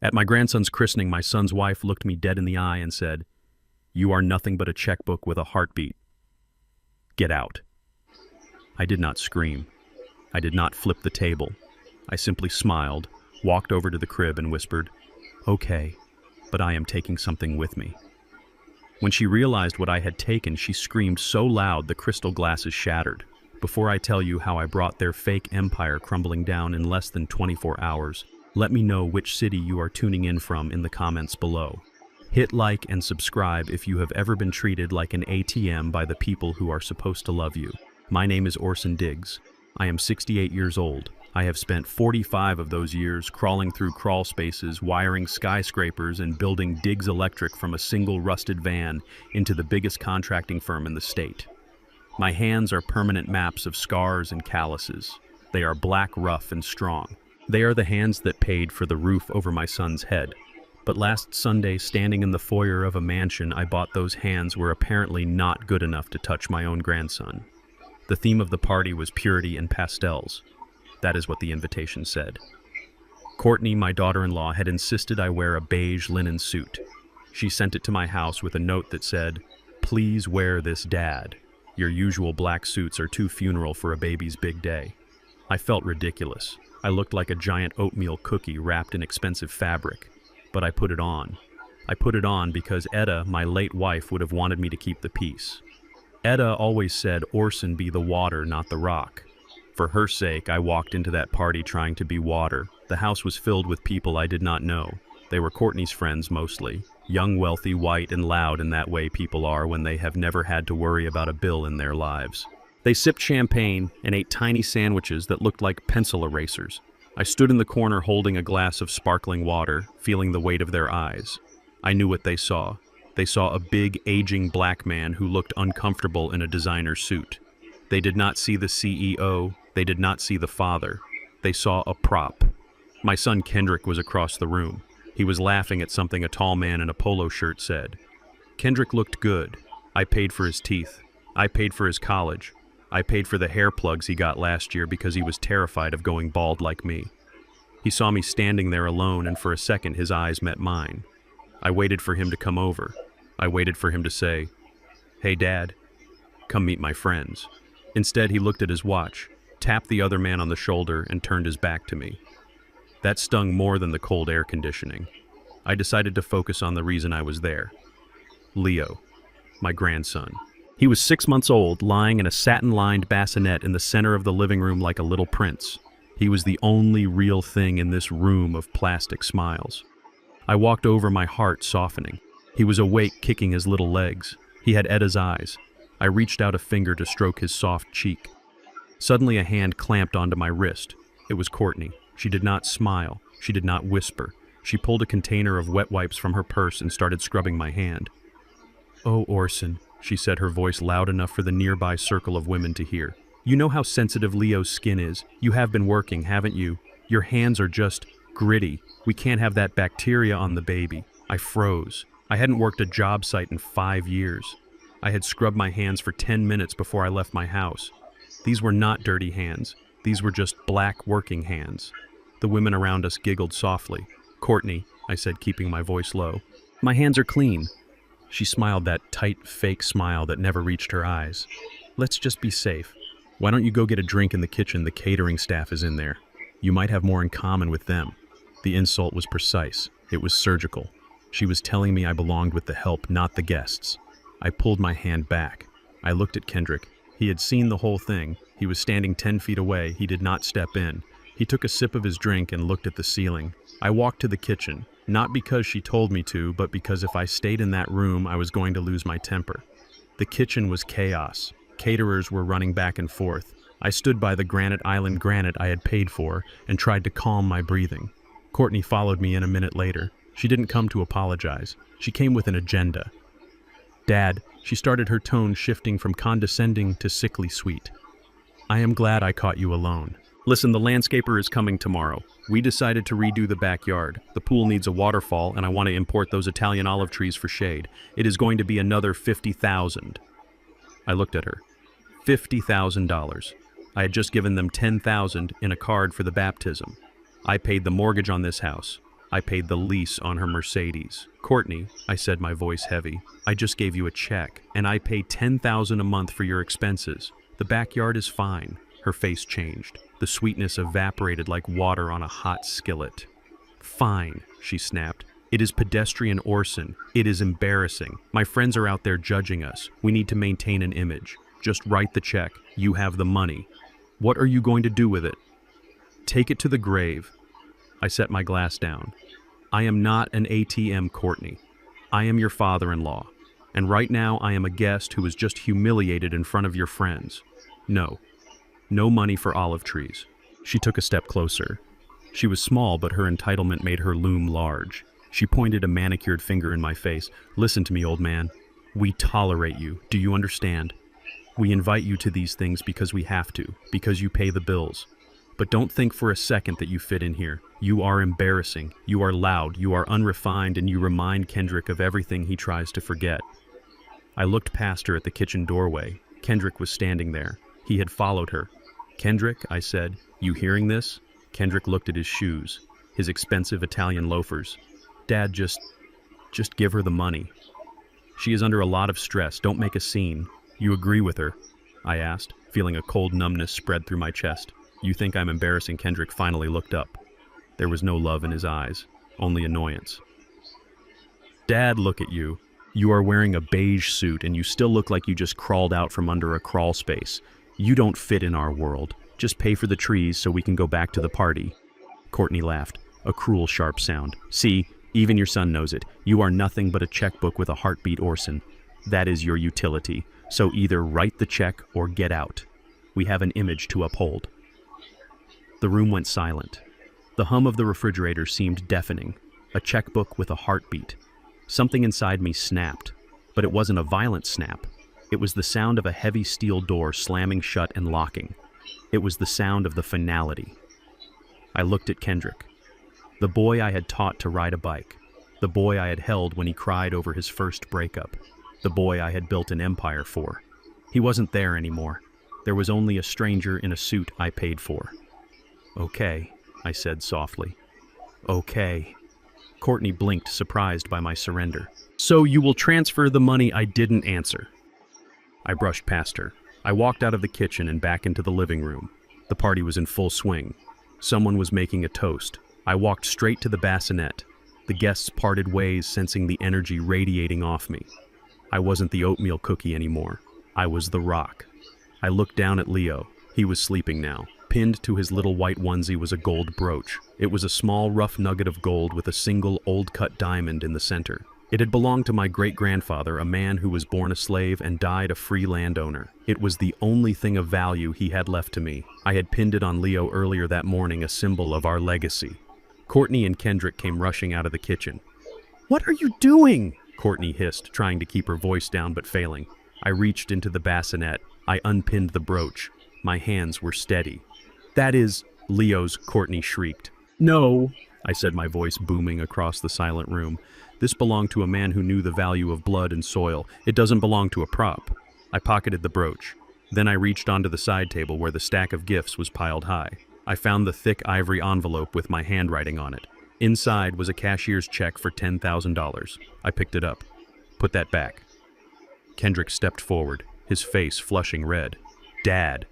At my grandson's christening, my son's wife looked me dead in the eye and said, "You are nothing but a checkbook with a heartbeat. Get out." I did not scream. I did not flip the table. I simply smiled, walked over to the crib and whispered, "Okay, but I am taking something with me." When she realized what I had taken, she screamed so loud the crystal glasses shattered. Before I tell you how I brought their fake empire crumbling down in less than 24 hours, let me know which city you are tuning in from in the comments below. Hit like and subscribe if you have ever been treated like an ATM by the people who are supposed to love you. My name is Orson Diggs. I am 68 years old. I have spent 45 of those years crawling through crawl spaces, wiring skyscrapers, and building Diggs Electric from a single rusted van into the biggest contracting firm in the state. My hands are permanent maps of scars and calluses. They are black, rough, and strong. They are the hands that paid for the roof over my son's head. But last Sunday, standing in the foyer of a mansion I bought, those hands were apparently not good enough to touch my own grandson. The theme of the party was purity and pastels. That is what the invitation said. Courtney, my daughter-in-law, had insisted I wear a beige linen suit. She sent it to my house with a note that said, "Please wear this, Dad. Your usual black suits are too funeral for a baby's big day." I felt ridiculous. I looked like a giant oatmeal cookie wrapped in expensive fabric. But I put it on. I put it on because Etta, my late wife, would have wanted me to keep the peace. Etta always said Orson be the water, not the rock. For her sake, I walked into that party trying to be water. The house was filled with people I did not know. They were Courtney's friends mostly. Young, wealthy, white, and loud in that way people are when they have never had to worry about a bill in their lives. They sipped champagne and ate tiny sandwiches that looked like pencil erasers. I stood in the corner holding a glass of sparkling water, feeling the weight of their eyes. I knew what they saw. They saw a big, aging black man who looked uncomfortable in a designer suit. They did not see the CEO. They did not see the father. They saw a prop. My son Kendrick was across the room. He was laughing at something a tall man in a polo shirt said. Kendrick looked good. I paid for his teeth. I paid for his college. I paid for the hair plugs he got last year because he was terrified of going bald like me. He saw me standing there alone, and for a second his eyes met mine. I waited for him to come over. I waited for him to say, "Hey, Dad, come meet my friends." Instead, he looked at his watch, tapped the other man on the shoulder, and turned his back to me. That stung more than the cold air conditioning. I decided to focus on the reason I was there. Leo, my grandson. He was 6 months old, lying in a satin-lined bassinet in the center of the living room like a little prince. He was the only real thing in this room of plastic smiles. I walked over, my heart softening. He was awake, kicking his little legs. He had Etta's eyes. I reached out a finger to stroke his soft cheek. Suddenly a hand clamped onto my wrist. It was Courtney. She did not smile. She did not whisper. She pulled a container of wet wipes from her purse and started scrubbing my hand. "Oh, Orson," she said, her voice loud enough for the nearby circle of women to hear. "You know how sensitive Leo's skin is. You have been working, haven't you? Your hands are just gritty. We can't have that bacteria on the baby." I froze. I hadn't worked a job site in 5 years. I had scrubbed my hands for 10 minutes before I left my house. These were not dirty hands. These were just black working hands. The women around us giggled softly. "Courtney," I said, keeping my voice low, "my hands are clean." She smiled, that tight, fake smile that never reached her eyes. "Let's just be safe. Why don't you go get a drink in the kitchen? The catering staff is in there. You might have more in common with them." The insult was precise. It was surgical. She was telling me I belonged with the help, not the guests. I pulled my hand back. I looked at Kendrick. He had seen the whole thing. He was standing 10 feet away. He did not step in. He took a sip of his drink and looked at the ceiling. I walked to the kitchen, not because she told me to, but because if I stayed in that room, I was going to lose my temper. The kitchen was chaos. Caterers were running back and forth. I stood by the granite island granite I had paid for and tried to calm my breathing. Courtney followed me in a minute later. She didn't come to apologize. She came with an agenda. "Dad," she started, her tone shifting from condescending to sickly sweet. "I am glad I caught you alone. Listen, the landscaper is coming tomorrow. We decided to redo the backyard. The pool needs a waterfall, and I want to import those Italian olive trees for shade. It is going to be another $50,000. I looked at her. $50,000. I had just given them $10,000 in a card for the baptism. I paid the mortgage on this house. I paid the lease on her Mercedes. Courtney, I said, my voice heavy, I just gave you a check, and I pay $10,000 a month for your expenses. The backyard is fine. Her face changed. The sweetness evaporated like water on a hot skillet. Fine, she snapped. It is pedestrian Orson. It is embarrassing. My friends are out there judging us. We need to maintain an image. Just write the check. You have the money. What are you going to do with it? Take it to the grave. I set my glass down. I am not an ATM, Courtney. I am your father-in-law. And right now I am a guest who is just humiliated in front of your friends. No. No money for olive trees. She took a step closer. She was small, but her entitlement made her loom large. She pointed a manicured finger in my face. Listen to me, old man. We tolerate you. Do you understand? We invite you to these things because we have to, because you pay the bills. But don't think for a second that you fit in here. You are embarrassing. You are loud. You are unrefined, and you remind Kendrick of everything he tries to forget. I looked past her at the kitchen doorway. Kendrick was standing there. He had followed her. Kendrick, I said, you hearing this? Kendrick looked at his shoes, his expensive Italian loafers. Dad, just give her the money. She is under a lot of stress. Don't make a scene. You agree with her? I asked, feeling a cold numbness spread through my chest. You think I'm embarrassing? Kendrick finally looked up. There was no love in his eyes, only annoyance. Dad, look at you. You are wearing a beige suit and you still look like you just crawled out from under a crawl space. You don't fit in our world. Just pay for the trees so we can go back to the party. Courtney laughed, a cruel, sharp sound. See, even your son knows it. You are nothing but a checkbook with a heartbeat, Orson. That is your utility. So either write the check or get out. We have an image to uphold. The room went silent. The hum of the refrigerator seemed deafening, a checkbook with a heartbeat. Something inside me snapped, but it wasn't a violent snap. It was the sound of a heavy steel door slamming shut and locking. It was the sound of the finality. I looked at Kendrick, the boy I had taught to ride a bike, the boy I had held when he cried over his first breakup, the boy I had built an empire for. He wasn't there anymore. There was only a stranger in a suit I paid for. Okay, I said softly. Okay. Courtney blinked, surprised by my surrender. So you will transfer the money? I didn't answer. I brushed past her. I walked out of the kitchen and back into the living room. The party was in full swing. Someone was making a toast. I walked straight to the bassinet. The guests parted ways, sensing the energy radiating off me. I wasn't the oatmeal cookie anymore. I was the rock. I looked down at Leo. He was sleeping now. Pinned to his little white onesie was a gold brooch. It was a small, rough nugget of gold with a single, old-cut diamond in the center. It had belonged to my great-grandfather, a man who was born a slave and died a free landowner. It was the only thing of value he had left to me. I had pinned it on Leo earlier that morning, a symbol of our legacy. Courtney and Kendrick came rushing out of the kitchen. "What are you doing?" Courtney hissed, trying to keep her voice down but failing. I reached into the bassinet. I unpinned the brooch. My hands were steady. "That is Leo's," Courtney shrieked. "No," I said, my voice booming across the silent room. "This belonged to a man who knew the value of blood and soil. It doesn't belong to a prop." I pocketed the brooch. Then I reached onto the side table where the stack of gifts was piled high. I found the thick ivory envelope with my handwriting on it. Inside was a cashier's check for $10,000. I picked it up. "Put that back." Kendrick stepped forward, his face flushing red. "Dad,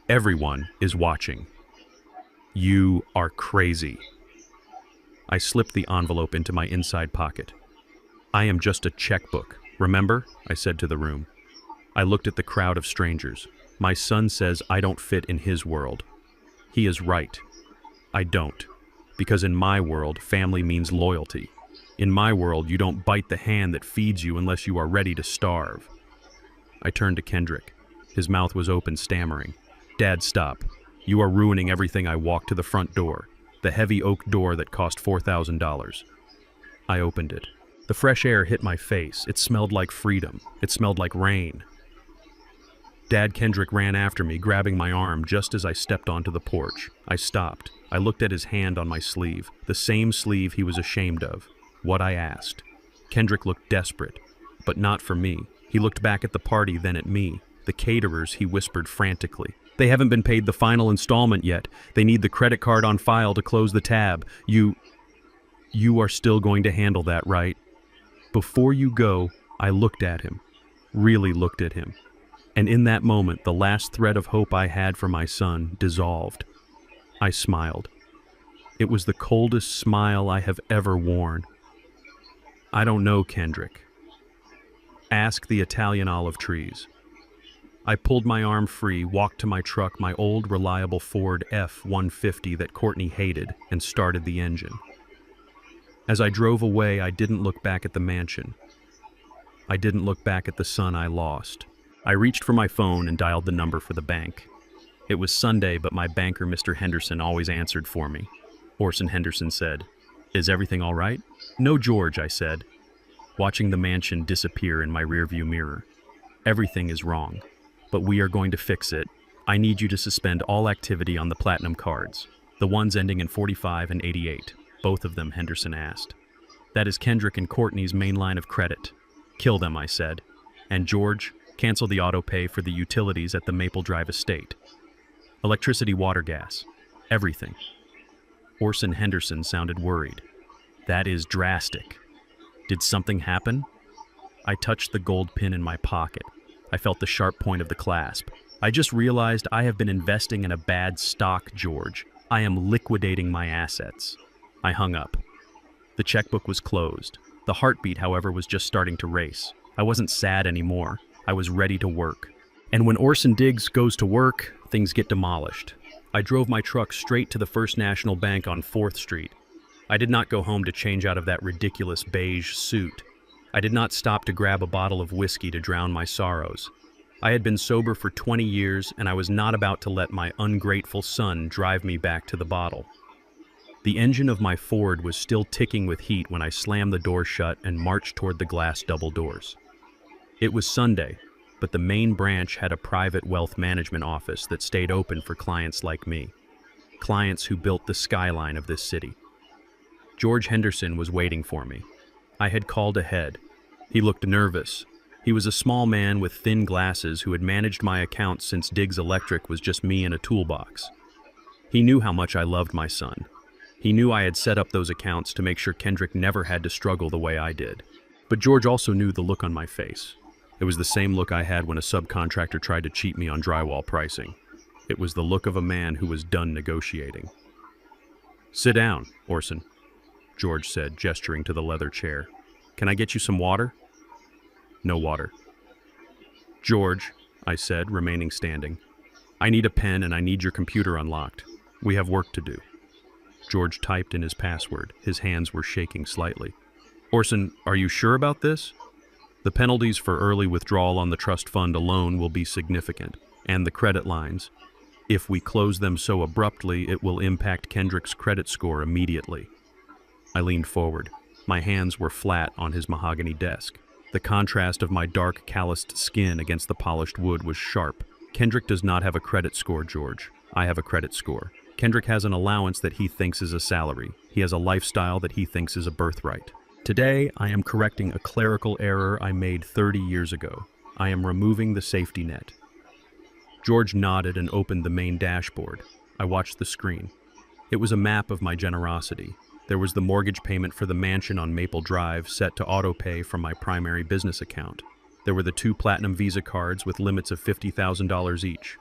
everyone is watching. You are crazy." I slipped the envelope into my inside pocket. "I am just a checkbook, remember?" I said to the room. I looked at the crowd of strangers. My son says I don't fit in his world. He is right. I don't. Because in my world, family means loyalty. In my world, you don't bite the hand that feeds you unless you are ready to starve. I turned to Kendrick. His mouth was open, stammering. "Dad, stop. You are ruining everything." I walked to the front door, the heavy oak door that cost $4,000. I opened it. The fresh air hit my face. It smelled like freedom. It smelled like rain. Dad, Kendrick ran after me, grabbing my arm just as I stepped onto the porch. I stopped. I looked at his hand on my sleeve, the same sleeve he was ashamed of. What I asked. Kendrick looked desperate, but not for me. He looked back at the party, then at me. The caterers, he whispered frantically. "They haven't been paid the final installment yet. They need the credit card on file to close the tab. You are still going to handle that, right? Before you go, I looked at him, really looked at him. And in that moment, the last thread of hope I had for my son dissolved. I smiled. It was the coldest smile I have ever worn. I don't know, Kendrick. Ask the Italian olive trees. I pulled my arm free, walked to my truck, my old reliable Ford F-150 that Courtney hated, and started the engine. As I drove away, I didn't look back at the mansion. I didn't look back at the son I lost. I reached for my phone and dialed the number for the bank. It was Sunday, but my banker, Mr. Henderson, always answered for me. Orson Henderson said, "Is everything all right?" "No, George," I said, watching the mansion disappear in my rearview mirror. "Everything is wrong, but we are going to fix it. I need you to suspend all activity on the platinum cards, the ones ending in 45 and 88, both of them," Henderson asked. "That is Kendrick and Courtney's main line of credit. Kill them," I said. "And George, cancel the auto pay for the utilities at the Maple Drive estate. Electricity, water, gas, everything." Orson Henderson sounded worried. "That is drastic. Did something happen?" I touched the gold pin in my pocket. I felt the sharp point of the clasp. "I just realized I have been investing in a bad stock, George. I am liquidating my assets." I hung up. The checkbook was closed. The heartbeat, however, was just starting to race. I wasn't sad anymore. I was ready to work. And when Orson Diggs goes to work, things get demolished. I drove my truck straight to the First National Bank on 4th Street. I did not go home to change out of that ridiculous beige suit. I did not stop to grab a bottle of whiskey to drown my sorrows. I had been sober for 20 years, and I was not about to let my ungrateful son drive me back to the bottle. The engine of my Ford was still ticking with heat when I slammed the door shut and marched toward the glass double doors. It was Sunday, but the main branch had a private wealth management office that stayed open for clients like me, clients who built the skyline of this city. George Henderson was waiting for me. I had called ahead. He looked nervous. He was a small man with thin glasses who had managed my account since Diggs Electric was just me and a toolbox. He knew how much I loved my son. He knew I had set up those accounts to make sure Kendrick never had to struggle the way I did. But George also knew the look on my face. It was the same look I had when a subcontractor tried to cheat me on drywall pricing. It was the look of a man who was done negotiating. "Sit down, Orson," George said, gesturing to the leather chair. "Can I get you some water?" "No water." "George," I said, remaining standing, "I need a pen and I need your computer unlocked. We have work to do." George typed in his password. His hands were shaking slightly. "Orson, are you sure about this? The penalties for early withdrawal on the trust fund alone will be significant, and the credit lines. If we close them so abruptly, it will impact Kendrick's credit score immediately." I leaned forward. My hands were flat on his mahogany desk. The contrast of my dark, calloused skin against the polished wood was sharp. "Kendrick does not have a credit score, George. I have a credit score. Kendrick has an allowance that he thinks is a salary. He has a lifestyle that he thinks is a birthright. Today, I am correcting a clerical error I made 30 years ago. I am removing the safety net." George nodded and opened the main dashboard. I watched the screen. It was a map of my generosity. There was the mortgage payment for the mansion on Maple Drive set to auto-pay from my primary business account. There were the 2 platinum Visa cards with limits of $50,000 each.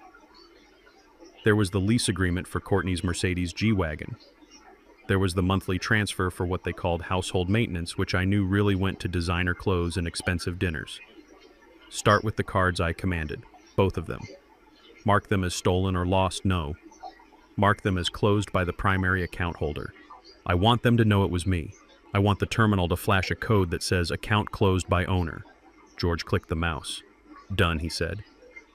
There was the lease agreement for Courtney's Mercedes G-Wagon. There was the monthly transfer for what they called household maintenance, which I knew really went to designer clothes and expensive dinners. Start with the cards I commanded, both of them. Mark them as stolen or lost, no. Mark them as closed by the primary account holder. I want them to know it was me. I want the terminal to flash a code that says account closed by owner. George clicked the mouse. "Done," he said.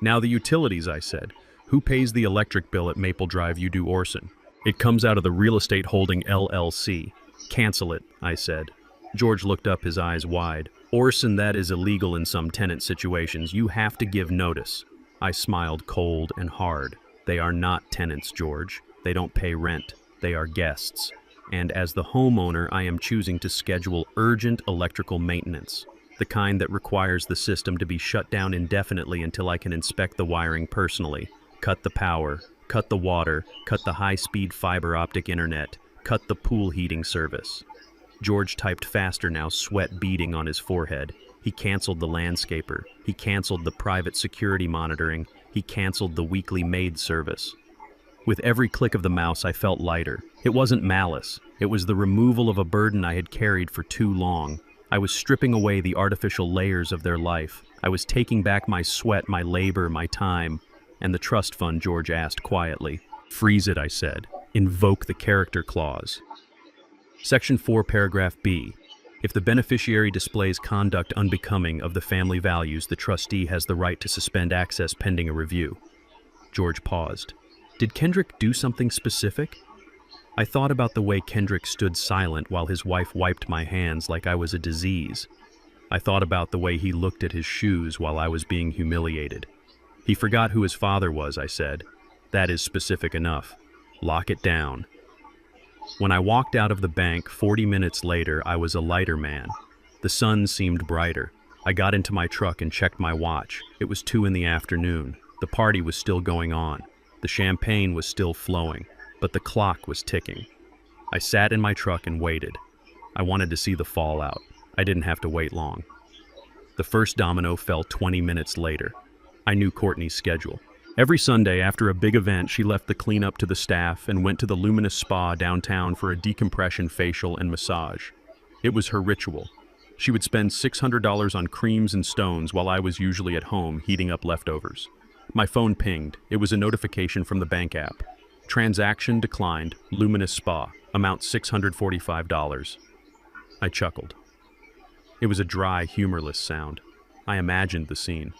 "Now the utilities," I said. "Who pays the electric bill at Maple Drive? You do, Orson. It comes out of the Real Estate Holding LLC. Cancel it," I said. George looked up, his eyes wide. "Orson, that is illegal in some tenant situations. You have to give notice." I smiled cold and hard. "They are not tenants, George. They don't pay rent. They are guests. And as the homeowner, I am choosing to schedule urgent electrical maintenance, the kind that requires the system to be shut down indefinitely until I can inspect the wiring personally, cut the power, cut the water, cut the high-speed fiber optic internet, cut the pool heating service." George typed faster now, sweat beading on his forehead. He canceled the landscaper. He canceled the private security monitoring. He canceled the weekly maid service. With every click of the mouse, I felt lighter. It wasn't malice. It was the removal of a burden I had carried for too long. I was stripping away the artificial layers of their life. I was taking back my sweat, my labor, my time. And the trust fund, George asked quietly. Freeze it, I said. Invoke the character clause. Section 4, paragraph B. If the beneficiary displays conduct unbecoming of the family values, the trustee has the right to suspend access pending a review. George paused. Did Kendrick do something specific? I thought about the way Kendrick stood silent while his wife wiped my hands like I was a disease. I thought about the way he looked at his shoes while I was being humiliated. He forgot who his father was, I said. That is specific enough. Lock it down. When I walked out of the bank 40 minutes later, I was a lighter man. The sun seemed brighter. I got into my truck and checked my watch. It was 2 in the afternoon. The party was still going on. The champagne was still flowing, but the clock was ticking. I sat in my truck and waited. I wanted to see the fallout. I didn't have to wait long. The first domino fell 20 minutes later. I knew Courtney's schedule. Every Sunday after a big event, she left the cleanup to the staff and went to the Luminous Spa downtown for a decompression facial and massage. It was her ritual. She would spend $600 on creams and stones while I was usually at home heating up leftovers. My phone pinged. It was a notification from the bank app. Transaction declined. Luminous Spa. Amount $645. I chuckled. It was a dry, humorless sound. I imagined the scene.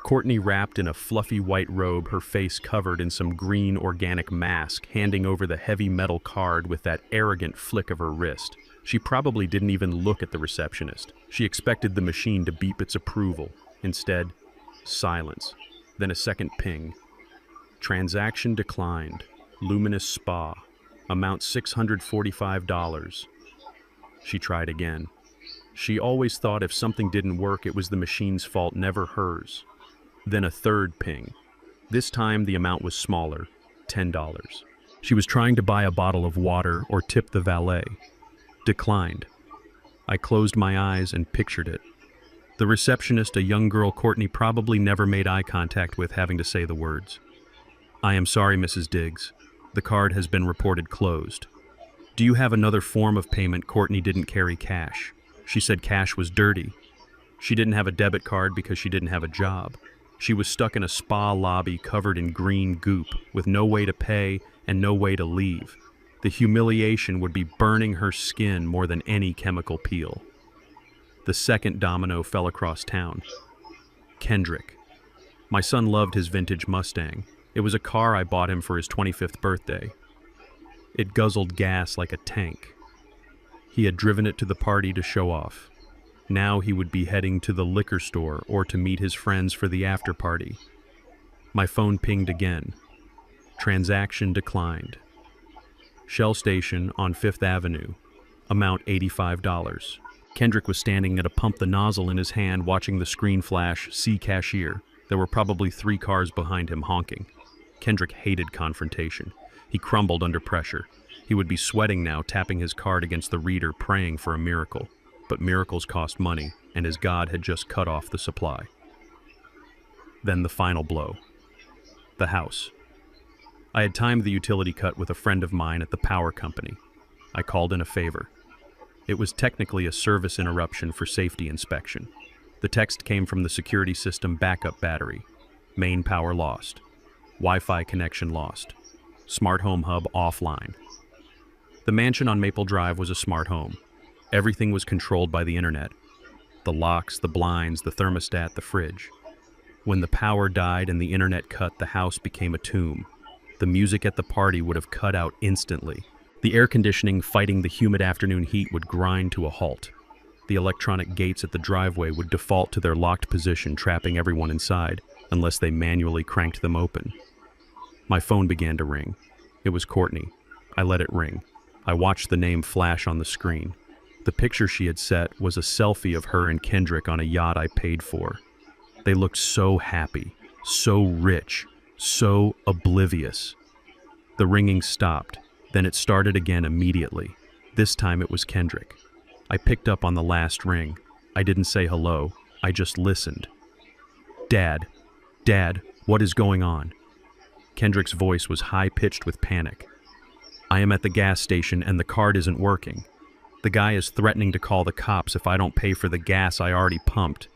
Courtney wrapped in a fluffy white robe, her face covered in some green organic mask, handing over the heavy metal card with that arrogant flick of her wrist. She probably didn't even look at the receptionist. She expected the machine to beep its approval. Instead, silence. Then a second ping. Transaction declined. Luminous Spa. Amount $645. She tried again. She always thought if something didn't work, it was the machine's fault, never hers. Then a third ping. This time the amount was smaller, $10. She was trying to buy a bottle of water or tip the valet. Declined. I closed my eyes and pictured it. The receptionist, a young girl Courtney probably never made eye contact with, having to say the words. I am sorry, Mrs. Diggs. The card has been reported closed. Do you have another form of payment? Courtney didn't carry cash. She said cash was dirty. She didn't have a debit card because she didn't have a job. She was stuck in a spa lobby covered in green goop, with no way to pay and no way to leave. The humiliation would be burning her skin more than any chemical peel. The second domino fell across town. Kendrick. My son loved his vintage Mustang. It was a car I bought him for his 25th birthday. It guzzled gas like a tank. He had driven it to the party to show off. Now he would be heading to the liquor store or to meet his friends for the after party. My phone pinged again. Transaction declined. Shell station on 5th Avenue. Amount $85. Kendrick was standing at a pump, the nozzle in his hand, watching the screen flash, see cashier. There were probably 3 cars behind him honking. Kendrick hated confrontation. He crumbled under pressure. He would be sweating now, tapping his card against the reader, praying for a miracle. But miracles cost money, and his God had just cut off the supply. Then the final blow. The house. I had timed the utility cut with a friend of mine at the power company. I called in a favor. It was technically a service interruption for safety inspection. The text came from the security system backup battery. Main power lost. Wi-Fi connection lost. Smart home hub offline. The mansion on Maple Drive was a smart home. Everything was controlled by the internet. The locks, the blinds, the thermostat, the fridge. When the power died and the internet cut, the house became a tomb. The music at the party would have cut out instantly. The air conditioning, fighting the humid afternoon heat, would grind to a halt. The electronic gates at the driveway would default to their locked position, trapping everyone inside, unless they manually cranked them open. My phone began to ring. It was Courtney. I let it ring. I watched the name flash on the screen. The picture she had set was a selfie of her and Kendrick on a yacht I paid for. They looked so happy, so rich, so oblivious. The ringing stopped, then it started again immediately. This time it was Kendrick. I picked up on the last ring. I didn't say hello. I just listened. Dad, Dad, what is going on? Kendrick's voice was high-pitched with panic. I am at the gas station and the card isn't working. The guy is threatening to call the cops if I don't pay for the gas I already pumped.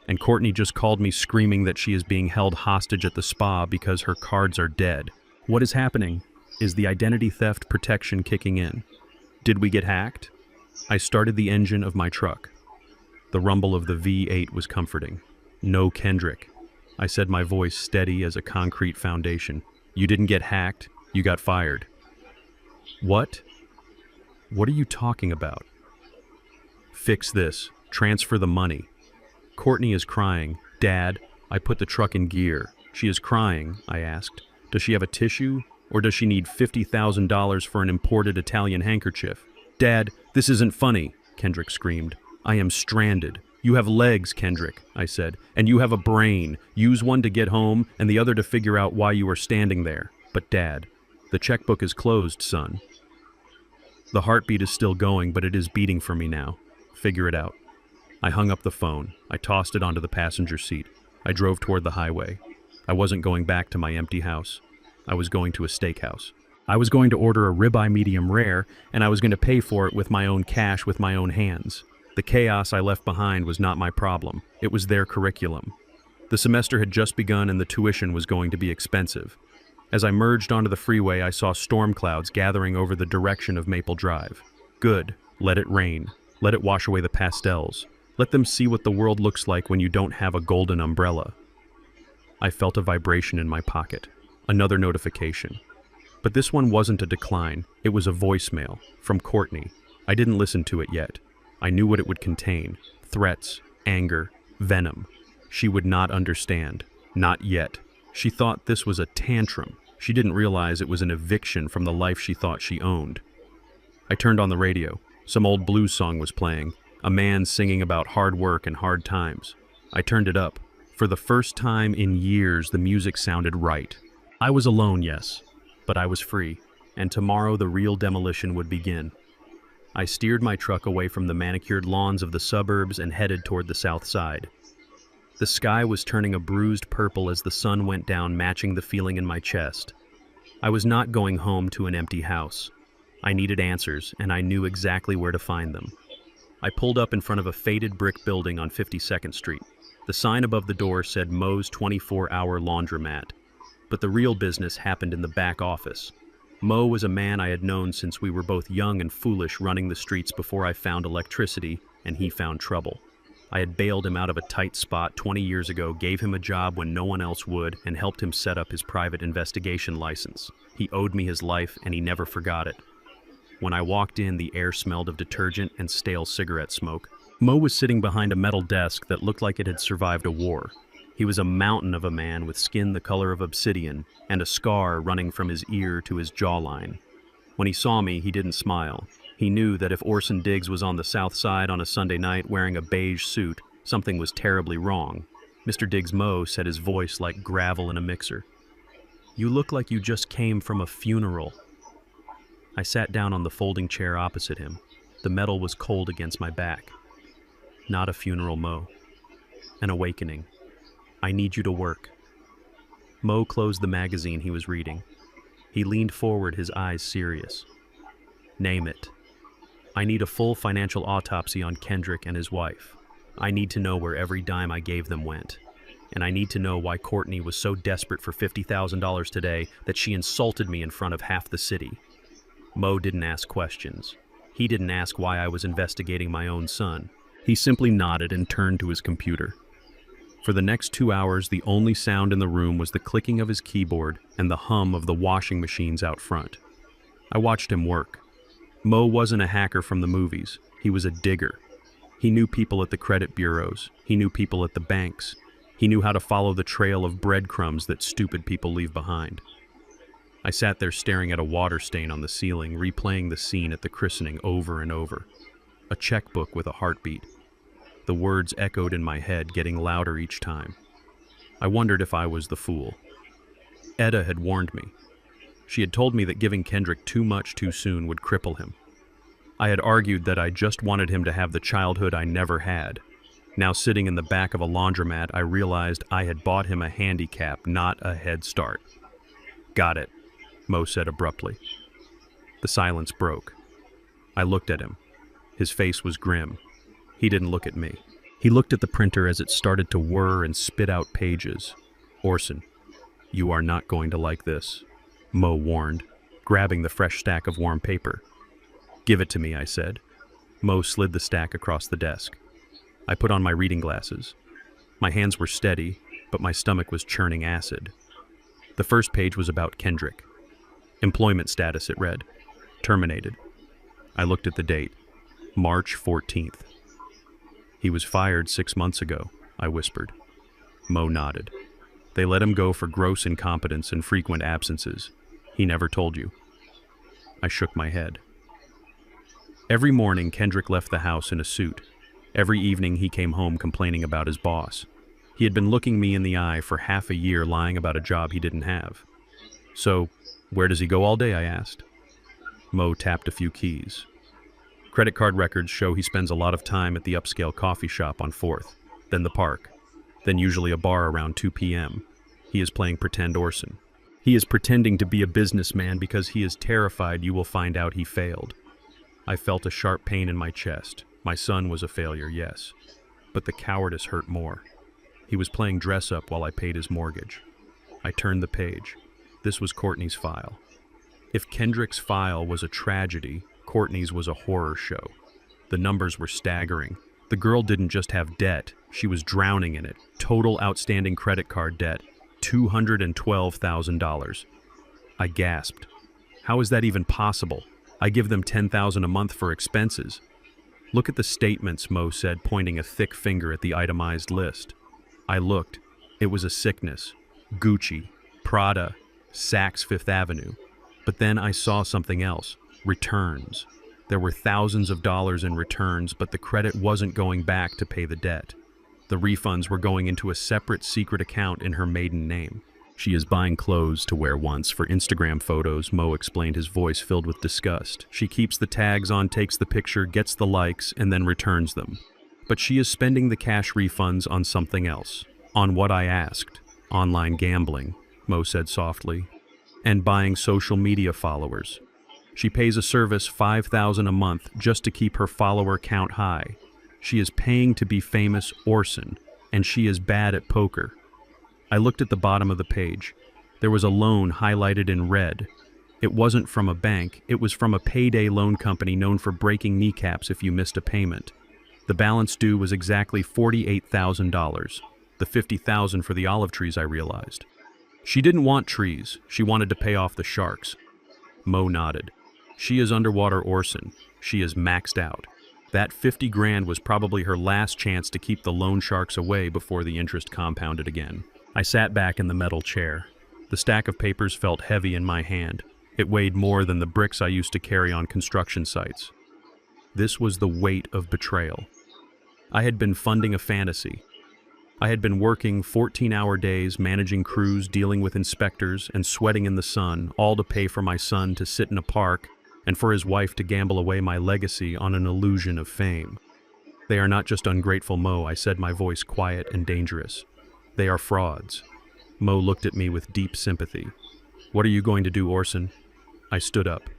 And Courtney just called me screaming that she is being held hostage at the spa because her cards are dead. What is happening? Is the identity theft protection kicking in? Did we get hacked? I started the engine of my truck. The rumble of the V8 was comforting. No Kendrick. I said, my voice steady as a concrete foundation. You didn't get hacked, you got fired. What? What are you talking about? Fix this. Transfer the money. Courtney is crying. Dad, I put the truck in gear. She is crying, I asked. Does she have a tissue? Or does she need $50,000 for an imported Italian handkerchief? Dad, this isn't funny, Kendrick screamed. I am stranded. You have legs, Kendrick, I said, and you have a brain. Use one to get home and the other to figure out why you are standing there. But Dad, the checkbook is closed, son. The heartbeat is still going, but it is beating for me now. Figure it out. I hung up the phone. I tossed it onto the passenger seat. I drove toward the highway. I wasn't going back to my empty house. I was going to a steakhouse. I was going to order a ribeye medium rare, and I was going to pay for it with my own cash with my own hands. The chaos I left behind was not my problem. It was their curriculum. The semester had just begun and the tuition was going to be expensive. As I merged onto the freeway, I saw storm clouds gathering over the direction of Maple Drive. Good. Let it rain. Let it wash away the pastels. Let them see what the world looks like when you don't have a golden umbrella. I felt a vibration in my pocket. Another notification. But this one wasn't a decline. It was a voicemail from Courtney. I didn't listen to it yet. I knew what it would contain. Threats, anger, venom. She would not understand. Not yet. She thought this was a tantrum. She didn't realize it was an eviction from the life she thought she owned. I turned on the radio. Some old blues song was playing. A man singing about hard work and hard times. I turned it up. For the first time in years, the music sounded right. I was alone, yes, but I was free, and tomorrow the real demolition would begin. I steered my truck away from the manicured lawns of the suburbs and headed toward the south side. The sky was turning a bruised purple as the sun went down, matching the feeling in my chest. I was not going home to an empty house. I needed answers, and I knew exactly where to find them. I pulled up in front of a faded brick building on 52nd Street. The sign above the door said Moe's 24-hour laundromat. But the real business happened in the back office. Moe was a man I had known since we were both young and foolish running the streets before I found electricity and he found trouble. I had bailed him out of a tight spot 20 years ago, gave him a job when no one else would, and helped him set up his private investigation license. He owed me his life and he never forgot it. When I walked in, the air smelled of detergent and stale cigarette smoke. Moe was sitting behind a metal desk that looked like it had survived a war. He was a mountain of a man with skin the color of obsidian and a scar running from his ear to his jawline. When he saw me, he didn't smile. He knew that if Orson Diggs was on the south side on a Sunday night wearing a beige suit, something was terribly wrong. Mr. Diggs Moe said, his voice like gravel in a mixer. "You look like you just came from a funeral." I sat down on the folding chair opposite him. The metal was cold against my back. Not a funeral, Moe. An awakening. I need you to work. Moe closed the magazine he was reading. He leaned forward, his eyes serious. Name it. I need a full financial autopsy on Kendrick and his wife. I need to know where every dime I gave them went. And I need to know why Courtney was so desperate for $50,000 today that she insulted me in front of half the city. Moe didn't ask questions. He didn't ask why I was investigating my own son. He simply nodded and turned to his computer. For the next 2 hours, the only sound in the room was the clicking of his keyboard and the hum of the washing machines out front. I watched him work. Moe wasn't a hacker from the movies. He was a digger. He knew people at the credit bureaus. He knew people at the banks. He knew how to follow the trail of breadcrumbs that stupid people leave behind. I sat there staring at a water stain on the ceiling, replaying the scene at the christening over and over. A checkbook with a heartbeat. The words echoed in my head, getting louder each time. I wondered if I was the fool. Etta had warned me. She had told me that giving Kendrick too much too soon would cripple him. I had argued that I just wanted him to have the childhood I never had. Now sitting in the back of a laundromat, I realized I had bought him a handicap, not a head start. "Got it," Mo said abruptly. The silence broke. I looked at him. His face was grim. He didn't look at me. He looked at the printer as it started to whir and spit out pages. "Orson, you are not going to like this," Mo warned, grabbing the fresh stack of warm paper. "Give it to me," I said. Mo slid the stack across the desk. I put on my reading glasses. My hands were steady, but my stomach was churning acid. The first page was about Kendrick. Employment status, it read. Terminated. I looked at the date. March 14th. "He was fired 6 months ago," I whispered. Mo nodded. "They let him go for gross incompetence and frequent absences. He never told you." I shook my head. Every morning, Kendrick left the house in a suit. Every evening, he came home complaining about his boss. He had been looking me in the eye for half a year, lying about a job he didn't have. "So, where does he go all day?" I asked. Mo tapped a few keys. Credit card records show he spends a lot of time at the upscale coffee shop on 4th, then the park, then usually a bar around 2 p.m. He is playing pretend Orson. He is pretending to be a businessman because he is terrified you will find out he failed. I felt a sharp pain in my chest. My son was a failure, yes, but the cowardice hurt more. He was playing dress-up while I paid his mortgage. I turned the page. This was Courtney's file. If Kendrick's file was a tragedy, Courtney's was a horror show. The numbers were staggering. The girl didn't just have debt, she was drowning in it. Total outstanding credit card debt, $212,000. I gasped. How is that even possible? I give them $10,000 a month for expenses. "Look at the statements," Mo said, pointing a thick finger at the itemized list. I looked. It was a sickness. Gucci, Prada, Saks Fifth Avenue. But then I saw something else. Returns. There were thousands of dollars in returns, but the credit wasn't going back to pay the debt. The refunds were going into a separate secret account in her maiden name. "She is buying clothes to wear once for Instagram photos," Mo explained, his voice filled with disgust. "She keeps the tags on, takes the picture, gets the likes, and then returns them. But she is spending the cash refunds on something else. On what I asked. Online gambling," Mo said softly. "And buying social media followers. She pays a service $5,000 a month just to keep her follower count high. She is paying to be famous Orson, and she is bad at poker." I looked at the bottom of the page. There was a loan highlighted in red. It wasn't from a bank, it was from a payday loan company known for breaking kneecaps if you missed a payment. The balance due was exactly $48,000. The $50,000 for the olive trees, I realized. She didn't want trees, she wanted to pay off the sharks. Mo nodded. "She is underwater Orson. She is maxed out. That 50 grand was probably her last chance to keep the loan sharks away before the interest compounded again." I sat back in the metal chair. The stack of papers felt heavy in my hand. It weighed more than the bricks I used to carry on construction sites. This was the weight of betrayal. I had been funding a fantasy. I had been working 14-hour days, managing crews, dealing with inspectors, and sweating in the sun, all to pay for my son to sit in a park and for his wife to gamble away my legacy on an illusion of fame. "They are not just ungrateful, Mo," I said, my voice quiet and dangerous. "They are frauds." Mo looked at me with deep sympathy. "What are you going to do, Orson?" I stood up.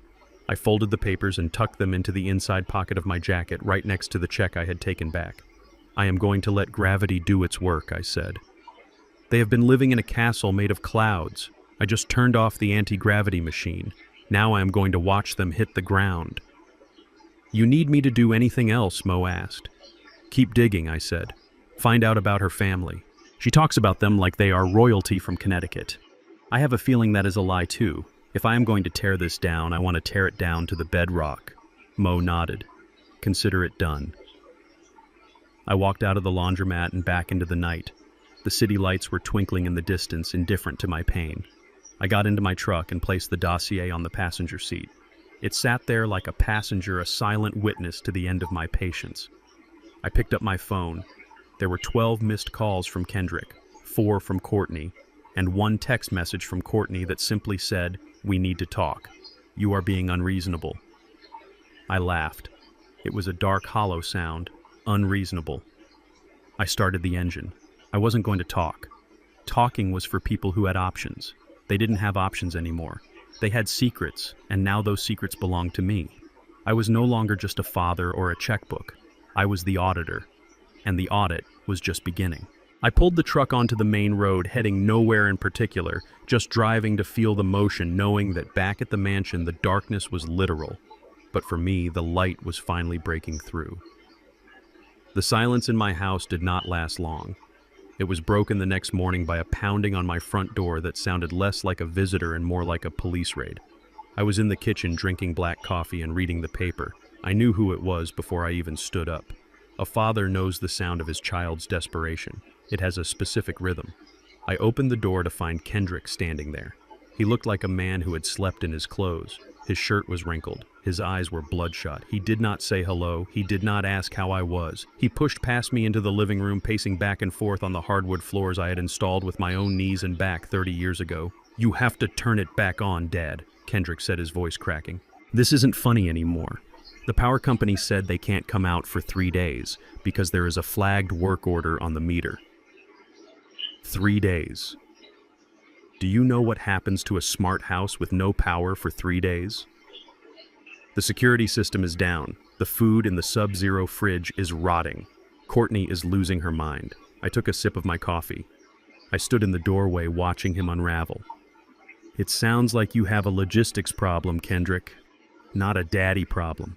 I folded the papers and tucked them into the inside pocket of my jacket right next to the check I had taken back. "I am going to let gravity do its work," I said. "They have been living in a castle made of clouds. I just turned off the anti-gravity machine. Now I am going to watch them hit the ground." "You need me to do anything else?" Mo asked. "Keep digging," I said. "Find out about her family. She talks about them like they are royalty from Connecticut. I have a feeling that is a lie too. If I am going to tear this down, I want to tear it down to the bedrock." Mo nodded. "Consider it done." I walked out of the laundromat and back into the night. The city lights were twinkling in the distance, indifferent to my pain. I got into my truck and placed the dossier on the passenger seat. It sat there like a passenger, a silent witness to the end of my patience. I picked up my phone. There were 12 missed calls from Kendrick, 4 from Courtney, and 1 text message from Courtney that simply said, "We need to talk. You are being unreasonable." I laughed. It was a dark, hollow sound, unreasonable. I started the engine. I wasn't going to talk. Talking was for people who had options. They didn't have options anymore. They had secrets, and now those secrets belonged to me. I was no longer just a father or a checkbook. I was the auditor, and the audit was just beginning. I pulled the truck onto the main road, heading nowhere in particular, just driving to feel the motion, knowing that back at the mansion the darkness was literal. But for me, the light was finally breaking through. The silence in my house did not last long. It was broken the next morning by a pounding on my front door that sounded less like a visitor and more like a police raid. I was in the kitchen drinking black coffee and reading the paper. I knew who it was before I even stood up. A father knows the sound of his child's desperation. It has a specific rhythm. I opened the door to find Kendrick standing there. He looked like a man who had slept in his clothes. His shirt was wrinkled. His eyes were bloodshot. He did not say hello. He did not ask how I was. He pushed past me into the living room, pacing back and forth on the hardwood floors I had installed with my own knees and back 30 years ago. "You have to turn it back on, Dad," Kendrick said, his voice cracking. "This isn't funny anymore. The power company said they can't come out for 3 days because there is a flagged work order on the meter." 3 days. Do you know what happens to a smart house with no power for 3 days? The security system is down. The food in the sub-zero fridge is rotting. Courtney is losing her mind. I took a sip of my coffee. I stood in the doorway watching him unravel. "It sounds like you have a logistics problem, Kendrick. Not a daddy problem."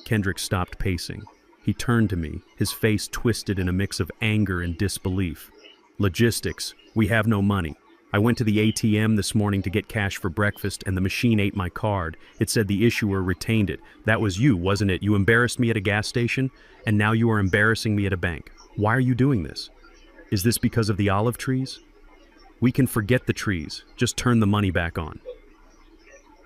Kendrick stopped pacing. He turned to me, his face twisted in a mix of anger and disbelief. "Logistics. We have no money. I went to the ATM this morning to get cash for breakfast, and the machine ate my card. It said the issuer retained it. That was you, wasn't it? You embarrassed me at a gas station, and now you are embarrassing me at a bank. Why are you doing this? Is this because of the olive trees? We can forget the trees. Just turn the money back on."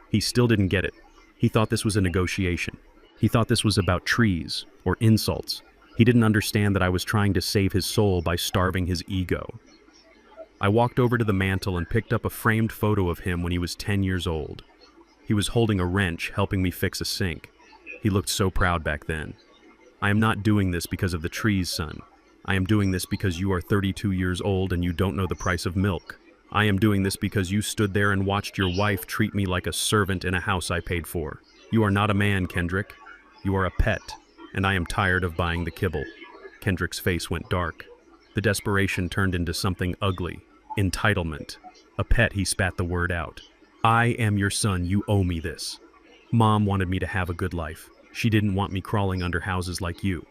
He still didn't get it. He thought this was a negotiation. He thought this was about trees or insults. He didn't understand that I was trying to save his soul by starving his ego. I walked over to the mantel and picked up a framed photo of him when he was 10 years old. He was holding a wrench, helping me fix a sink. He looked so proud back then. "I am not doing this because of the trees, son. I am doing this because you are 32 years old and you don't know the price of milk. I am doing this because you stood there and watched your wife treat me like a servant in a house I paid for. You are not a man, Kendrick. You are a pet, and I am tired of buying the kibble." Kendrick's face went dark. The desperation turned into something ugly. Entitlement. A pet, he spat the word out. "I am your son, you owe me this. Mom wanted me to have a good life. She didn't want me crawling under houses like you."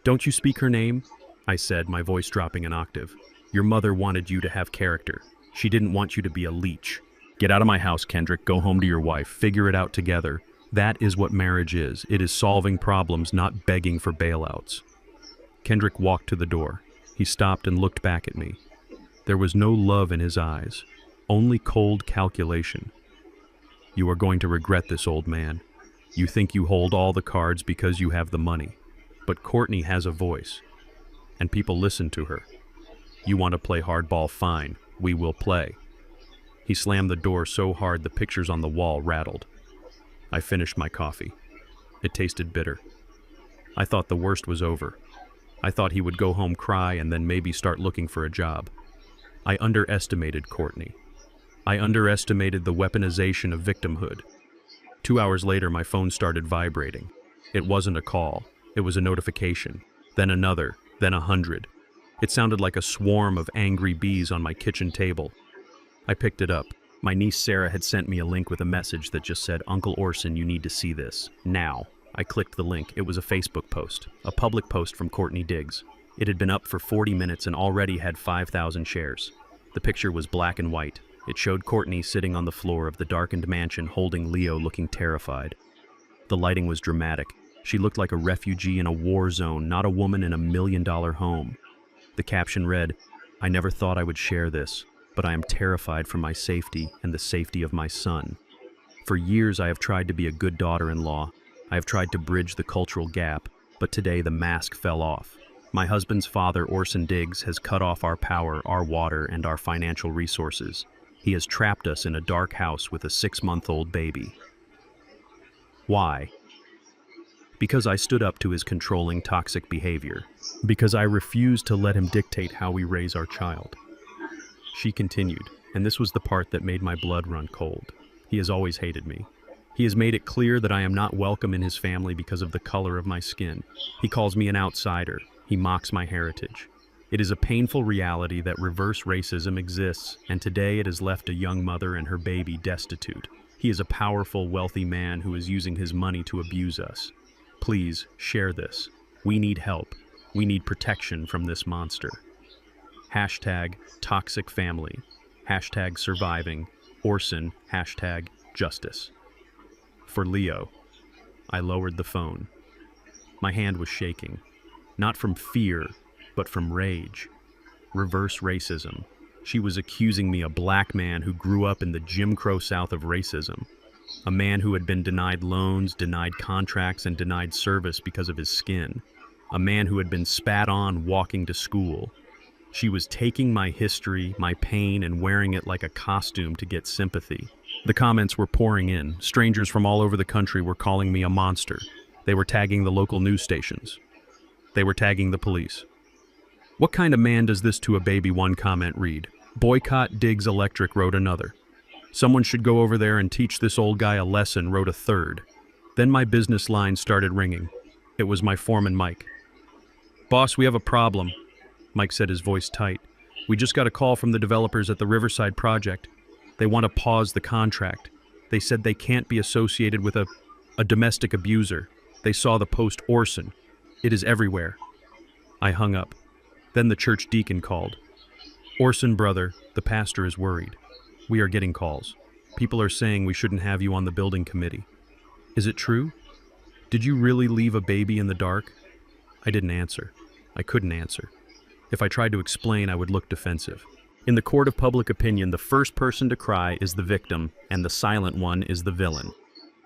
"Don't you speak her name?" I said, my voice dropping an octave. "Your mother wanted you to have character. She didn't want you to be a leech. Get out of my house, Kendrick. Go home to your wife. Figure it out together. That is what marriage is. It is solving problems, not begging for bailouts." Kendrick walked to the door. He stopped and looked back at me. There was no love in his eyes, only cold calculation. "You are going to regret this, old man. You think you hold all the cards because you have the money. But Courtney has a voice, and people listen to her. You want to play hardball? Fine. We will play." He slammed the door so hard the pictures on the wall rattled. I finished my coffee. It tasted bitter. I thought the worst was over. I thought he would go home, cry, and then maybe start looking for a job. I underestimated Courtney. I underestimated the weaponization of victimhood. 2 hours later, my phone started vibrating. It wasn't a call. It was a notification. Then another. Then 100. It sounded like a swarm of angry bees on my kitchen table. I picked it up. My niece Sarah had sent me a link with a message that just said, "Uncle Orson, you need to see this. Now." I clicked the link. It was a Facebook post. A public post from Courtney Diggs. It had been up for 40 minutes and already had 5,000 shares. The picture was black and white. It showed Courtney sitting on the floor of the darkened mansion holding Leo, looking terrified. The lighting was dramatic. She looked like a refugee in a war zone, not a woman in a $1,000,000 home. The caption read, "I never thought I would share this, but I am terrified for my safety and the safety of my son. For years I have tried to be a good daughter-in-law. I have tried to bridge the cultural gap, but today the mask fell off. My husband's father, Orson Diggs, has cut off our power, our water, and our financial resources. He has trapped us in a dark house with a 6-month-old baby. Why? Because I stood up to his controlling, toxic behavior. Because I refused to let him dictate how we raise our child. She continued, and this was the part that made my blood run cold. He has always hated me. He has made it clear that I am not welcome in his family because of the color of my skin. He calls me an outsider. He mocks my heritage. It is a painful reality that reverse racism exists, and today it has left a young mother and her baby destitute. He is a powerful, wealthy man who is using his money to abuse us. Please, share this. We need help. We need protection from this monster. Hashtag toxic family. Hashtag surviving. Orson. Hashtag justice. For Leo. I lowered the phone. My hand was shaking. Not from fear, but from rage. Reverse racism. She was accusing me, a black man who grew up in the Jim Crow South, of racism. A man who had been denied loans, denied contracts, and denied service because of his skin. A man who had been spat on walking to school. She was taking my history, my pain, and wearing it like a costume to get sympathy. The comments were pouring in. Strangers from all over the country were calling me a monster. They were tagging the local news stations. They were tagging the police. "What kind of man does this to a baby?" one comment read. "Boycott Diggs Electric," wrote another. "Someone should go over there and teach this old guy a lesson," wrote a third. Then my business line started ringing. It was my foreman, Mike. "Boss, we have a problem," Mike said, his voice tight. "We just got a call from the developers at the Riverside project. They want to pause the contract. They said they can't be associated with a domestic abuser. They saw the post Orson. It is everywhere." I hung up. Then the church deacon called. "Orson, brother, the pastor is worried. We are getting calls. People are saying we shouldn't have you on the building committee. Is it true? Did you really leave a baby in the dark?" I didn't answer. I couldn't answer. If I tried to explain, I would look defensive. In the court of public opinion, the first person to cry is the victim, and the silent one is the villain.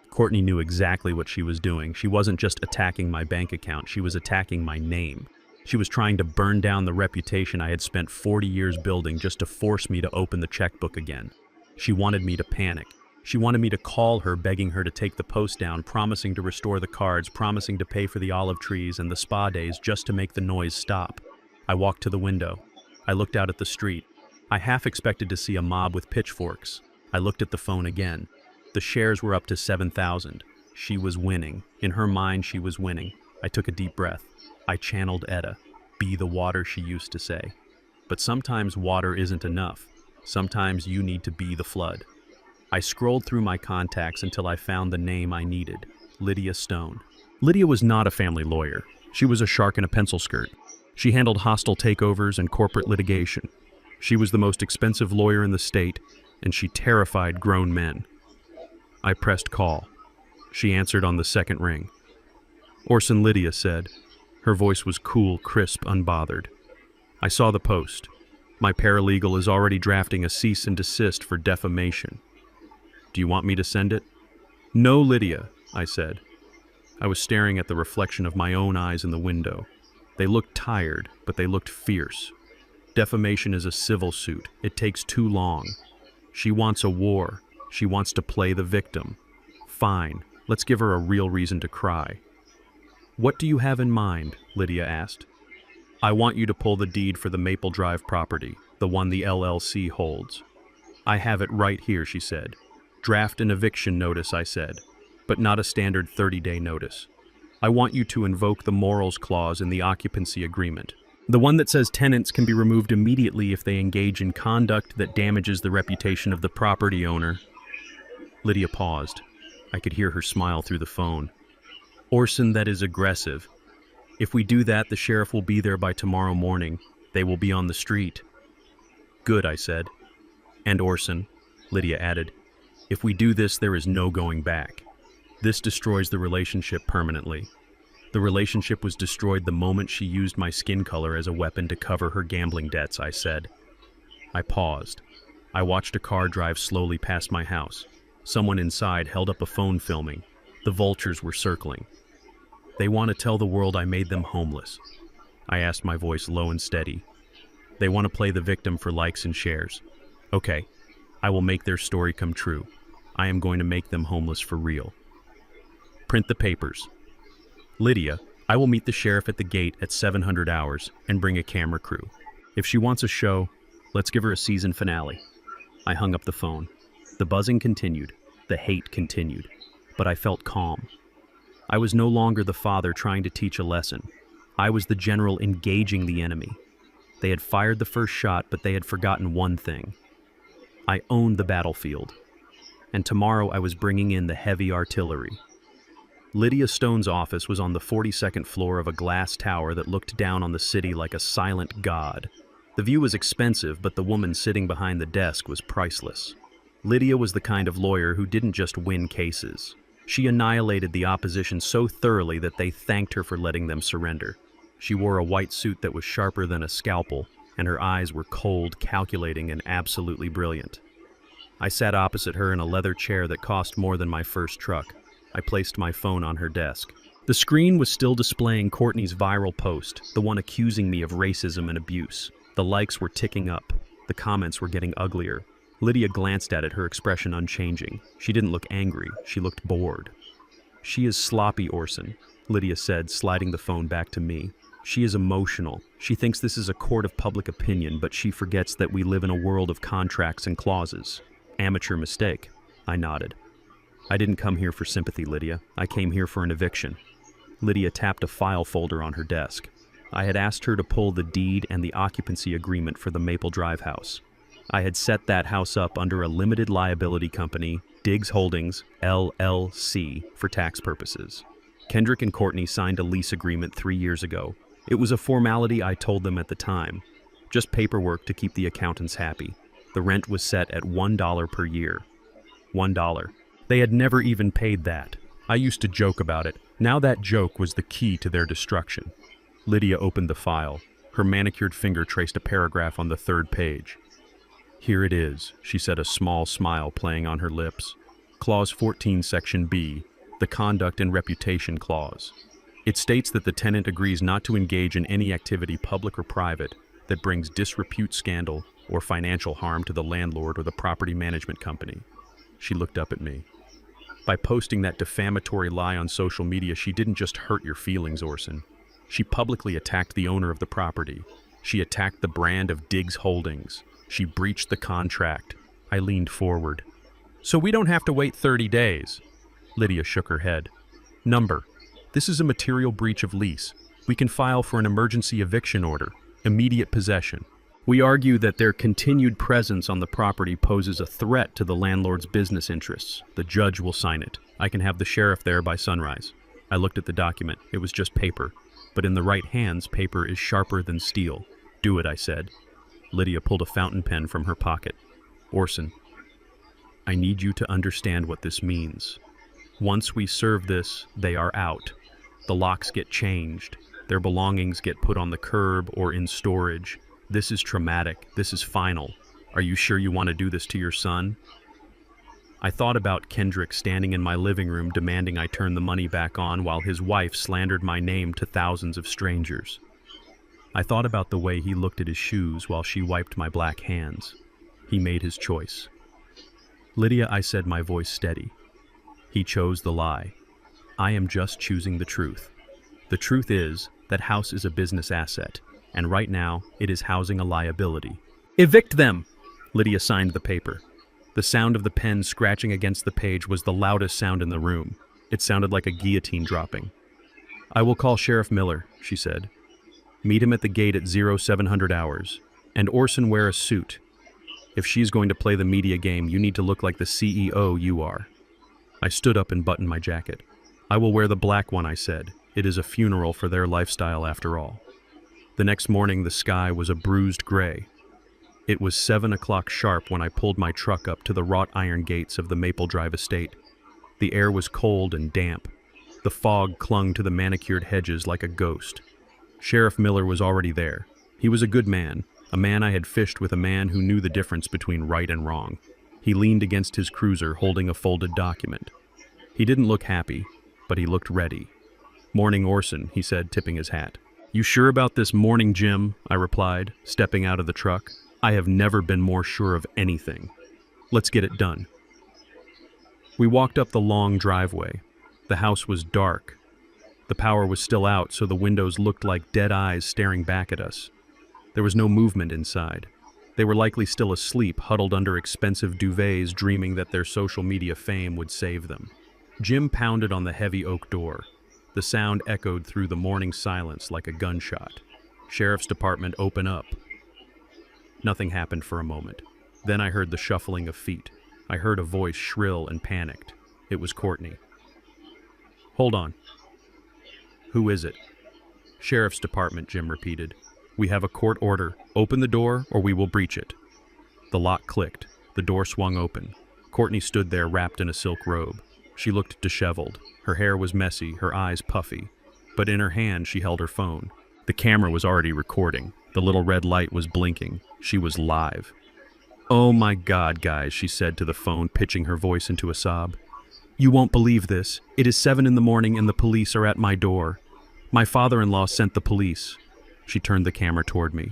Courtney knew exactly what she was doing. She wasn't just attacking my bank account, she was attacking my name. She was trying to burn down the reputation I had spent 40 years building just to force me to open the checkbook again. She wanted me to panic. She wanted me to call her, begging her to take the post down, promising to restore the cards, promising to pay for the olive trees and the spa days just to make the noise stop. I walked to the window. I looked out at the street. I half expected to see a mob with pitchforks. I looked at the phone again. The shares were up to 7,000. She was winning. In her mind, she was winning. I took a deep breath. I channeled Etta. Be the water, she used to say. But sometimes water isn't enough. Sometimes you need to be the flood. I scrolled through my contacts until I found the name I needed, Lydia Stone. Lydia was not a family lawyer. She was a shark in a pencil skirt. She handled hostile takeovers and corporate litigation. She was the most expensive lawyer in the state, and she terrified grown men. I pressed call. She answered on the second ring. "Orson," Lydia said. Her voice was cool, crisp, unbothered. "I saw the post. My paralegal is already drafting a cease and desist for defamation. Do you want me to send it?" "No, Lydia," I said. I was staring at the reflection of my own eyes in the window. They looked tired, but they looked fierce. Defamation is a civil suit. It takes too long. She wants a war. She wants to play the victim. Fine, let's give her a real reason to cry. "What do you have in mind?" Lydia asked. "I want you to pull the deed for the Maple Drive property, the one the LLC holds." "I have it right here," she said. "Draft an eviction notice," I said, "but not a standard 30-day notice. I want you to invoke the morals clause in the occupancy agreement, the one that says tenants can be removed immediately if they engage in conduct that damages the reputation of the property owner." Lydia paused. I could hear her smile through the phone. "Orson, that is aggressive. If we do that, the sheriff will be there by tomorrow morning. They will be on the street." "Good," I said. "And Orson," Lydia added, "if we do this, there is no going back. This destroys the relationship permanently. The relationship was destroyed the moment she used my skin color as a weapon to cover her gambling debts," I said. I paused. I watched a car drive slowly past my house. Someone inside held up a phone filming. The vultures were circling. "They want to tell the world I made them homeless." I asked, my voice low and steady. "They want to play the victim for likes and shares. Okay, I will make their story come true. I am going to make them homeless for real. Print the papers." Lydia, I will meet the sheriff at the gate at 700 hours and bring a camera crew. If she wants a show, let's give her a season finale. I hung up the phone. The buzzing continued. The hate continued. But I felt calm. I was no longer the father trying to teach a lesson. I was the general engaging the enemy. They had fired the first shot, but they had forgotten one thing. I owned the battlefield. And tomorrow I was bringing in the heavy artillery. Lydia Stone's office was on the 42nd floor of a glass tower that looked down on the city like a silent god. The view was expensive, but the woman sitting behind the desk was priceless. Lydia was the kind of lawyer who didn't just win cases. She annihilated the opposition so thoroughly that they thanked her for letting them surrender. She wore a white suit that was sharper than a scalpel, and her eyes were cold, calculating, and absolutely brilliant. I sat opposite her in a leather chair that cost more than my first truck. I placed my phone on her desk. The screen was still displaying Courtney's viral post, the one accusing me of racism and abuse. The likes were ticking up. The comments were getting uglier. Lydia glanced at it, her expression unchanging. She didn't look angry. She looked bored. "She is sloppy, Orson," Lydia said, sliding the phone back to me. "She is emotional. She thinks this is a court of public opinion, but she forgets that we live in a world of contracts and clauses." "Amateur mistake." I nodded. "I didn't come here for sympathy, Lydia. I came here for an eviction." Lydia tapped a file folder on her desk. I had asked her to pull the deed and the occupancy agreement for the Maple Drive house. I had set that house up under a limited liability company, Diggs Holdings, LLC, for tax purposes. Kendrick and Courtney signed a lease agreement 3 years ago. It was a formality, I told them at the time. Just paperwork to keep the accountants happy. The rent was set at $1 per year. $1. They had never even paid that. I used to joke about it. Now that joke was the key to their destruction. Lydia opened the file. Her manicured finger traced a paragraph on the 3rd page. "Here it is," she said, a small smile playing on her lips. "Clause 14, Section B, the Conduct and Reputation Clause. It states that the tenant agrees not to engage in any activity, public or private, that brings disrepute, scandal, or financial harm to the landlord or the property management company." She looked up at me. "By posting that defamatory lie on social media, she didn't just hurt your feelings, Orson. She publicly attacked the owner of the property. She attacked the brand of Diggs Holdings. She breached the contract." I leaned forward. "So we don't have to wait 30 days. Lydia shook her head. "Number. This is a material breach of lease. We can file for an emergency eviction order, immediate possession. We argue that their continued presence on the property poses a threat to the landlord's business interests. The judge will sign it. I can have the sheriff there by sunrise." I looked at the document. It was just paper. But in the right hands, paper is sharper than steel. "Do it," I said. Lydia pulled a fountain pen from her pocket. "Orson, I need you to understand what this means. Once we serve this, they are out. The locks get changed. Their belongings get put on the curb or in storage. This is traumatic. This is final. Are you sure you want to do this to your son?" I thought about Kendrick standing in my living room demanding I turn the money back on while his wife slandered my name to thousands of strangers. I thought about the way he looked at his shoes while she wiped my black hands. He made his choice. "Lydia," I said, my voice steady. "He chose the lie. I am just choosing the truth. The truth is that house is a business asset, and right now it is housing a liability." "Evict them!" Lydia signed the paper. The sound of the pen scratching against the page was the loudest sound in the room. It sounded like a guillotine dropping. "I will call Sheriff Miller," she said. "Meet him at the gate at 0700 hours. And Orson, wear a suit. If she's going to play the media game, you need to look like the CEO you are." I stood up and buttoned my jacket. "I will wear the black one," I said. "It is a funeral for their lifestyle after all." The next morning, the sky was a bruised gray. It was 7 o'clock sharp when I pulled my truck up to the wrought iron gates of the Maple Drive estate. The air was cold and damp. The fog clung to the manicured hedges like a ghost. Sheriff Miller was already there. He was a good man, a man I had fished with, a man who knew the difference between right and wrong. He leaned against his cruiser, holding a folded document. He didn't look happy, but he looked ready. "Morning, Orson," he said, tipping his hat. "You sure about this morning, Jim?" I replied, stepping out of the truck. "I have never been more sure of anything. Let's get it done." We walked up the long driveway. The house was dark. The power was still out, so the windows looked like dead eyes staring back at us. There was no movement inside. They were likely still asleep, huddled under expensive duvets, dreaming that their social media fame would save them. Jim pounded on the heavy oak door. The sound echoed through the morning silence like a gunshot. Sheriff's Department, open up. Nothing happened for a moment. Then I heard the shuffling of feet. I heard a voice shrill and panicked. It was Courtney. Hold on. Who is it? Sheriff's Department, Jim repeated. We have a court order. Open the door or we will breach it. The lock clicked. The door swung open. Courtney stood there wrapped in a silk robe. She looked disheveled. Her hair was messy, her eyes puffy. But in her hand she held her phone. The camera was already recording. The little red light was blinking. She was live. Oh my God, guys, she said to the phone, pitching her voice into a sob. You won't believe this. It is 7 in the morning and the police are at my door. My father-in-law sent the police. She turned the camera toward me.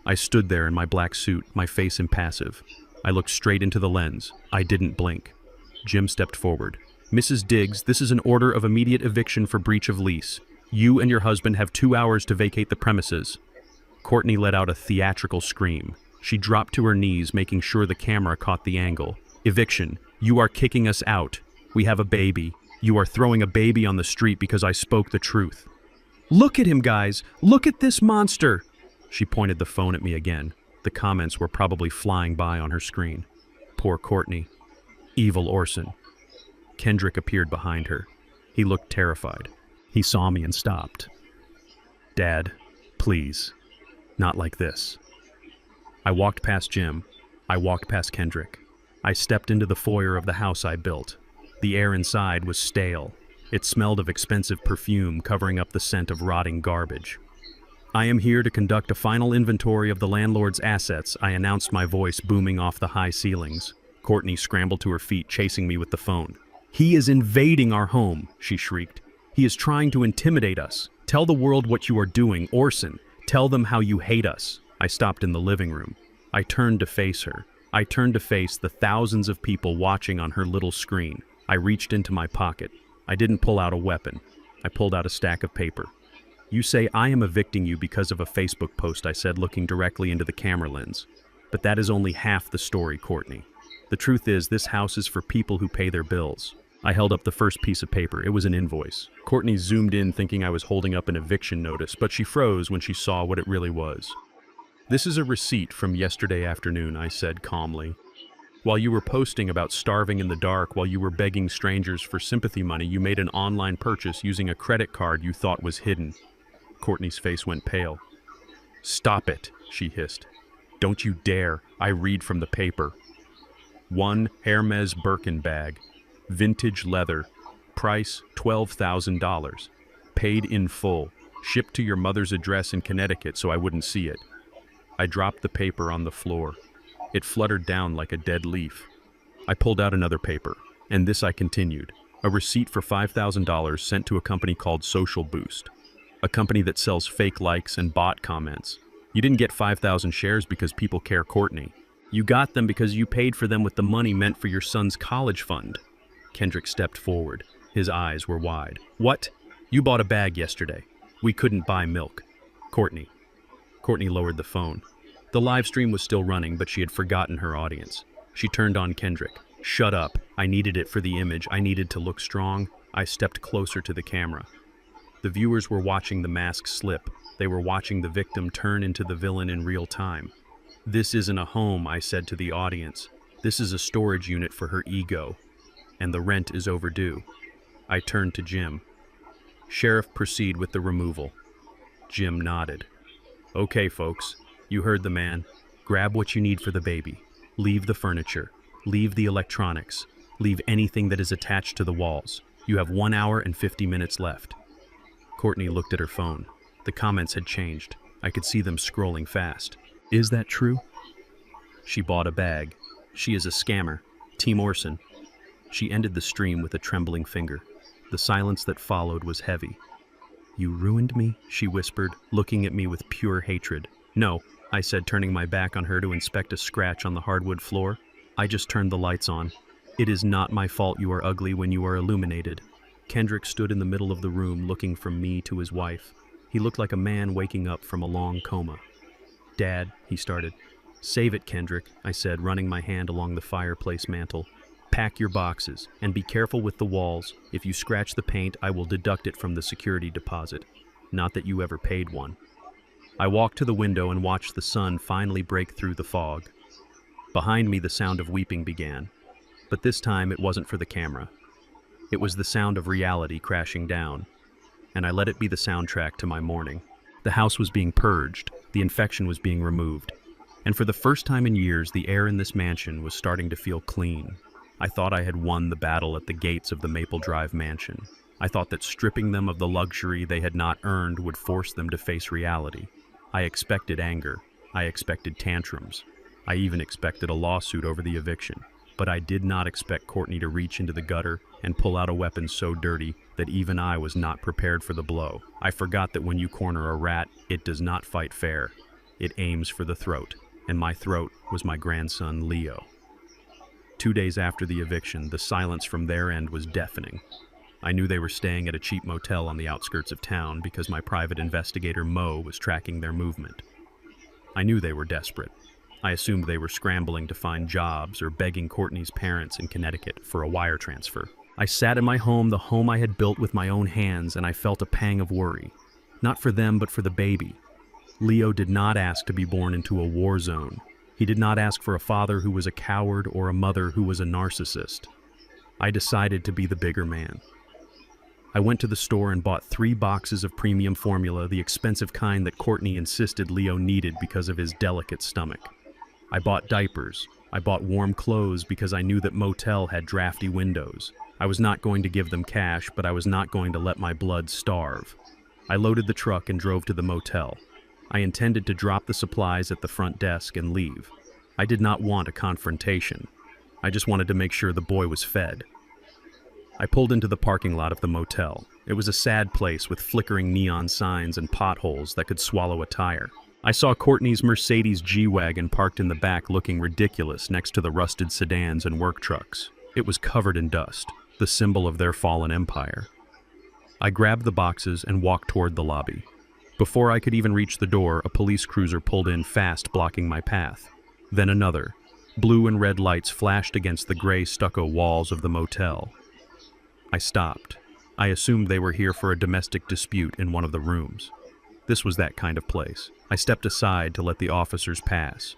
I stood there in my black suit, my face impassive. I looked straight into the lens. I didn't blink. Jim stepped forward. Mrs. Diggs, this is an order of immediate eviction for breach of lease. You and your husband have 2 hours to vacate the premises. Courtney let out a theatrical scream. She dropped to her knees, making sure the camera caught the angle. Eviction. You are kicking us out. We have a baby. You are throwing a baby on the street because I spoke the truth. Look at him, guys. Look at this monster. She pointed the phone at me again. The comments were probably flying by on her screen. Poor Courtney. Evil Orson. Kendrick appeared behind her. He looked terrified. He saw me and stopped. Dad, please. Not like this. I walked past Jim. I walked past Kendrick. I stepped into the foyer of the house I built. The air inside was stale. It smelled of expensive perfume covering up the scent of rotting garbage. I am here to conduct a final inventory of the landlord's assets, I announced, my voice booming off the high ceilings. Courtney scrambled to her feet, chasing me with the phone. He is invading our home, she shrieked. He is trying to intimidate us. Tell the world what you are doing, Orson. Tell them how you hate us. I stopped in the living room. I turned to face her. I turned to face the thousands of people watching on her little screen. I reached into my pocket. I didn't pull out a weapon. I pulled out a stack of paper. You say I am evicting you because of a Facebook post, I said, looking directly into the camera lens. But that is only half the story, Courtney. The truth is, this house is for people who pay their bills. I held up the first piece of paper. It was an invoice. Courtney zoomed in, thinking I was holding up an eviction notice, but she froze when she saw what it really was. This is a receipt from yesterday afternoon, I said calmly. While you were posting about starving in the dark, while you were begging strangers for sympathy money, you made an online purchase using a credit card you thought was hidden. Courtney's face went pale. Stop it, she hissed. Don't you dare. I read from the paper. 1 Hermes Birkin bag. Vintage leather. Price $12,000. Paid in full. Shipped to your mother's address in Connecticut so I wouldn't see it. I dropped the paper on the floor. It fluttered down like a dead leaf. I pulled out another paper, and this I continued. A receipt for $5,000 sent to a company called Social Boost. A company that sells fake likes and bot comments. You didn't get 5,000 shares because people care, Courtney. You got them because you paid for them with the money meant for your son's college fund. Kendrick stepped forward. His eyes were wide. What? You bought a bag yesterday. We couldn't buy milk. Courtney. Courtney lowered the phone. The live stream was still running, but she had forgotten her audience. She turned on Kendrick. Shut up. I needed it for the image. I needed to look strong. I stepped closer to the camera. The viewers were watching the mask slip. They were watching the victim turn into the villain in real time. This isn't a home, I said to the audience. This is a storage unit for her ego. And the rent is overdue. I turned to Jim. Sheriff, proceed with the removal. Jim nodded. Okay, folks. You heard the man. Grab what you need for the baby. Leave the furniture. Leave the electronics. Leave anything that is attached to the walls. You have 1 hour and 50 minutes left. Courtney looked at her phone. The comments had changed. I could see them scrolling fast. Is that true? She bought a bag. She is a scammer. Team Orson. She ended the stream with a trembling finger. The silence that followed was heavy. You ruined me, she whispered, looking at me with pure hatred. No, I said, turning my back on her to inspect a scratch on the hardwood floor. I just turned the lights on. It is not my fault you are ugly when you are illuminated. Kendrick stood in the middle of the room looking from me to his wife. He looked like a man waking up from a long coma. "Dad," he started. "Save it, Kendrick," I said, running my hand along the fireplace mantel. "Pack your boxes, and be careful with the walls. If you scratch the paint, I will deduct it from the security deposit. Not that you ever paid one." I walked to the window and watched the sun finally break through the fog. Behind me, the sound of weeping began. But this time, it wasn't for the camera. It was the sound of reality crashing down, and I let it be the soundtrack to my mourning. The house was being purged, the infection was being removed, and for the first time in years, the air in this mansion was starting to feel clean. I thought I had won the battle at the gates of the Maple Drive mansion. I thought that stripping them of the luxury they had not earned would force them to face reality. I expected anger. I expected tantrums. I even expected a lawsuit over the eviction. But I did not expect Courtney to reach into the gutter and pull out a weapon so dirty that even I was not prepared for the blow. I forgot that when you corner a rat, it does not fight fair. It aims for the throat, and my throat was my grandson, Leo. 2 days after the eviction, the silence from their end was deafening. I knew they were staying at a cheap motel on the outskirts of town because my private investigator, Mo, was tracking their movement. I knew they were desperate. I assumed they were scrambling to find jobs or begging Courtney's parents in Connecticut for a wire transfer. I sat in my home, the home I had built with my own hands, and I felt a pang of worry. Not for them, but for the baby. Leo did not ask to be born into a war zone. He did not ask for a father who was a coward or a mother who was a narcissist. I decided to be the bigger man. I went to the store and bought 3 boxes of premium formula, the expensive kind that Courtney insisted Leo needed because of his delicate stomach. I bought diapers. I bought warm clothes because I knew that motel had drafty windows. I was not going to give them cash, but I was not going to let my blood starve. I loaded the truck and drove to the motel. I intended to drop the supplies at the front desk and leave. I did not want a confrontation. I just wanted to make sure the boy was fed. I pulled into the parking lot of the motel. It was a sad place with flickering neon signs and potholes that could swallow a tire. I saw Courtney's Mercedes G-Wagon parked in the back looking ridiculous next to the rusted sedans and work trucks. It was covered in dust, the symbol of their fallen empire. I grabbed the boxes and walked toward the lobby. Before I could even reach the door, a police cruiser pulled in fast, blocking my path. Then another. Blue and red lights flashed against the gray stucco walls of the motel. I stopped. I assumed they were here for a domestic dispute in one of the rooms. This was that kind of place. I stepped aside to let the officers pass.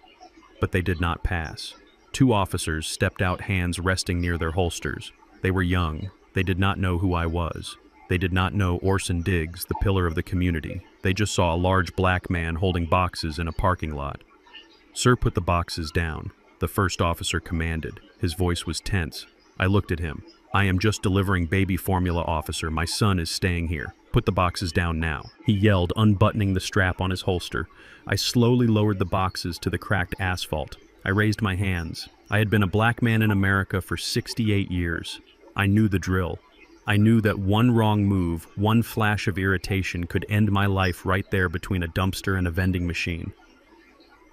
But they did not pass. 2 officers stepped out, hands resting near their holsters. They were young. They did not know who I was. They did not know Orson Diggs, the pillar of the community. They just saw a large black man holding boxes in a parking lot. "Sir, put the boxes down," the first officer commanded. His voice was tense. I looked at him. "I am just delivering baby formula, officer. My son is staying here. Put the boxes down now," he yelled, unbuttoning the strap on his holster. I slowly lowered the boxes to the cracked asphalt. I raised my hands. I had been a black man in America for 68 years. I knew the drill. I knew that one wrong move, one flash of irritation could end my life right there between a dumpster and a vending machine.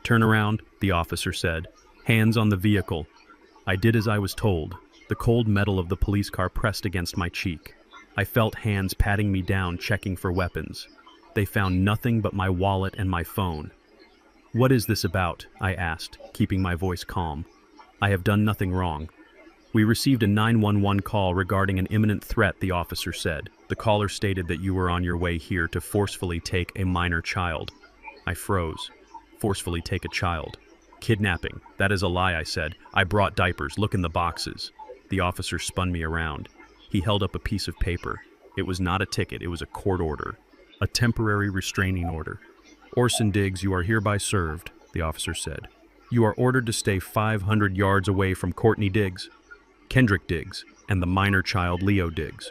"Turn around," the officer said. "Hands on the vehicle." I did as I was told. The cold metal of the police car pressed against my cheek. I felt hands patting me down, checking for weapons. They found nothing but my wallet and my phone. "What is this about?" I asked, keeping my voice calm. "I have done nothing wrong." "We received a 911 call regarding an imminent threat," the officer said. "The caller stated that you were on your way here to forcefully take a minor child." I froze. Forcefully take a child. "Kidnapping. That is a lie," I said. "I brought diapers. Look in the boxes." The officer spun me around. He held up a piece of paper. It was not a ticket, it was a court order. A temporary restraining order. "Orson Diggs, you are hereby served," the officer said. "You are ordered to stay 500 yards away from Courtney Diggs, Kendrick Diggs, and the minor child Leo Diggs.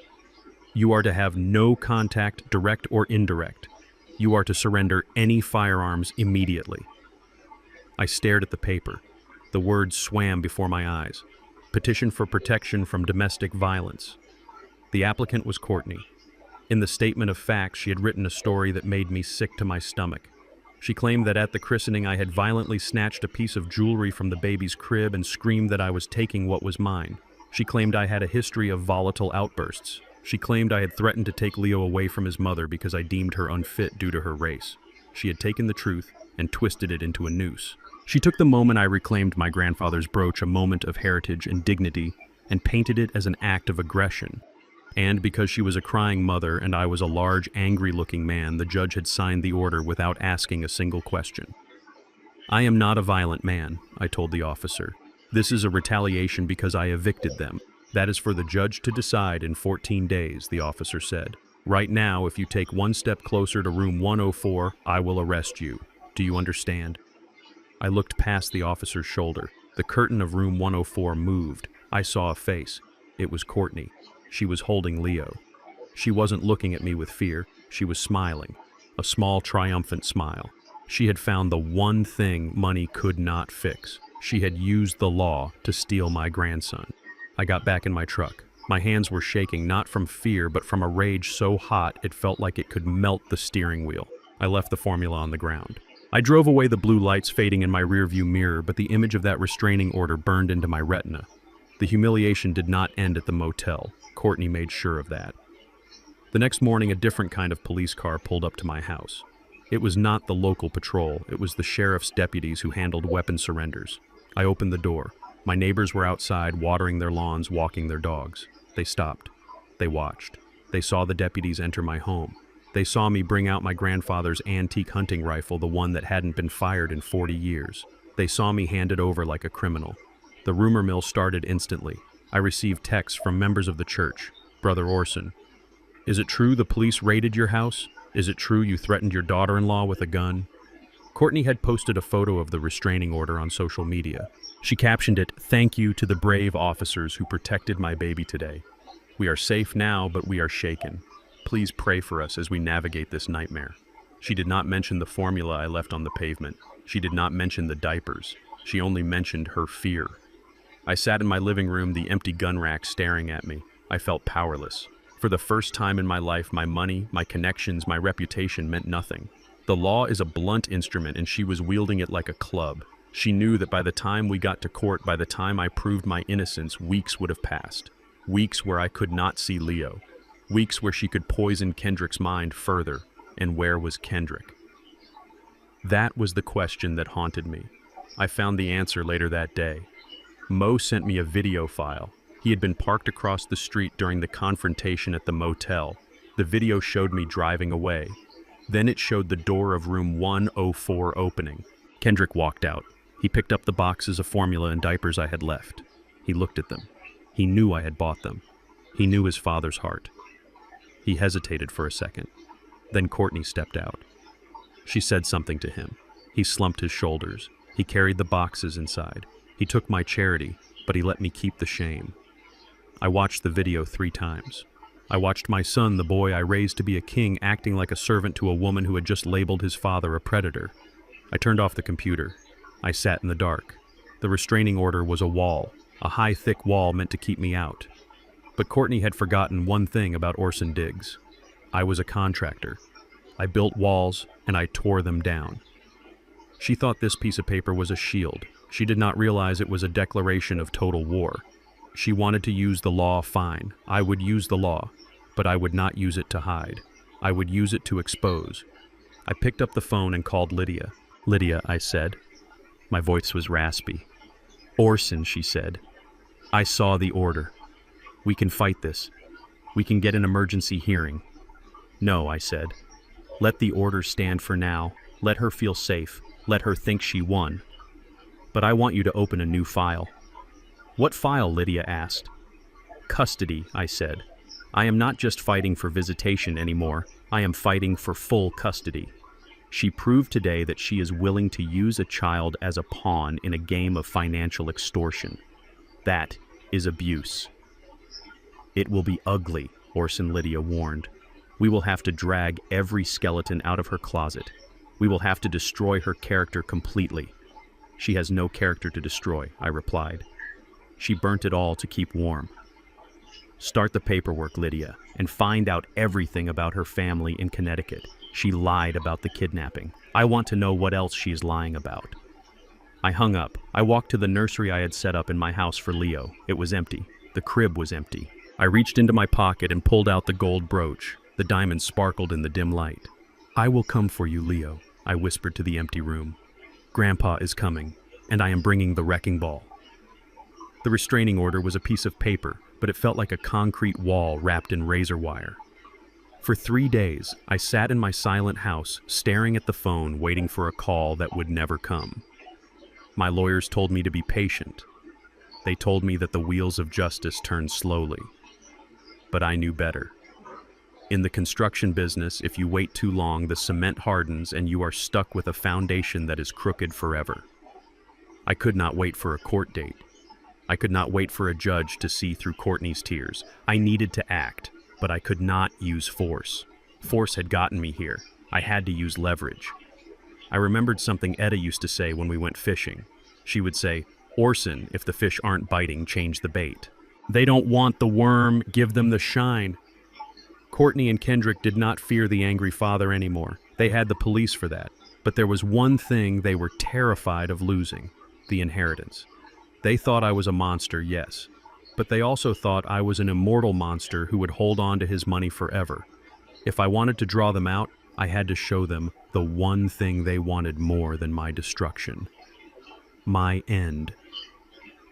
You are to have no contact, direct or indirect. You are to surrender any firearms immediately." I stared at the paper. The words swam before my eyes. Petition for protection from domestic violence. The applicant was Courtney. In the statement of facts, she had written a story that made me sick to my stomach. She claimed that at the christening I had violently snatched a piece of jewelry from the baby's crib and screamed that I was taking what was mine. She claimed I had a history of volatile outbursts. She claimed I had threatened to take Leo away from his mother because I deemed her unfit due to her race. She had taken the truth and twisted it into a noose. She took the moment I reclaimed my grandfather's brooch, a moment of heritage and dignity, and painted it as an act of aggression. And because she was a crying mother and I was a large, angry-looking man, the judge had signed the order without asking a single question. I am not a violent man, I told the officer. This is a retaliation because I evicted them. That is for the judge to decide in 14 days, the officer said. Right now, if you take one step closer to room 104, I will arrest you. Do you understand? I looked past the officer's shoulder. The curtain of room 104 moved. I saw a face. It was Courtney. She was holding Leo. She wasn't looking at me with fear. She was smiling. A small, triumphant smile. She had found the one thing money could not fix. She had used the law to steal my grandson. I got back in my truck. My hands were shaking, not from fear, but from a rage so hot it felt like it could melt the steering wheel. I left the formula on the ground. I drove away, the blue lights fading in my rearview mirror, but the image of that restraining order burned into my retina. The humiliation did not end at the motel. Courtney made sure of that. The next morning, a different kind of police car pulled up to my house. It was not the local patrol. It was the sheriff's deputies who handled weapon surrenders. I opened the door. My neighbors were outside, watering their lawns, walking their dogs. They stopped. They watched. They saw the deputies enter my home. They saw me bring out my grandfather's antique hunting rifle, the one that hadn't been fired in 40 years. They saw me hand it over like a criminal. The rumor mill started instantly. I received texts from members of the church. Brother Orson, is it true the police raided your house? Is it true you threatened your daughter-in-law with a gun? Courtney had posted a photo of the restraining order on social media. She captioned it, "Thank you to the brave officers who protected my baby today. We are safe now, but we are shaken. Please pray for us as we navigate this nightmare." She did not mention the formula I left on the pavement. She did not mention the diapers. She only mentioned her fear. I sat in my living room, the empty gun rack staring at me. I felt powerless. For the first time in my life, my money, my connections, my reputation meant nothing. The law is a blunt instrument, and she was wielding it like a club. She knew that by the time we got to court, by the time I proved my innocence, weeks would have passed. Weeks where I could not see Leo. Weeks where she could poison Kendrick's mind further. And where was Kendrick? That was the question that haunted me. I found the answer later that day. Mo sent me a video file. He had been parked across the street during the confrontation at the motel. The video showed me driving away. Then it showed the door of room 104 opening. Kendrick walked out. He picked up the boxes of formula and diapers I had left. He looked at them. He knew I had bought them. He knew his father's heart. He hesitated for a second. Then Courtney stepped out. She said something to him. He slumped his shoulders. He carried the boxes inside. He took my charity, but he let me keep the shame. I watched the video 3 times. I watched my son, the boy I raised to be a king, acting like a servant to a woman who had just labeled his father a predator. I turned off the computer. I sat in the dark. The restraining order was a wall, a high, thick wall meant to keep me out. But Courtney had forgotten one thing about Orson Diggs. I was a contractor. I built walls, and I tore them down. She thought this piece of paper was a shield. She did not realize it was a declaration of total war. She wanted to use the law, fine. I would use the law, but I would not use it to hide. I would use it to expose. I picked up the phone and called Lydia. "Lydia," I said. My voice was raspy. "Orson," she said. "I saw the order. We can fight this. We can get an emergency hearing." "No," I said. "Let the order stand for now. Let her feel safe. Let her think she won. But I want you to open a new file." "What file?" Lydia asked. "Custody," I said. "I am not just fighting for visitation anymore. I am fighting for full custody. She proved today that she is willing to use a child as a pawn in a game of financial extortion. That is abuse." "It will be ugly," Orson, Lydia warned. "We will have to drag every skeleton out of her closet. We will have to destroy her character completely." "She has no character to destroy," I replied. "She burnt it all to keep warm." "Start the paperwork, Lydia, and find out everything about her family in Connecticut. She lied about the kidnapping. I want to know what else she is lying about." I hung up. I walked to the nursery I had set up in my house for Leo. It was empty. The crib was empty. I reached into my pocket and pulled out the gold brooch. The diamond sparkled in the dim light. "I will come for you, Leo," I whispered to the empty room. "Grandpa is coming, and I am bringing the wrecking ball." The restraining order was a piece of paper, but it felt like a concrete wall wrapped in razor wire. For 3 days, I sat in my silent house, staring at the phone, waiting for a call that would never come. My lawyers told me to be patient. They told me that the wheels of justice turn slowly. But I knew better. In the construction business, if you wait too long, the cement hardens and you are stuck with a foundation that is crooked forever. I could not wait for a court date. I could not wait for a judge to see through Courtney's tears. I needed to act, but I could not use force. Force had gotten me here. I had to use leverage. I remembered something Etta used to say when we went fishing. She would say, "Orson, if the fish aren't biting, change the bait. They don't want the worm, give them the shine." Courtney and Kendrick did not fear the angry father anymore. They had the police for that. But there was one thing they were terrified of losing: the inheritance. They thought I was a monster, yes, but they also thought I was an immortal monster who would hold on to his money forever. If I wanted to draw them out, I had to show them the one thing they wanted more than my destruction. My end.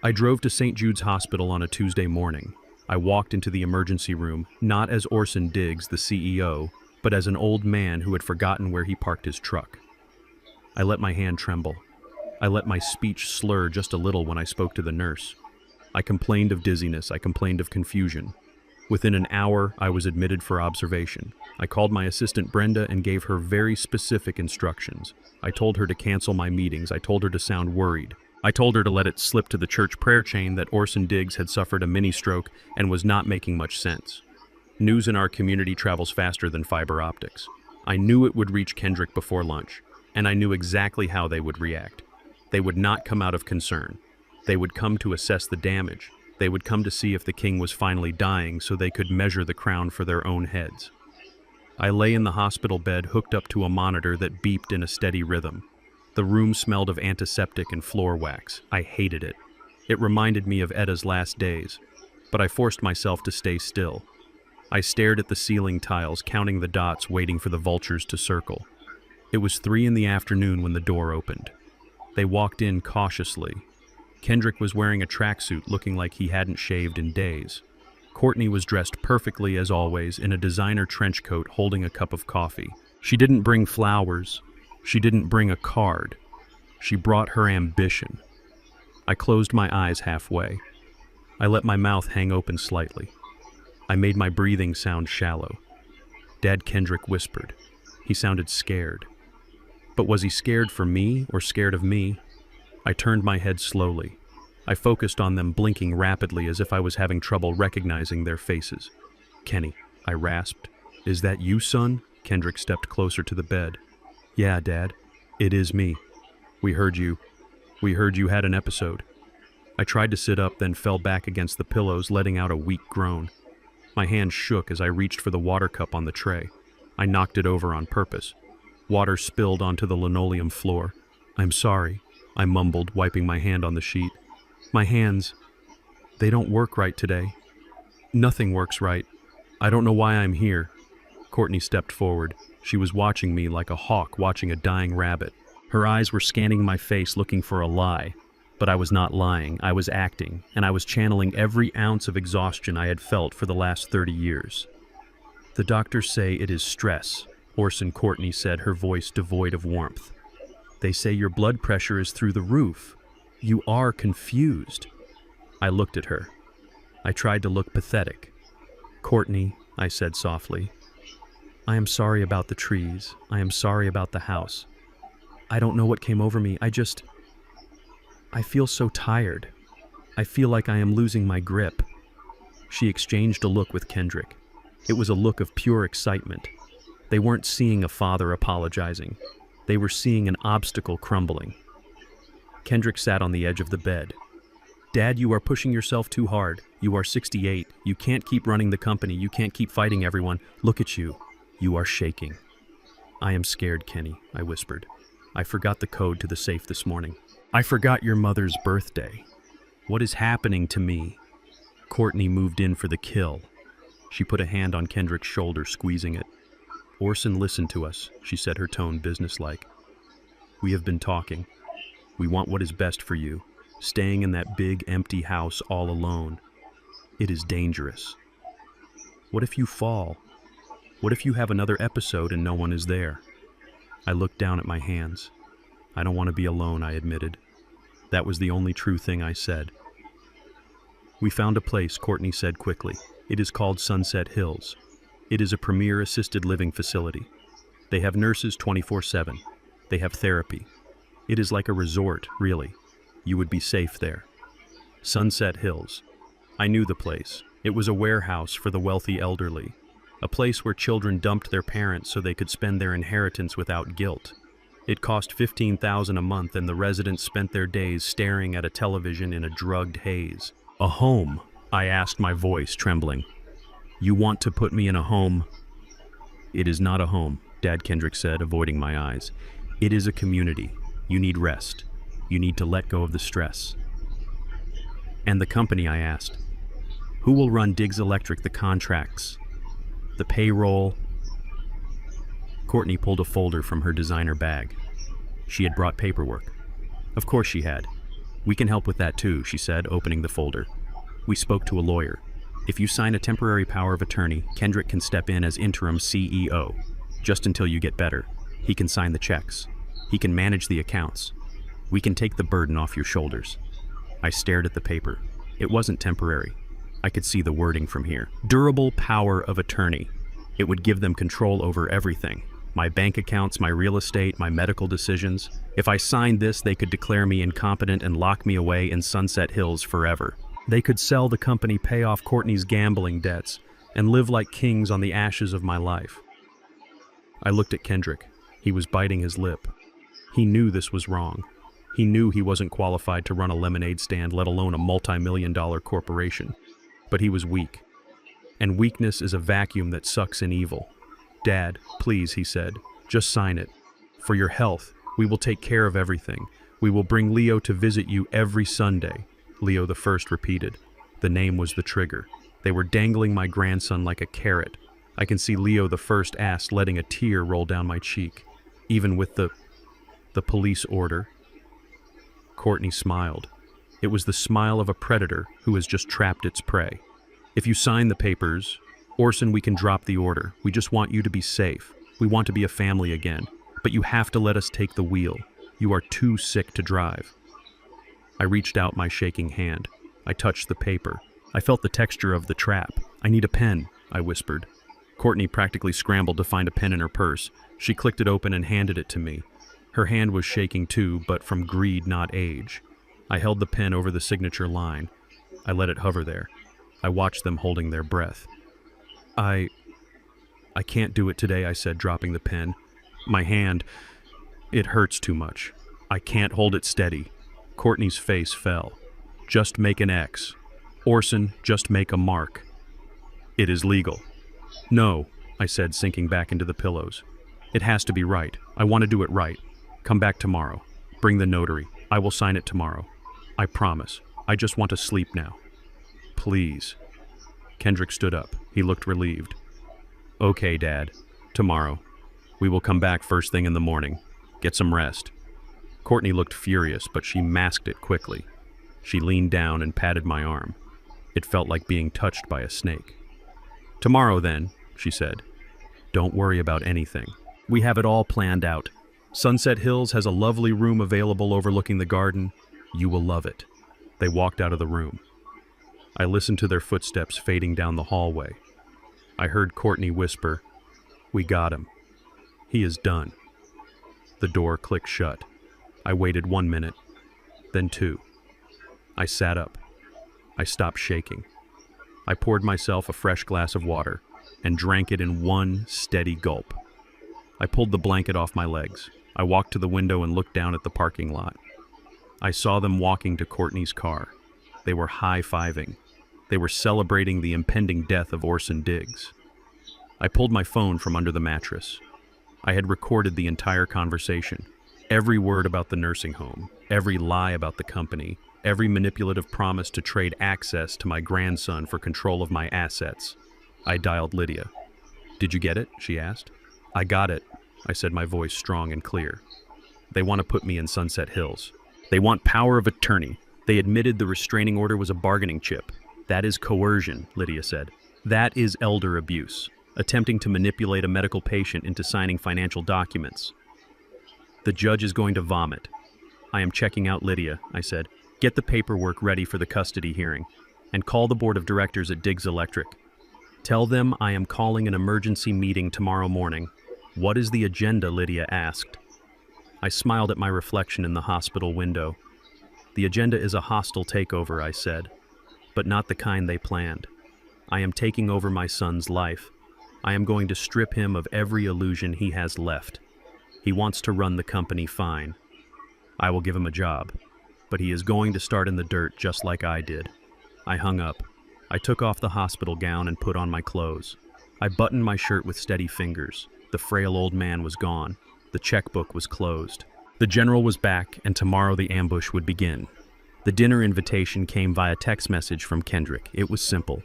I drove to St. Jude's Hospital on a Tuesday morning. I walked into the emergency room, not as Orson Diggs, the CEO, but as an old man who had forgotten where he parked his truck. I let my hand tremble. I let my speech slur just a little when I spoke to the nurse. I complained of dizziness. I complained of confusion. Within an hour, I was admitted for observation. I called my assistant Brenda and gave her very specific instructions. I told her to cancel my meetings. I told her to sound worried. I told her to let it slip to the church prayer chain that Orson Diggs had suffered a mini-stroke and was not making much sense. News in our community travels faster than fiber optics. I knew it would reach Kendrick before lunch, and I knew exactly how they would react. They would not come out of concern. They would come to assess the damage. They would come to see if the king was finally dying so they could measure the crown for their own heads. I lay in the hospital bed hooked up to a monitor that beeped in a steady rhythm. The room smelled of antiseptic and floor wax. I hated it. It reminded me of Etta's last days, but I forced myself to stay still. I stared at the ceiling tiles, counting the dots, waiting for the vultures to circle. It was 3 in the afternoon when the door opened. They walked in cautiously. Kendrick was wearing a tracksuit, looking like he hadn't shaved in days. Courtney was dressed perfectly as always, in a designer trench coat, holding a cup of coffee. She didn't bring flowers. She didn't bring a card. She brought her ambition. I closed my eyes halfway. I let my mouth hang open slightly. I made my breathing sound shallow. Dad, Kendrick whispered. He sounded scared. But was he scared for me or scared of me? I turned my head slowly. I focused on them, blinking rapidly as if I was having trouble recognizing their faces. "Kenny," I rasped. "Is that you, son?" Kendrick stepped closer to the bed. "Yeah, Dad. It is me. We heard you. We heard you had an episode." I tried to sit up, then fell back against the pillows, letting out a weak groan. My hand shook as I reached for the water cup on the tray. I knocked it over on purpose. Water spilled onto the linoleum floor. "I'm sorry," I mumbled, wiping my hand on the sheet. "My hands, they don't work right today. Nothing works right. I don't know why I'm here." Courtney stepped forward. She was watching me like a hawk watching a dying rabbit. Her eyes were scanning my face, looking for a lie. But I was not lying. I was acting, and I was channeling every ounce of exhaustion I had felt for the last 30 years. "The doctors say it is stress," Orson Courtney said, her voice devoid of warmth. "They say your blood pressure is through the roof. You are confused." I looked at her. I tried to look pathetic. "Courtney," I said softly, "I am sorry about the trees. I am sorry about the house. I don't know what came over me. I feel so tired. I feel like I am losing my grip." She exchanged a look with Kendrick. It was a look of pure excitement. They weren't seeing a father apologizing. They were seeing an obstacle crumbling. Kendrick sat on the edge of the bed. "Dad, you are pushing yourself too hard. You are 68. You can't keep running the company. You can't keep fighting everyone. Look at you. You are shaking." "I am scared, Kenny," I whispered. "I forgot the code to the safe this morning. I forgot your mother's birthday. What is happening to me?" Courtney moved in for the kill. She put a hand on Kendrick's shoulder, squeezing it. Orson, listen to us, she said, her tone businesslike. We have been talking. We want what is best for you. Staying in that big, empty house all alone. It is dangerous. What if you fall? What if you have another episode and no one is there? I looked down at my hands. I don't want to be alone, I admitted. That was the only true thing I said. We found a place, Courtney said quickly. It is called Sunset Hills. It is a premier assisted living facility. They have nurses 24/7. They have therapy. It is like a resort, really. You would be safe there. Sunset Hills. I knew the place. It was a warehouse for the wealthy elderly. A place where children dumped their parents so they could spend their inheritance without guilt. It cost $15,000 a month, and the residents spent their days staring at a television in a drugged haze. A home? I asked, my voice trembling. You want to put me in a home? It is not a home, Dad Kendrick said, avoiding my eyes. It is a community. You need rest. You need to let go of the stress. And the company, I asked. Who will run Diggs Electric, the contracts, the payroll? Courtney pulled a folder from her designer bag. She had brought paperwork. Of course she had. We can help with that too, she said, opening the folder. We spoke to a lawyer. If you sign a temporary power of attorney, Kendrick can step in as interim CEO, just until you get better. He can sign the checks. He can manage the accounts. We can take the burden off your shoulders. I stared at the paper. It wasn't temporary. I could see the wording from here. Durable power of attorney. It would give them control over everything. My bank accounts, my real estate, my medical decisions. If I signed this, they could declare me incompetent and lock me away in Sunset Hills forever. They could sell the company, pay off Courtney's gambling debts, and live like kings on the ashes of my life. I looked at Kendrick. He was biting his lip. He knew this was wrong. He knew he wasn't qualified to run a lemonade stand, let alone a multi-million-dollar corporation. But he was weak. And weakness is a vacuum that sucks in evil. Dad, please, he said, just sign it. For your health, we will take care of everything. We will bring Leo to visit you every Sunday. Leo the First repeated. The name was the trigger. They were dangling my grandson like a carrot. I can see Leo the First asked, letting a tear roll down my cheek. Even with the police order. Courtney smiled. It was the smile of a predator who has just trapped its prey. If you sign the papers, Orson, we can drop the order. We just want you to be safe. We want to be a family again. But you have to let us take the wheel. You are too sick to drive. I reached out my shaking hand. I touched the paper. I felt the texture of the trap. I need a pen, I whispered. Courtney practically scrambled to find a pen in her purse. She clicked it open and handed it to me. Her hand was shaking too, but from greed, not age. I held the pen over the signature line. I let it hover there. I watched them holding their breath. I can't do it today, I said, dropping the pen. My hand, it hurts too much. I can't hold it steady. Courtney's face fell. Just make an X. Orson, just make a mark. It is legal. No, I said, sinking back into the pillows. It has to be right. I want to do it right. Come back tomorrow. Bring the notary. I will sign it tomorrow. I promise. I just want to sleep now. Please. Kendrick stood up. He looked relieved. Okay, Dad. Tomorrow. We will come back first thing in the morning. Get some rest. Courtney looked furious, but she masked it quickly. She leaned down and patted my arm. It felt like being touched by a snake. Tomorrow, then, she said. Don't worry about anything. We have it all planned out. Sunset Hills has a lovely room available overlooking the garden. You will love it. They walked out of the room. I listened to their footsteps fading down the hallway. I heard Courtney whisper, "We got him. He is done." The door clicked shut. I waited 1 minute, then 2. I sat up. I stopped shaking. I poured myself a fresh glass of water and drank it in one steady gulp. I pulled the blanket off my legs. I walked to the window and looked down at the parking lot. I saw them walking to Courtney's car. They were high-fiving. They were celebrating the impending death of Orson Diggs. I pulled my phone from under the mattress. I had recorded the entire conversation. Every word about the nursing home, every lie about the company, every manipulative promise to trade access to my grandson for control of my assets. I dialed Lydia. "Did you get it?" she asked. "I got it," I said, my voice strong and clear. "They want to put me in Sunset Hills. They want power of attorney. They admitted the restraining order was a bargaining chip. That is coercion," Lydia said. "That is elder abuse, attempting to manipulate a medical patient into signing financial documents. The judge is going to vomit." "I am checking out Lydia," I said. "Get the paperwork ready for the custody hearing, and call the board of directors at Diggs Electric. Tell them I am calling an emergency meeting tomorrow morning." "What is the agenda?" Lydia asked. I smiled at my reflection in the hospital window. "The agenda is a hostile takeover," I said, "but not the kind they planned. I am taking over my son's life. I am going to strip him of every illusion he has left. He wants to run the company fine. I will give him a job, but he is going to start in the dirt just like I did." I hung up. I took off the hospital gown and put on my clothes. I buttoned my shirt with steady fingers. The frail old man was gone. The checkbook was closed. The general was back, and tomorrow the ambush would begin. The dinner invitation came via text message from Kendrick. It was simple.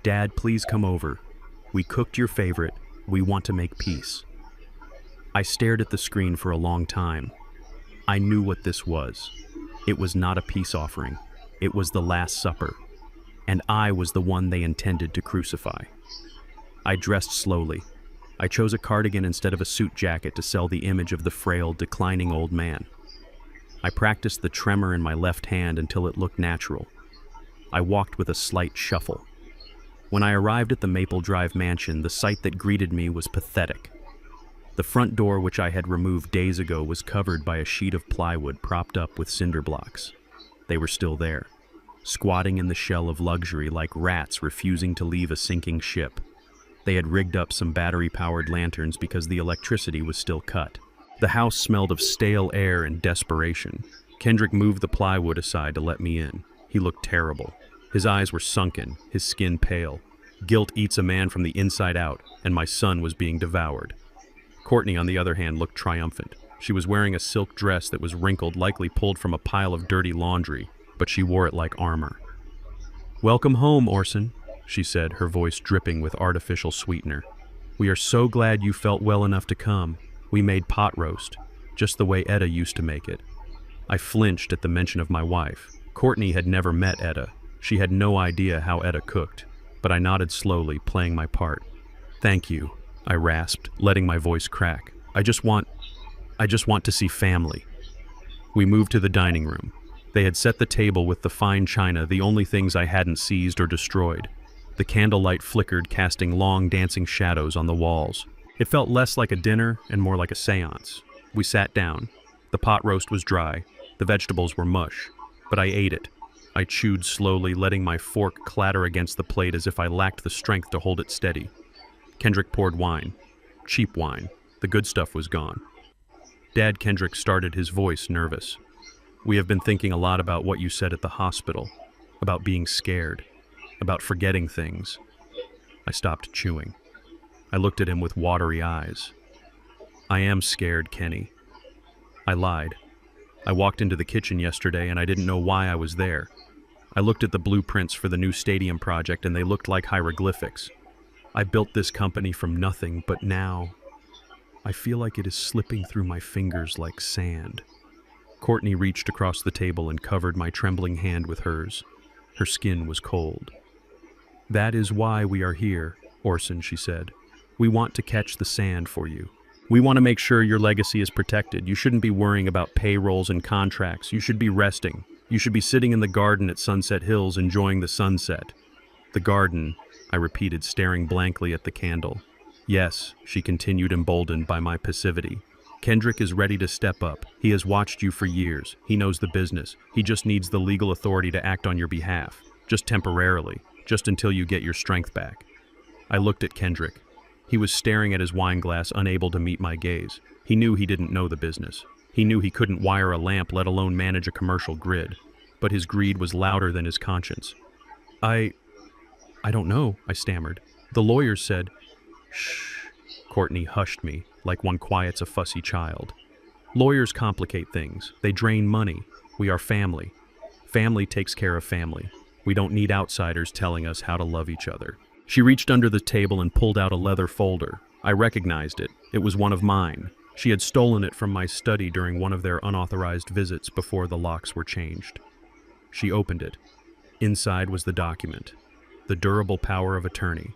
"Dad, please come over. We cooked your favorite. We want to make peace." I stared at the screen for a long time. I knew what this was. It was not a peace offering. It was the Last Supper. And I was the one they intended to crucify. I dressed slowly. I chose a cardigan instead of a suit jacket to sell the image of the frail, declining old man. I practiced the tremor in my left hand until it looked natural. I walked with a slight shuffle. When I arrived at the Maple Drive mansion, the sight that greeted me was pathetic. The front door, which I had removed days ago, was covered by a sheet of plywood propped up with cinder blocks. They were still there, squatting in the shell of luxury like rats refusing to leave a sinking ship. They had rigged up some battery-powered lanterns because the electricity was still cut. The house smelled of stale air and desperation. Kendrick moved the plywood aside to let me in. He looked terrible. His eyes were sunken, his skin pale. Guilt eats a man from the inside out, and my son was being devoured. Courtney, on the other hand, looked triumphant. She was wearing a silk dress that was wrinkled, likely pulled from a pile of dirty laundry, but she wore it like armor. "Welcome home, Orson," she said, her voice dripping with artificial sweetener. "We are so glad you felt well enough to come. We made pot roast, just the way Etta used to make it." I flinched at the mention of my wife. Courtney had never met Etta. She had no idea how Etta cooked, but I nodded slowly, playing my part. "Thank you," I rasped, letting my voice crack. I just want to see family." We moved to the dining room. They had set the table with the fine china, the only things I hadn't seized or destroyed. The candlelight flickered, casting long, dancing shadows on the walls. It felt less like a dinner and more like a seance. We sat down. The pot roast was dry. The vegetables were mush. But I ate it. I chewed slowly, letting my fork clatter against the plate as if I lacked the strength to hold it steady. Kendrick poured wine. Cheap wine. The good stuff was gone. "Dad," Kendrick started, his voice nervous. "We have been thinking a lot about what you said at the hospital, about being scared, about forgetting things." I stopped chewing. I looked at him with watery eyes. "I am scared, Kenny." I lied. I walked into the kitchen yesterday and I didn't know why I was there. I looked at the blueprints for the new stadium project and they looked like hieroglyphics. I built this company from nothing, but now I feel like it is slipping through my fingers like sand. Courtney reached across the table and covered my trembling hand with hers. Her skin was cold. "That is why we are here, Orson," she said. "We want to catch the sand for you. We want to make sure your legacy is protected. You shouldn't be worrying about payrolls and contracts. You should be resting. You should be sitting in the garden at Sunset Hills enjoying the sunset." "The garden," I repeated, staring blankly at the candle. "Yes," she continued, emboldened by my passivity. "Kendrick is ready to step up. He has watched you for years. He knows the business. He just needs the legal authority to act on your behalf. Just temporarily. Just until you get your strength back." I looked at Kendrick. He was staring at his wine glass, unable to meet my gaze. He knew he didn't know the business. He knew he couldn't wire a lamp, let alone manage a commercial grid. But his greed was louder than his conscience. I don't know," I stammered. "The lawyers said—" "Shh." Courtney hushed me, like one quiets a fussy child. Lawyers complicate things. They drain money. We are family. Family takes care of family. We don't need outsiders telling us how to love each other. She reached under the table and pulled out a leather folder. I recognized it. It was one of mine. She had stolen it from my study during one of their unauthorized visits before the locks were changed. She opened it. Inside was the document. The durable power of attorney.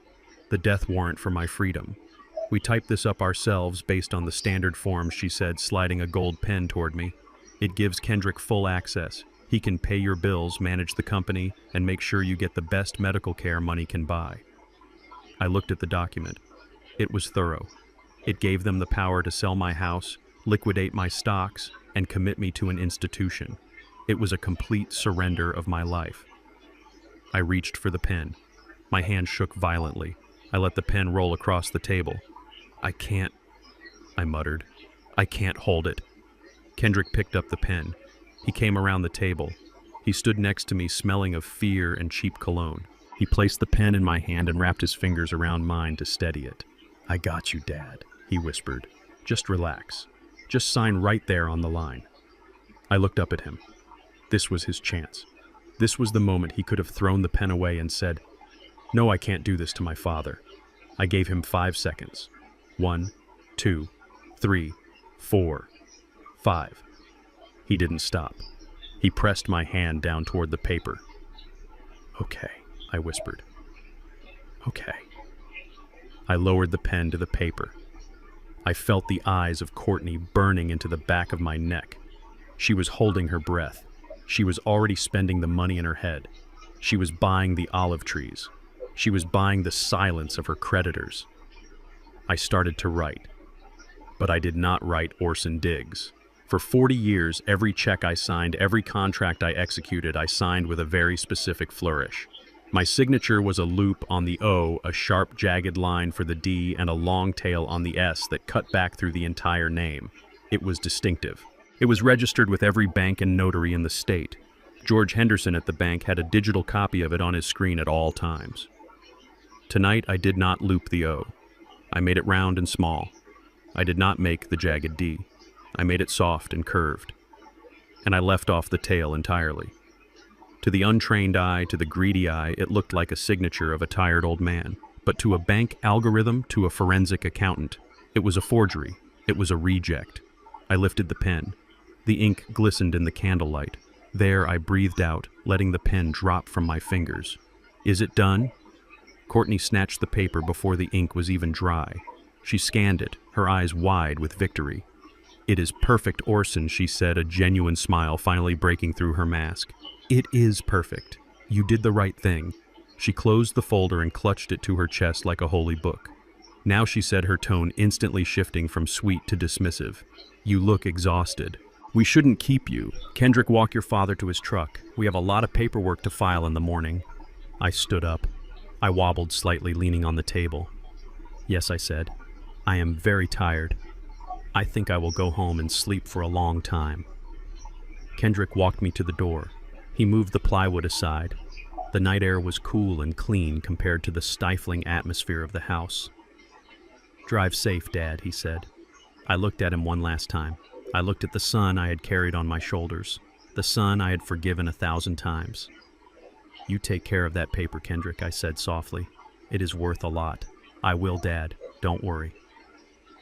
The death warrant for my freedom. We typed this up ourselves based on the standard forms, she said, sliding a gold pen toward me. It gives Kendrick full access. He can pay your bills, manage the company, and make sure you get the best medical care money can buy. I looked at the document. It was thorough. It gave them the power to sell my house, liquidate my stocks, and commit me to an institution. It was a complete surrender of my life. I reached for the pen. My hand shook violently. I let the pen roll across the table. I can't, I muttered. I can't hold it. Kendrick picked up the pen. He came around the table. He stood next to me, smelling of fear and cheap cologne. He placed the pen in my hand and wrapped his fingers around mine to steady it. I got you, Dad, he whispered. Just relax. Just sign right there on the line. I looked up at him. This was his chance. This was the moment he could have thrown the pen away and said, "No, I can't do this to my father." I gave him 5 seconds. 1, 2, 3, 4, 5. He didn't stop. He pressed my hand down toward the paper. "Okay," I whispered. "Okay." I lowered the pen to the paper. I felt the eyes of Courtney burning into the back of my neck. She was holding her breath. She was already spending the money in her head. She was buying the olive trees. She was buying the silence of her creditors. I started to write. But I did not write Orson Diggs. For 40 years, every check I signed, every contract I executed, I signed with a very specific flourish. My signature was a loop on the O, a sharp, jagged line for the D, and a long tail on the S that cut back through the entire name. It was distinctive. It was registered with every bank and notary in the state. George Henderson at the bank had a digital copy of it on his screen at all times. Tonight, I did not loop the O. I made it round and small. I did not make the jagged D. I made it soft and curved. And I left off the tail entirely. To the untrained eye, to the greedy eye, it looked like a signature of a tired old man. But to a bank algorithm, to a forensic accountant, it was a forgery. It was a reject. I lifted the pen. The ink glistened in the candlelight. There I breathed out, letting the pen drop from my fingers. "Is it done?" Courtney snatched the paper before the ink was even dry. She scanned it, her eyes wide with victory. "It is perfect, Orson," she said, a genuine smile finally breaking through her mask. "It is perfect. You did the right thing." She closed the folder and clutched it to her chest like a holy book. Now she said, her tone instantly shifting from sweet to dismissive. "You look exhausted. We shouldn't keep you. Kendrick, walk your father to his truck. We have a lot of paperwork to file in the morning." I stood up. I wobbled slightly, leaning on the table. "Yes," I said. "I am very tired. I think I will go home and sleep for a long time." Kendrick walked me to the door. He moved the plywood aside. The night air was cool and clean compared to the stifling atmosphere of the house. "Drive safe, Dad," he said. I looked at him one last time. I looked at the son I had carried on my shoulders, the son I had forgiven 1,000 times. "You take care of that paper, Kendrick," I said softly. "It is worth a lot." "I will, Dad. Don't worry."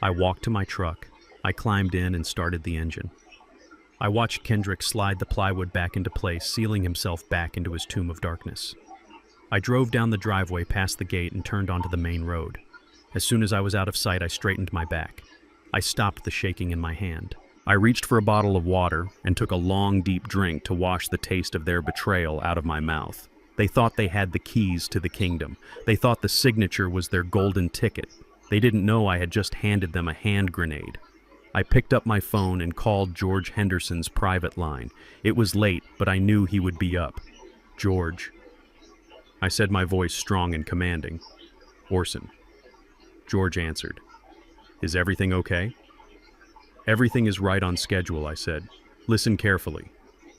I walked to my truck. I climbed in and started the engine. I watched Kendrick slide the plywood back into place, sealing himself back into his tomb of darkness. I drove down the driveway past the gate and turned onto the main road. As soon as I was out of sight, I straightened my back. I stopped the shaking in my hand. I reached for a bottle of water and took a long, deep drink to wash the taste of their betrayal out of my mouth. They thought they had the keys to the kingdom. They thought the signature was their golden ticket. They didn't know I had just handed them a hand grenade. I picked up my phone and called George Henderson's private line. It was late, but I knew he would be up. "George." I said, my voice strong and commanding. "Orson." George answered. "Is everything okay?" "Everything is right on schedule," I said. "Listen carefully.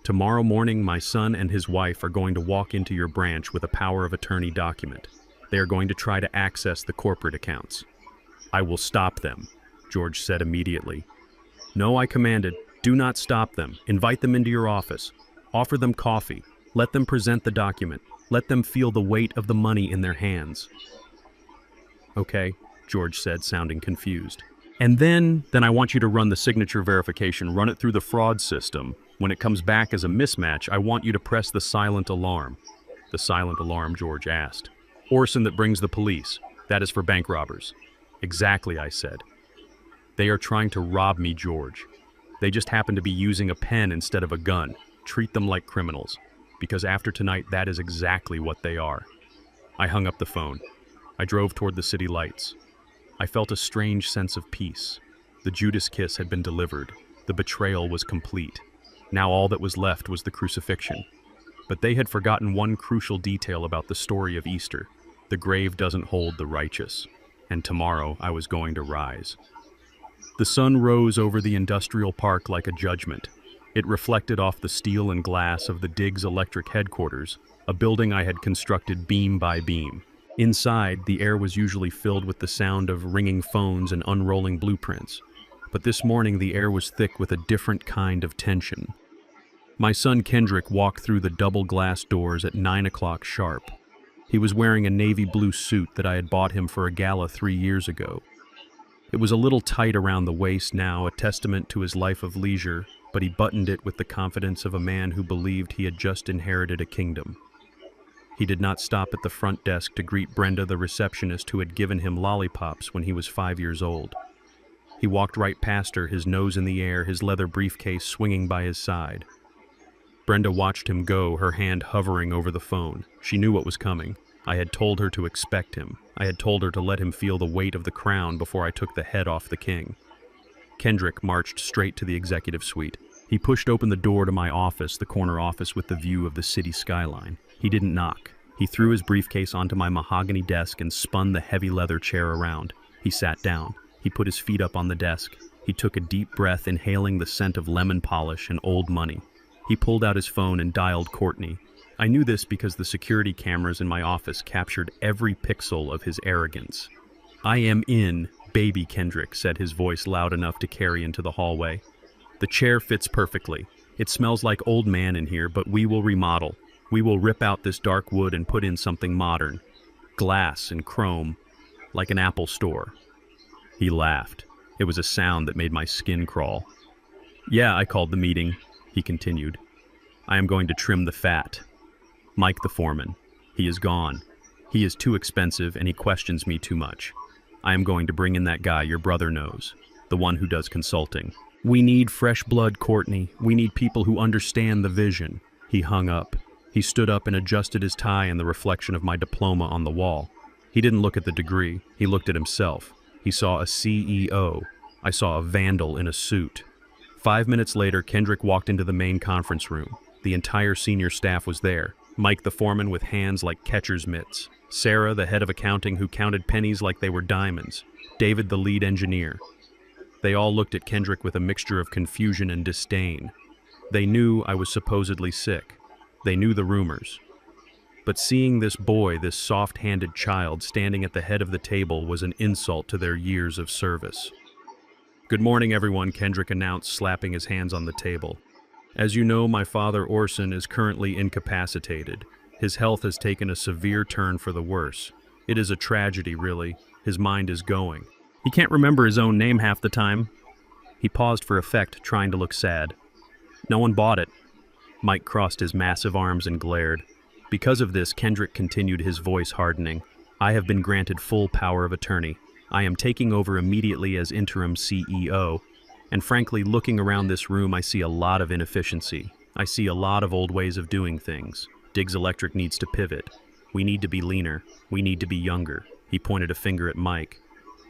Tomorrow morning, my son and his wife are going to walk into your branch with a power of attorney document. They are going to try to access the corporate accounts. I will stop them," George said immediately. No, I commanded. Do not stop them. Invite them into your office. Offer them coffee. Let them present the document. Let them feel the weight of the money in their hands. Okay, George said, sounding confused. And then I want you to run the signature verification, run it through the fraud system. When it comes back as a mismatch, I want you to press the silent alarm. The silent alarm, George asked. Orson that brings the police. That is for bank robbers. Exactly, I said. They are trying to rob me, George. They just happen to be using a pen instead of a gun. Treat them like criminals. Because after tonight, that is exactly what they are. I hung up the phone. I drove toward the city lights. I felt a strange sense of peace. The Judas kiss had been delivered. The betrayal was complete. Now all that was left was the crucifixion. But they had forgotten one crucial detail about the story of Easter. The grave doesn't hold the righteous. And tomorrow I was going to rise. The sun rose over the industrial park like a judgment. It reflected off the steel and glass of the Diggs Electric headquarters, a building I had constructed beam by beam. Inside, the air was usually filled with the sound of ringing phones and unrolling blueprints. But this morning, the air was thick with a different kind of tension. My son Kendrick walked through the double glass doors at 9 o'clock sharp. He was wearing a navy blue suit that I had bought him for a gala 3 years ago. It was a little tight around the waist now, a testament to his life of leisure, but he buttoned it with the confidence of a man who believed he had just inherited a kingdom. He did not stop at the front desk to greet Brenda, the receptionist who had given him lollipops when he was 5 years old. He walked right past her, his nose in the air, his leather briefcase swinging by his side. Brenda watched him go, her hand hovering over the phone. She knew what was coming. I had told her to expect him. I had told her to let him feel the weight of the crown before I took the head off the king. Kendrick marched straight to the executive suite. He pushed open the door to my office, the corner office with the view of the city skyline. He didn't knock. He threw his briefcase onto my mahogany desk and spun the heavy leather chair around. He sat down. He put his feet up on the desk. He took a deep breath, inhaling the scent of lemon polish and old money. He pulled out his phone and dialed Courtney. I knew this because the security cameras in my office captured every pixel of his arrogance. I am in, baby Kendrick, said his voice loud enough to carry into the hallway. The chair fits perfectly. It smells like old man in here, but we will remodel. We will rip out this dark wood and put in something modern. Glass and chrome, like an Apple store. He laughed. It was a sound that made my skin crawl. Yeah, I called the meeting, he continued. I am going to trim the fat. Mike the foreman. He is gone. He is too expensive and he questions me too much. I am going to bring in that guy your brother knows, the one who does consulting. We need fresh blood, Courtney. We need people who understand the vision. He hung up. He stood up and adjusted his tie in the reflection of my diploma on the wall. He didn't look at the degree. He looked at himself. He saw a CEO. I saw a vandal in a suit. 5 minutes later, Kendrick walked into the main conference room. The entire senior staff was there. Mike the foreman with hands like catcher's mitts. Sarah, the head of accounting who counted pennies like they were diamonds. David, the lead engineer. They all looked at Kendrick with a mixture of confusion and disdain. They knew I was supposedly sick. They knew the rumors. But seeing this boy, this soft-handed child, standing at the head of the table was an insult to their years of service. Good morning, everyone, Kendrick announced, slapping his hands on the table. As you know, my father Orson is currently incapacitated. His health has taken a severe turn for the worse. It is a tragedy, really. His mind is going. He can't remember his own name half the time. He paused for effect, trying to look sad. No one bought it. Mike crossed his massive arms and glared. Because of this, Kendrick continued, his voice hardening. I have been granted full power of attorney. I am taking over immediately as interim CEO. And frankly, looking around this room, I see a lot of inefficiency. I see a lot of old ways of doing things. Diggs Electric needs to pivot. We need to be leaner. We need to be younger. He pointed a finger at Mike.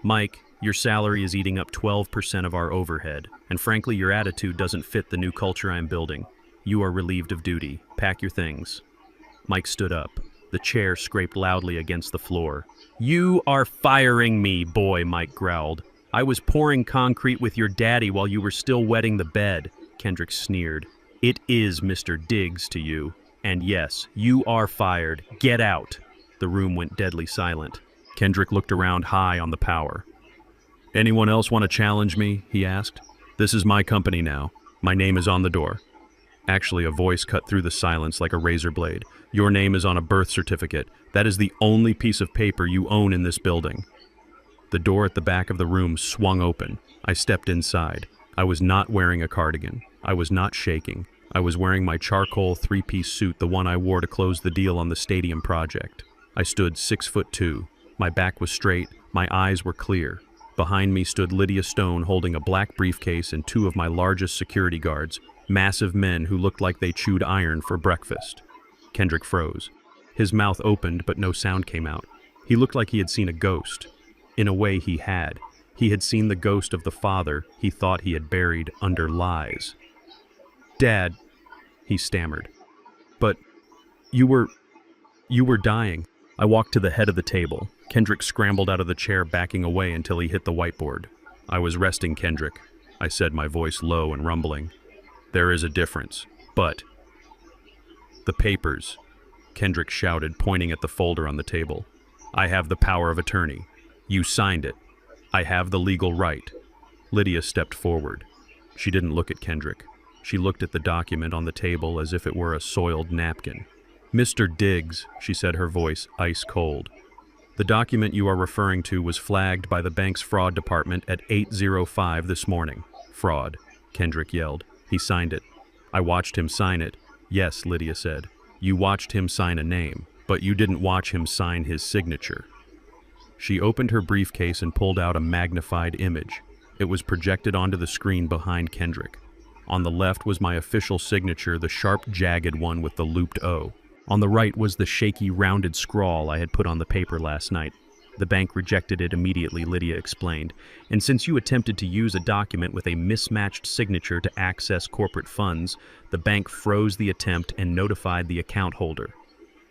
Mike, your salary is eating up 12% of our overhead. And frankly, your attitude doesn't fit the new culture I'm building. You are relieved of duty. Pack your things. Mike stood up. The chair scraped loudly against the floor. You are firing me, boy, Mike growled. I was pouring concrete with your daddy while you were still wetting the bed, Kendrick sneered. It is Mr. Diggs to you. And yes, you are fired. Get out. The room went deadly silent. Kendrick looked around high on the power. Anyone else want to challenge me? He asked. This is my company now. My name is on the door. Actually, a voice cut through the silence like a razor blade. Your name is on a birth certificate. That is the only piece of paper you own in this building. The door at the back of the room swung open. I stepped inside. I was not wearing a cardigan. I was not shaking. I was wearing my charcoal three-piece suit, the one I wore to close the deal on the stadium project. I stood 6'2". My back was straight. My eyes were clear. Behind me stood Lydia Stone holding a black briefcase and two of my largest security guards, massive men who looked like they chewed iron for breakfast. Kendrick froze. His mouth opened, but no sound came out. He looked like he had seen a ghost. In a way, he had. He had seen the ghost of the father he thought he had buried under lies. "Dad," he stammered. "But you were dying." I walked to the head of the table. Kendrick scrambled out of the chair, backing away until he hit the whiteboard. "I was resting, Kendrick," I said, my voice low and rumbling. "There is a difference, but—" "The papers," Kendrick shouted, pointing at the folder on the table. "I have the power of attorney. You signed it. I have the legal right." Lydia stepped forward. She didn't look at Kendrick. She looked at the document on the table as if it were a soiled napkin. "Mr. Diggs," she said, her voice ice cold. "The document you are referring to was flagged by the bank's fraud department at 8:05 this morning." "Fraud," Kendrick yelled. "He signed it." "I watched him sign it." "Yes," Lydia said. "You watched him sign a name, but you didn't watch him sign his signature." She opened her briefcase and pulled out a magnified image. It was projected onto the screen behind Kendrick. On the left was my official signature, the sharp, jagged one with the looped O. On the right was the shaky, rounded scrawl I had put on the paper last night. "The bank rejected it immediately," Lydia explained. "And since you attempted to use a document with a mismatched signature to access corporate funds, the bank froze the attempt and notified the account holder,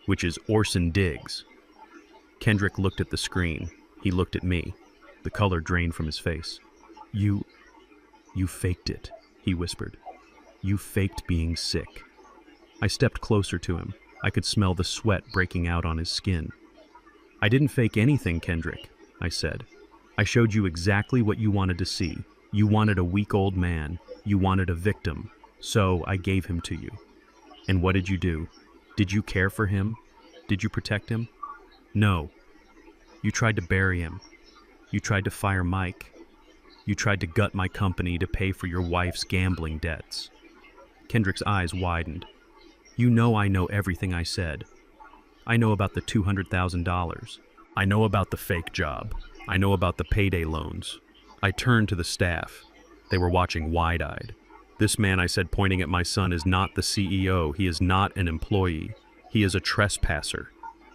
which is Orson Diggs." Kendrick looked at the screen. He looked at me. The color drained from his face. You faked it," he whispered. "You faked being sick." I stepped closer to him. I could smell the sweat breaking out on his skin. "I didn't fake anything, Kendrick," I said. "I showed you exactly what you wanted to see. You wanted a weak old man. You wanted a victim. So I gave him to you. And what did you do? Did you care for him? Did you protect him? No. You tried to bury him. You tried to fire Mike. You tried to gut my company to pay for your wife's gambling debts." Kendrick's eyes widened. "You know I know everything I said. I know about the $200,000. I know about the fake job. I know about the payday loans." I turned to the staff. They were watching wide-eyed. "This man," I said, pointing at my son, "is not the CEO. He is not an employee. He is a trespasser."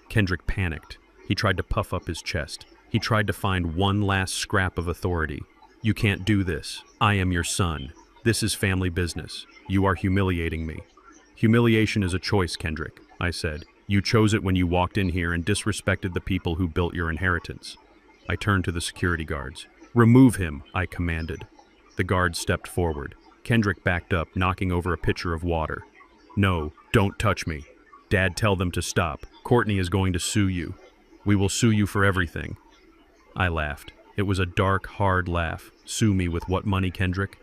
Kendrick panicked. He tried to puff up his chest. He tried to find one last scrap of authority. "You can't do this. I am your son. This is family business. You are humiliating me." "Humiliation is a choice, Kendrick," I said. "You chose it when you walked in here and disrespected the people who built your inheritance." I turned to the security guards. "Remove him," I commanded. The guards stepped forward. Kendrick backed up, knocking over a pitcher of water. "No, don't touch me. Dad, tell them to stop. Courtney is going to sue you. We will sue you for everything." I laughed. It was a dark, hard laugh. "Sue me with what money, Kendrick?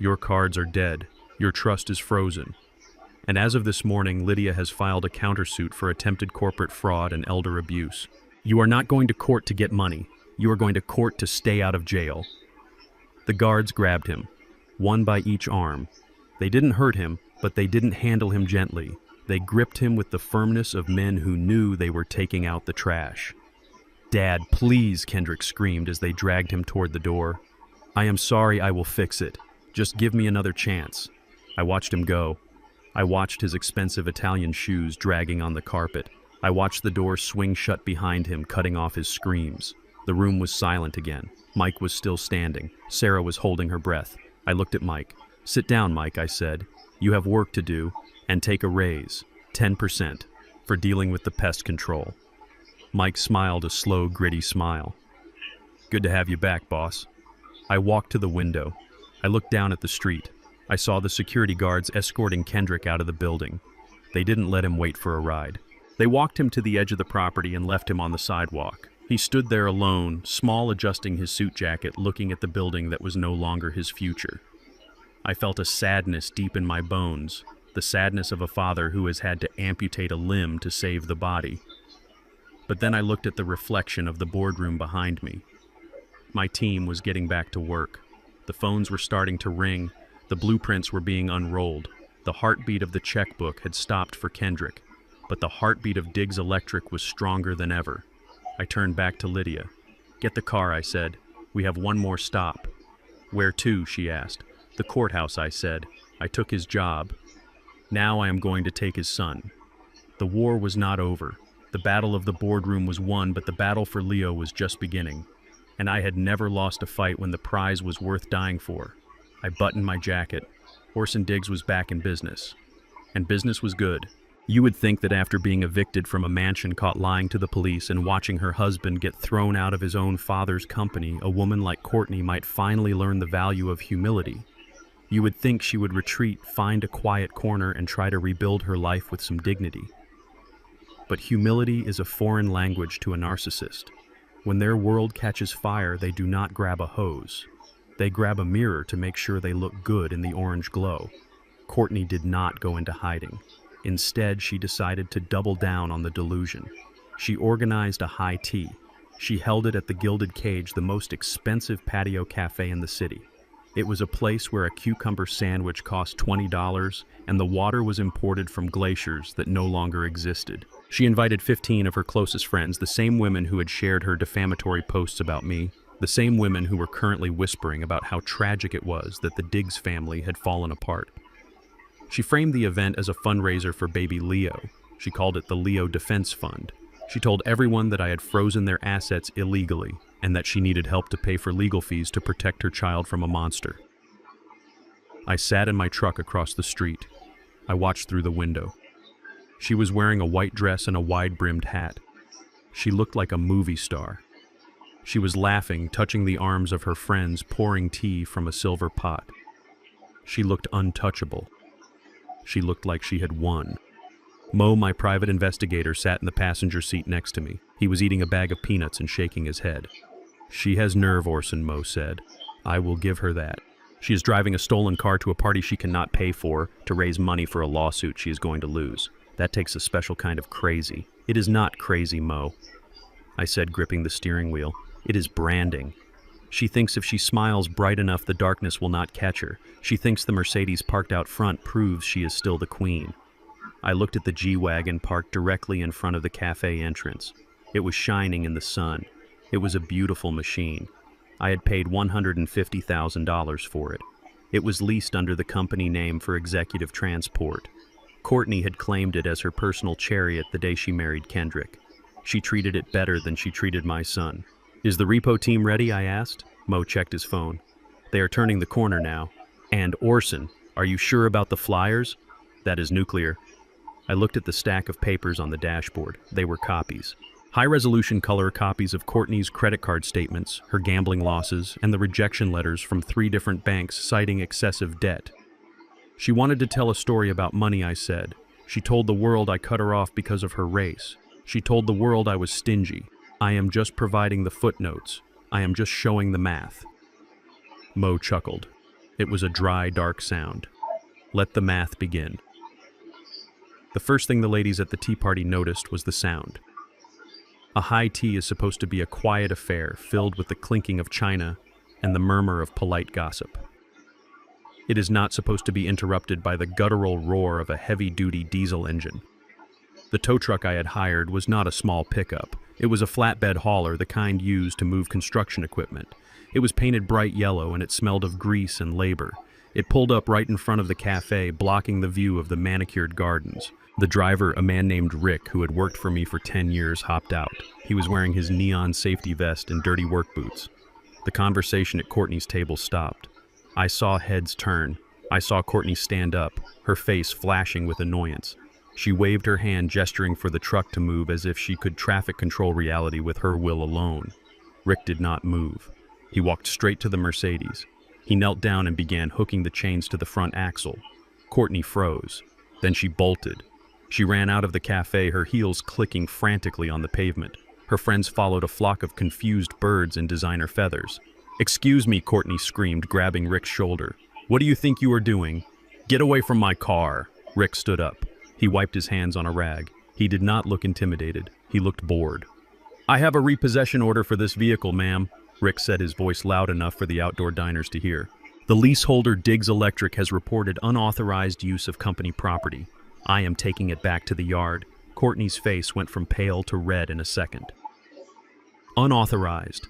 Your cards are dead. Your trust is frozen. And as of this morning, Lydia has filed a countersuit for attempted corporate fraud and elder abuse. You are not going to court to get money. You are going to court to stay out of jail." The guards grabbed him, one by each arm. They didn't hurt him, but they didn't handle him gently. They gripped him with the firmness of men who knew they were taking out the trash. "Dad, please," Kendrick screamed as they dragged him toward the door. "I am sorry, I will fix it. Just give me another chance." I watched him go. I watched his expensive Italian shoes dragging on the carpet. I watched the door swing shut behind him, cutting off his screams. The room was silent again. Mike was still standing. Sarah was holding her breath. I looked at Mike. "Sit down, Mike," I said. "You have work to do, and take a raise, 10%, for dealing with the pest control." Mike smiled a slow, gritty smile. "Good to have you back, boss." I walked to the window. I looked down at the street. I saw the security guards escorting Kendrick out of the building. They didn't let him wait for a ride. They walked him to the edge of the property and left him on the sidewalk. He stood there alone, small, adjusting his suit jacket, looking at the building that was no longer his future. I felt a sadness deep in my bones, the sadness of a father who has had to amputate a limb to save the body. But then I looked at the reflection of the boardroom behind me. My team was getting back to work. The phones were starting to ring, the blueprints were being unrolled. The heartbeat of the checkbook had stopped for Kendrick, but the heartbeat of Diggs Electric was stronger than ever. I turned back to Lydia. "Get the car," I said. "We have one more stop." "Where to?" she asked. "The courthouse," I said. "I took his job. Now I am going to take his son." The war was not over. The battle of the boardroom was won, but the battle for Leo was just beginning. And I had never lost a fight when the prize was worth dying for. I buttoned my jacket. Orson Diggs was back in business. And business was good. You would think that after being evicted from a mansion, caught lying to the police, and watching her husband get thrown out of his own father's company, a woman like Courtney might finally learn the value of humility. You would think she would retreat, find a quiet corner, and try to rebuild her life with some dignity. But humility is a foreign language to a narcissist. When their world catches fire, they do not grab a hose. They grab a mirror to make sure they look good in the orange glow. Courtney did not go into hiding. Instead, she decided to double down on the delusion. She organized a high tea. She held it at the Gilded Cage, the most expensive patio cafe in the city. It was a place where a cucumber sandwich cost $20, and the water was imported from glaciers that no longer existed. She invited 15 of her closest friends, the same women who had shared her defamatory posts about me, the same women who were currently whispering about how tragic it was that the Diggs family had fallen apart. She framed the event as a fundraiser for baby Leo. She called it the Leo Defense Fund. She told everyone that I had frozen their assets illegally and that she needed help to pay for legal fees to protect her child from a monster. I sat in my truck across the street. I watched through the window. She was wearing a white dress and a wide-brimmed hat. She looked like a movie star. She was laughing, touching the arms of her friends, pouring tea from a silver pot. She looked untouchable. She looked like she had won. Mo, my private investigator, sat in the passenger seat next to me. He was eating a bag of peanuts and shaking his head. "She has nerve," Orson, Mo said. "I will give her that. She is driving a stolen car to a party she cannot pay for to raise money for a lawsuit she is going to lose. That takes a special kind of crazy." "It is not crazy, Mo," I said, gripping the steering wheel. "It is branding. She thinks if she smiles bright enough, the darkness will not catch her. She thinks the Mercedes parked out front proves she is still the queen." I looked at the G-Wagon parked directly in front of the cafe entrance. It was shining in the sun. It was a beautiful machine. I had paid $150,000 for it. It was leased under the company name for executive transport. Courtney had claimed it as her personal chariot the day she married Kendrick. She treated it better than she treated my son. "Is the repo team ready?" I asked. Mo checked his phone. "They are turning the corner now." "And Orson, are you sure about the flyers?" "That is nuclear." I looked at the stack of papers on the dashboard. They were copies. High-resolution color copies of Courtney's credit card statements, her gambling losses, and the rejection letters from 3 different banks citing excessive debt. "She wanted to tell a story about money," I said. "She told the world I cut her off because of her race. She told the world I was stingy. I am just providing the footnotes. I am just showing the math." Mo chuckled. It was a dry, dark sound. "Let the math begin." The first thing the ladies at the tea party noticed was the sound. A high tea is supposed to be a quiet affair filled with the clinking of china and the murmur of polite gossip. It is not supposed to be interrupted by the guttural roar of a heavy-duty diesel engine. The tow truck I had hired was not a small pickup. It was a flatbed hauler, the kind used to move construction equipment. It was painted bright yellow and it smelled of grease and labor. It pulled up right in front of the cafe, blocking the view of the manicured gardens. The driver, a man named Rick, who had worked for me for 10 years, hopped out. He was wearing his neon safety vest and dirty work boots. The conversation at Courtney's table stopped. I saw heads turn. I saw Courtney stand up, her face flashing with annoyance. She waved her hand, gesturing for the truck to move as if she could traffic control reality with her will alone. Rick did not move. He walked straight to the Mercedes. He knelt down and began hooking the chains to the front axle. Courtney froze. Then she bolted. She ran out of the cafe, her heels clicking frantically on the pavement. Her friends followed a flock of confused birds in designer feathers. "Excuse me," Courtney screamed, grabbing Rick's shoulder. "What do you think you are doing? Get away from my car." Rick stood up. He wiped his hands on a rag. He did not look intimidated. He looked bored. "I have a repossession order for this vehicle, ma'am," Rick said, his voice loud enough for the outdoor diners to hear. "The leaseholder, Diggs Electric, has reported unauthorized use of company property. I am taking it back to the yard." Courtney's face went from pale to red in a second. "Unauthorized.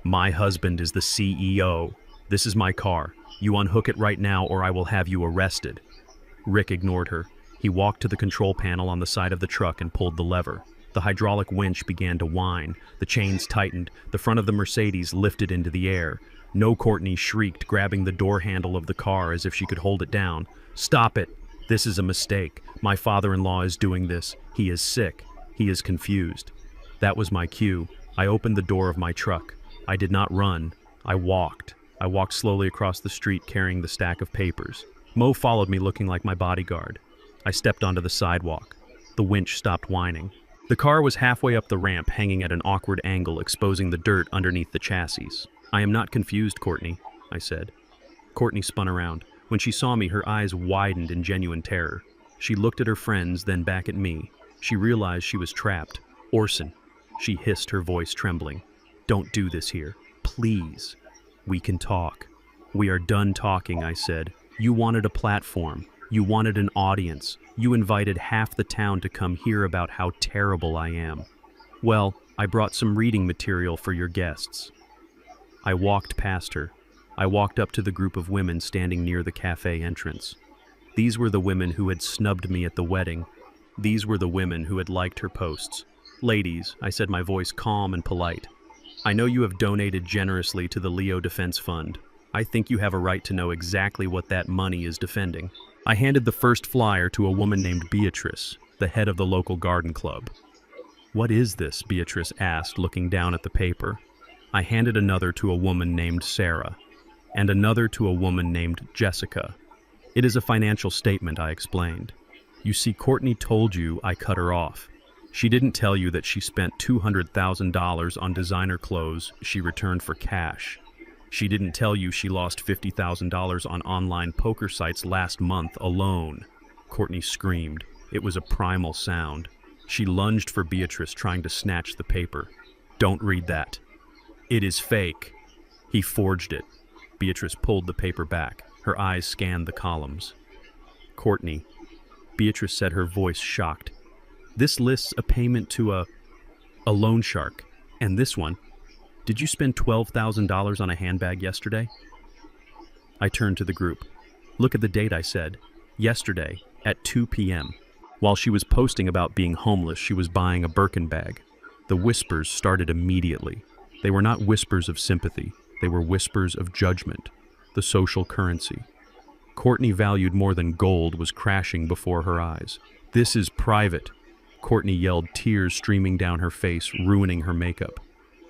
My husband is the CEO. This is my car. You unhook it right now or I will have you arrested." Rick ignored her. He walked to the control panel on the side of the truck and pulled the lever. The hydraulic winch began to whine. The chains tightened. The front of the Mercedes lifted into the air. "No," Courtney shrieked, grabbing the door handle of the car as if she could hold it down. "Stop it. This is a mistake. My father-in-law is doing this. He is sick. He is confused." That was my cue. I opened the door of my truck. I did not run. I walked. I walked slowly across the street carrying the stack of papers. Mo followed me looking like my bodyguard. I stepped onto the sidewalk. The winch stopped whining. The car was halfway up the ramp, hanging at an awkward angle, exposing the dirt underneath the chassis. "I am not confused, Courtney," I said. Courtney spun around. When she saw me, her eyes widened in genuine terror. She looked at her friends, then back at me. She realized she was trapped. "Orson," she hissed, her voice trembling. "Don't do this here. Please. We can talk." "We are done talking," I said. "You wanted a platform. You wanted an audience. You invited half the town to come hear about how terrible I am. Well, I brought some reading material for your guests." I walked past her. I walked up to the group of women standing near the cafe entrance. These were the women who had snubbed me at the wedding. These were the women who had liked her posts. "Ladies," I said, my voice calm and polite, "I know you have donated generously to the Leo Defense Fund. I think you have a right to know exactly what that money is defending." I handed the first flyer to a woman named Beatrice, the head of the local garden club. "What is this?" Beatrice asked, looking down at the paper. I handed another to a woman named Sarah, and another to a woman named Jessica. "It is a financial statement," I explained. "You see, Courtney told you I cut her off. She didn't tell you that she spent $200,000 on designer clothes she returned for cash. She didn't tell you she lost $50,000 on online poker sites last month alone." Courtney screamed. It was a primal sound. She lunged for Beatrice, trying to snatch the paper. "Don't read that. It is fake. He forged it." Beatrice pulled the paper back. Her eyes scanned the columns. "Courtney," Beatrice said, her voice shocked. "This lists a payment to a loan shark. And this one. Did you spend $12,000 on a handbag yesterday?" I turned to the group. "Look at the date," I said. "Yesterday, at 2 p.m. While she was posting about being homeless, she was buying a Birkin bag." The whispers started immediately. They were not whispers of sympathy. They were whispers of judgment, the social currency. Courtney, valued more than gold, was crashing before her eyes. "This is private," Courtney yelled, tears streaming down her face, ruining her makeup.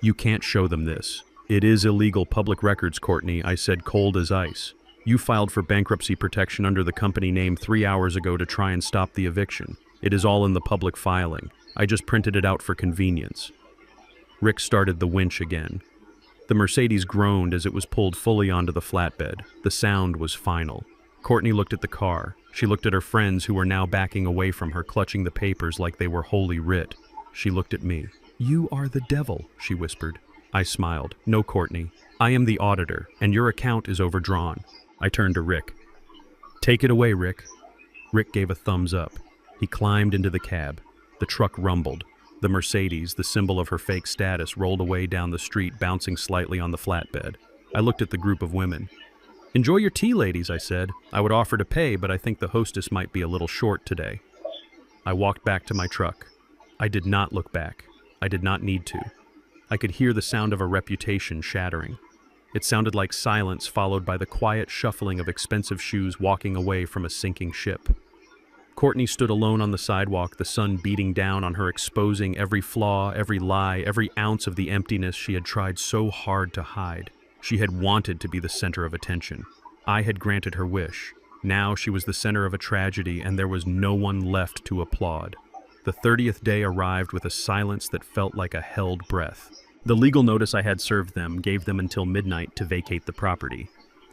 "You can't show them this. It is illegal public records, Courtney," I said, cold as ice. "You filed for bankruptcy protection under the company name 3 hours ago to try and stop the eviction. It is all in the public filing. I just printed it out for convenience." Rick started the winch again. The Mercedes groaned as it was pulled fully onto the flatbed. The sound was final. Courtney looked at the car. She looked at her friends, who were now backing away from her, clutching the papers like they were holy writ. She looked at me. "You are the devil," she whispered. I smiled. "No, Courtney. I am the auditor, and your account is overdrawn." I turned to Rick. "Take it away, Rick." Rick gave a thumbs up. He climbed into the cab. The truck rumbled. The Mercedes, the symbol of her fake status, rolled away down the street, bouncing slightly on the flatbed. I looked at the group of women. "Enjoy your tea, ladies," I said. "I would offer to pay, but I think the hostess might be a little short today." I walked back to my truck. I did not look back. I did not need to. I could hear the sound of a reputation shattering. It sounded like silence followed by the quiet shuffling of expensive shoes walking away from a sinking ship. Courtney stood alone on the sidewalk, the sun beating down on her, exposing every flaw, every lie, every ounce of the emptiness she had tried so hard to hide. She had wanted to be the center of attention. I had granted her wish. Now she was the center of a tragedy, and there was no one left to applaud. The 30th day arrived with a silence that felt like a held breath. The legal notice I had served them gave them until midnight to vacate the property.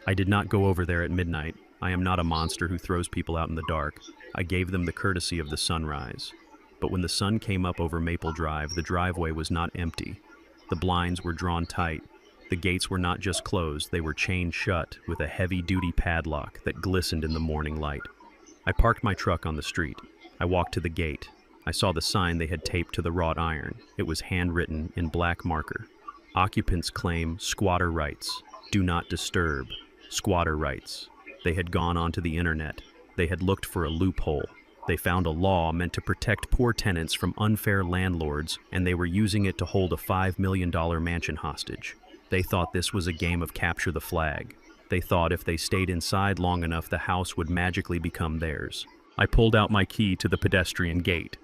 I did not go over there at midnight. I am not a monster who throws people out in the dark. I gave them the courtesy of the sunrise. But when the sun came up over Maple Drive, the driveway was not empty. The blinds were drawn tight. The gates were not just closed, they were chained shut with a heavy-duty padlock that glistened in the morning light. I parked my truck on the street. I walked to the gate. I saw the sign they had taped to the wrought iron. It was handwritten in black marker. Occupants claim squatter rights. Do not disturb. Squatter rights. They had gone onto the internet. They had looked for a loophole. They found a law meant to protect poor tenants from unfair landlords, and they were using it to hold a $5 million mansion hostage. They thought this was a game of capture the flag. They thought if they stayed inside long enough, the house would magically become theirs. I pulled out my key to the pedestrian gate.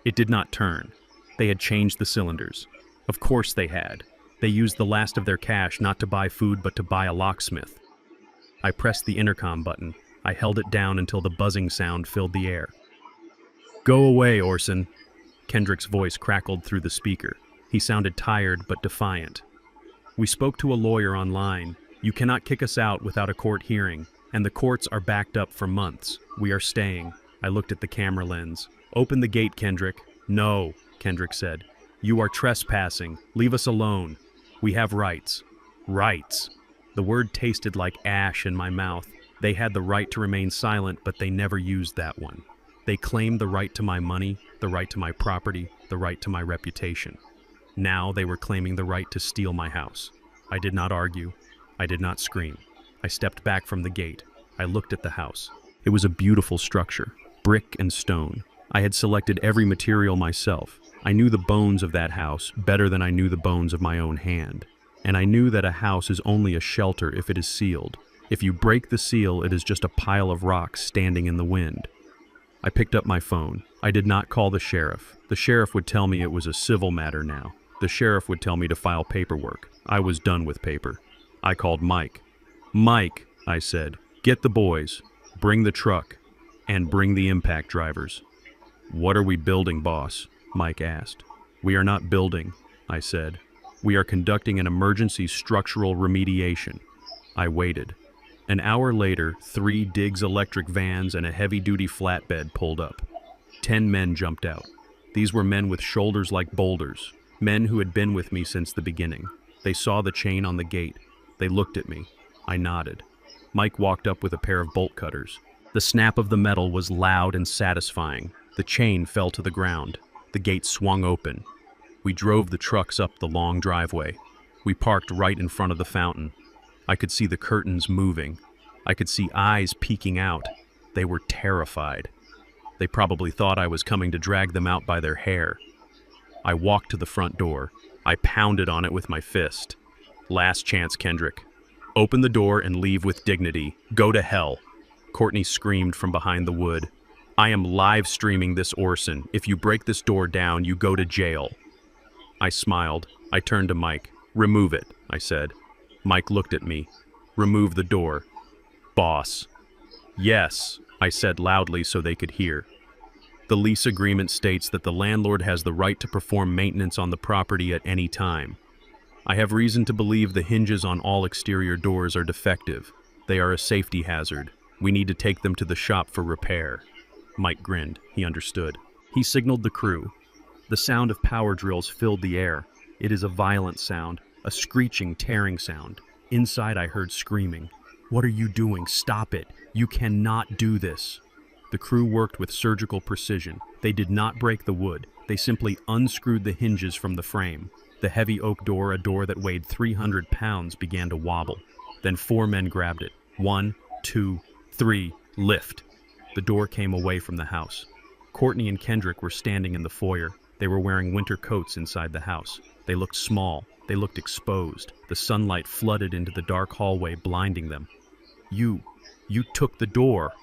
It did not turn. They had changed the cylinders. Of course they had. They used the last of their cash not to buy food but to buy a locksmith. I pressed the intercom button. I held it down until the buzzing sound filled the air. "Go away, Orson." Kendrick's voice crackled through the speaker. He sounded tired but defiant. "We spoke to a lawyer online. You cannot kick us out without a court hearing, and the courts are backed up for months. We are staying." I looked at the camera lens. "Open the gate, Kendrick." "No," Kendrick said. "You are trespassing. Leave us alone. We have rights." Rights. The word tasted like ash in my mouth. They had the right to remain silent, but they never used that one. They claimed the right to my money, the right to my property, the right to my reputation. Now they were claiming the right to steal my house. I did not argue. I did not scream. I stepped back from the gate. I looked at the house. It was a beautiful structure, brick and stone. I had selected every material myself. I knew the bones of that house better than I knew the bones of my own hand. And I knew that a house is only a shelter if it is sealed. If you break the seal, it is just a pile of rocks standing in the wind. I picked up my phone. I did not call the sheriff. The sheriff would tell me it was a civil matter now. The sheriff would tell me to file paperwork. I was done with paper. I called Mike. "Mike," I said, "get the boys, bring the truck, and bring the impact drivers." "What are we building, boss?" Mike asked. "We are not building," I said. "We are conducting an emergency structural remediation." I waited. An hour later, 3 Diggs electric vans and a heavy-duty flatbed pulled up. 10 men jumped out. These were men with shoulders like boulders, men who had been with me since the beginning. They saw the chain on the gate. They looked at me. I nodded. Mike walked up with a pair of bolt cutters. The snap of the metal was loud and satisfying. The chain fell to the ground. The gate swung open. We drove the trucks up the long driveway. We parked right in front of the fountain. I could see the curtains moving. I could see eyes peeking out. They were terrified. They probably thought I was coming to drag them out by their hair. I walked to the front door. I pounded on it with my fist. "Last chance, Kendrick. Open the door and leave with dignity. Go to hell." Courtney screamed from behind the wood. "I am live streaming this, Orson. If you break this door down, you go to jail." I smiled. I turned to Mike. "Remove it," I said. Mike looked at me. "Remove the door." "Boss." "Yes," I said loudly so they could hear. "The lease agreement states that the landlord has the right to perform maintenance on the property at any time. I have reason to believe the hinges on all exterior doors are defective. They are a safety hazard. We need to take them to the shop for repair." Mike grinned. He understood. He signaled the crew. The sound of power drills filled the air. It is a violent sound, a screeching, tearing sound. Inside I heard screaming. "What are you doing? Stop it! You cannot do this!" The crew worked with surgical precision. They did not break the wood. They simply unscrewed the hinges from the frame. The heavy oak door, a door that weighed 300 pounds, began to wobble. Then 4 men grabbed it. 1, 2, 3, lift. The door came away from the house. Courtney and Kendrick were standing in the foyer. They were wearing winter coats inside the house. They looked small. They looked exposed. The sunlight flooded into the dark hallway, blinding them. You took the door."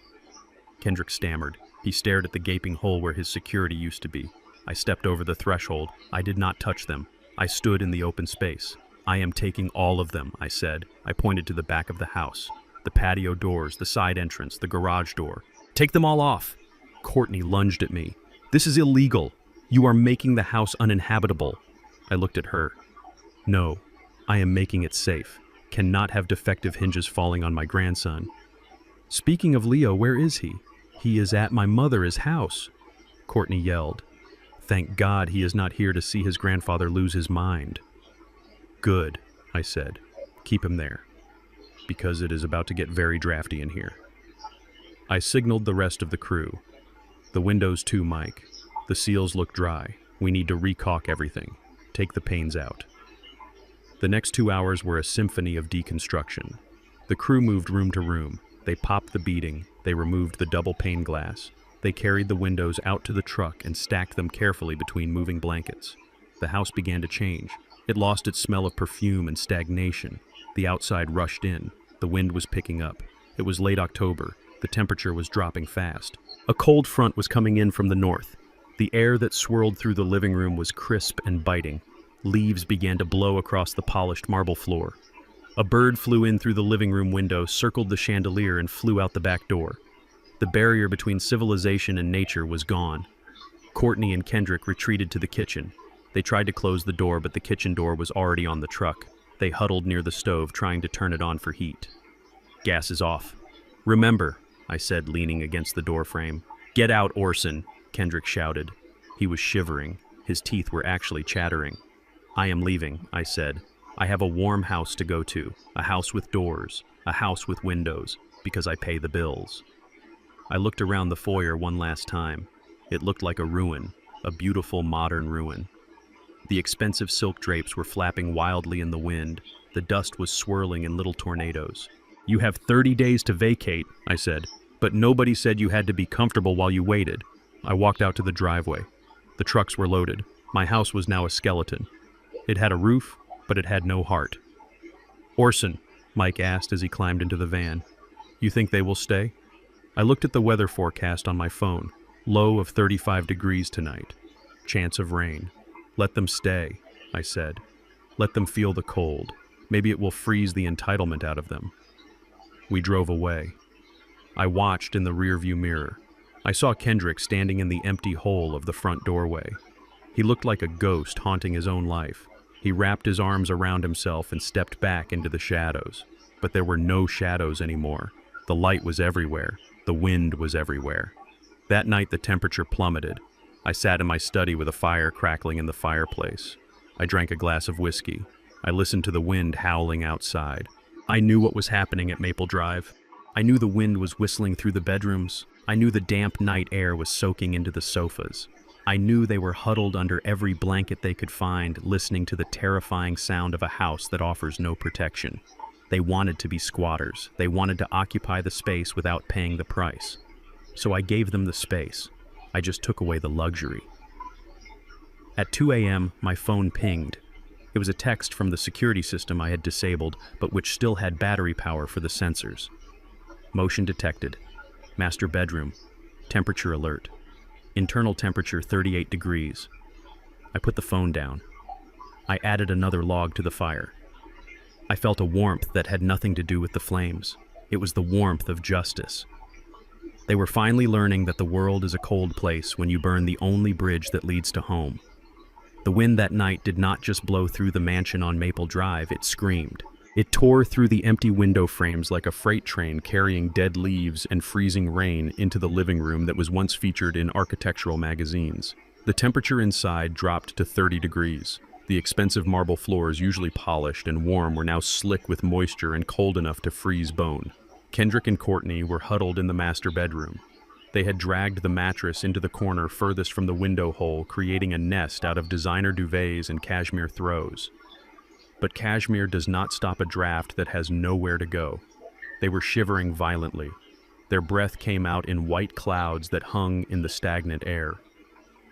Kendrick stammered. He stared at the gaping hole where his security used to be. I stepped over the threshold. I did not touch them. I stood in the open space. "I am taking all of them," I said. I pointed to the back of the house. The patio doors, the side entrance, the garage door. "Take them all off." Courtney lunged at me. "This is illegal. You are making the house uninhabitable. I looked at her. No, I am making it safe. Cannot have defective hinges falling on my grandson. Speaking of Leo, where is he? He is at my mother's house, Courtney yelled. Thank God he is not here to see his grandfather lose his mind. Good, I said. Keep him there, because it is about to get very drafty in here. I signaled the rest of the crew. The windows too, Mike. The seals look dry. We need to recaulk everything. Take the panes out. The next 2 hours were a symphony of deconstruction. The crew moved room to room. They popped the beading. They removed the double pane glass. They carried the windows out to the truck and stacked them carefully between moving blankets. The house began to change. It lost its smell of perfume and stagnation. The outside rushed in. The wind was picking up. It was late October. The temperature was dropping fast. A cold front was coming in from the north. The air that swirled through the living room was crisp and biting. Leaves began to blow across the polished marble floor. A bird flew in through the living room window, circled the chandelier, and flew out the back door. The barrier between civilization and nature was gone. Courtney and Kendrick retreated to the kitchen. They tried to close the door, but the kitchen door was already on the truck. They huddled near the stove, trying to turn it on for heat. Gas is off. Remember, I said, leaning against the door frame. Get out, Orson, Kendrick shouted. He was shivering. His teeth were actually chattering. I am leaving, I said. I have a warm house to go to, a house with doors, a house with windows, because I pay the bills. I looked around the foyer one last time. It looked like a ruin, a beautiful modern ruin. The expensive silk drapes were flapping wildly in the wind. The dust was swirling in little tornadoes. You have 30 days to vacate, I said, but nobody said you had to be comfortable while you waited. I walked out to the driveway. The trucks were loaded. My house was now a skeleton. It had a roof, but it had no heart. Orson, Mike asked as he climbed into the van, you think they will stay? I looked at the weather forecast on my phone. Low of 35 degrees tonight. Chance of rain. Let them stay, I said. Let them feel the cold. Maybe it will freeze the entitlement out of them. We drove away. I watched in the rearview mirror. I saw Kendrick standing in the empty hole of the front doorway. He looked like a ghost haunting his own life. He wrapped his arms around himself and stepped back into the shadows. But there were no shadows anymore. The light was everywhere. The wind was everywhere. That night the temperature plummeted. I sat in my study with a fire crackling in the fireplace. I drank a glass of whiskey. I listened to the wind howling outside. I knew what was happening at Maple Drive. I knew the wind was whistling through the bedrooms. I knew the damp night air was soaking into the sofas. I knew they were huddled under every blanket they could find, listening to the terrifying sound of a house that offers no protection. They wanted to be squatters. They wanted to occupy the space without paying the price. So I gave them the space. I just took away the luxury. At 2 a.m., my phone pinged. It was a text from the security system I had disabled, but which still had battery power for the sensors. Motion detected. Master bedroom. Temperature alert. Internal temperature 38 degrees. I put the phone down. I added another log to the fire. I felt a warmth that had nothing to do with the flames. It was the warmth of justice. They were finally learning that the world is a cold place when you burn the only bridge that leads to home. The wind that night did not just blow through the mansion on Maple Drive, it screamed. It tore through the empty window frames like a freight train carrying dead leaves and freezing rain into the living room that was once featured in architectural magazines. The temperature inside dropped to 30 degrees. The expensive marble floors, usually polished and warm, were now slick with moisture and cold enough to freeze bone. Kendrick and Courtney were huddled in the master bedroom. They had dragged the mattress into the corner furthest from the window hole, creating a nest out of designer duvets and cashmere throws. But cashmere does not stop a draft that has nowhere to go. They were shivering violently. Their breath came out in white clouds that hung in the stagnant air.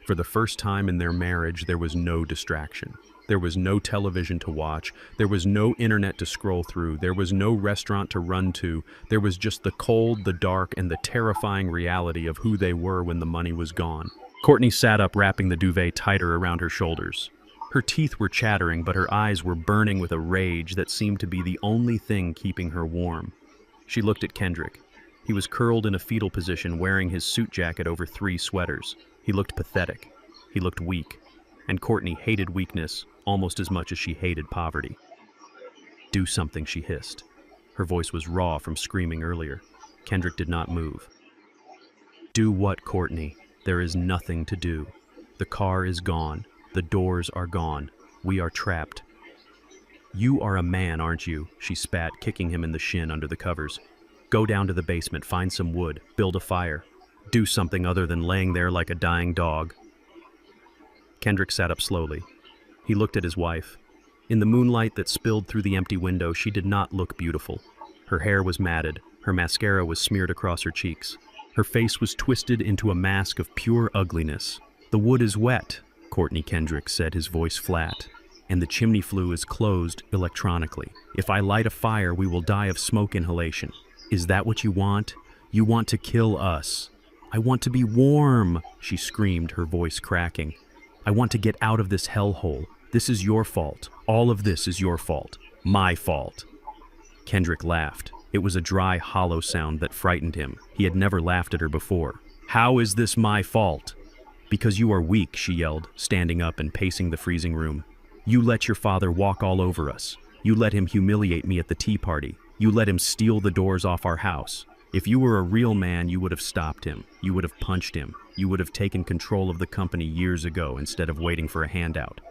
For the first time in their marriage, there was no distraction. There was no television to watch. There was no internet to scroll through. There was no restaurant to run to. There was just the cold, the dark, and the terrifying reality of who they were when the money was gone. Courtney sat up, wrapping the duvet tighter around her shoulders. Her teeth were chattering, but her eyes were burning with a rage that seemed to be the only thing keeping her warm. She looked at Kendrick. He was curled in a fetal position, wearing his suit jacket over 3 sweaters. He looked pathetic. He looked weak, and Courtney hated weakness almost as much as she hated poverty. "Do something," she hissed. Her voice was raw from screaming earlier. Kendrick did not move. "Do what, Courtney? There is nothing to do. The car is gone. The doors are gone. We are trapped." "You are a man, aren't you?" she spat, kicking him in the shin under the covers. "Go down to the basement, find some wood, build a fire. Do something other than laying there like a dying dog." Kendrick sat up slowly. He looked at his wife. In the moonlight that spilled through the empty window, she did not look beautiful. Her hair was matted, her mascara was smeared across her cheeks. Her face was twisted into a mask of pure ugliness. "The wood is wet," Courtney Kendrick said, his voice flat, "and the chimney flue is closed electronically. If I light a fire, we will die of smoke inhalation. Is that what you want? You want to kill us." "I want to be warm," she screamed, her voice cracking. "I want to get out of this hellhole. This is your fault. All of this is your fault. My fault." Kendrick laughed. It was a dry, hollow sound that frightened him. He had never laughed at her before. "How is this my fault?" "Because you are weak," she yelled, standing up and pacing the freezing room. "You let your father walk all over us. You let him humiliate me at the tea party. You let him steal the doors off our house. If you were a real man, you would have stopped him. You would have punched him. You would have taken control of the company years ago instead of waiting for a handout."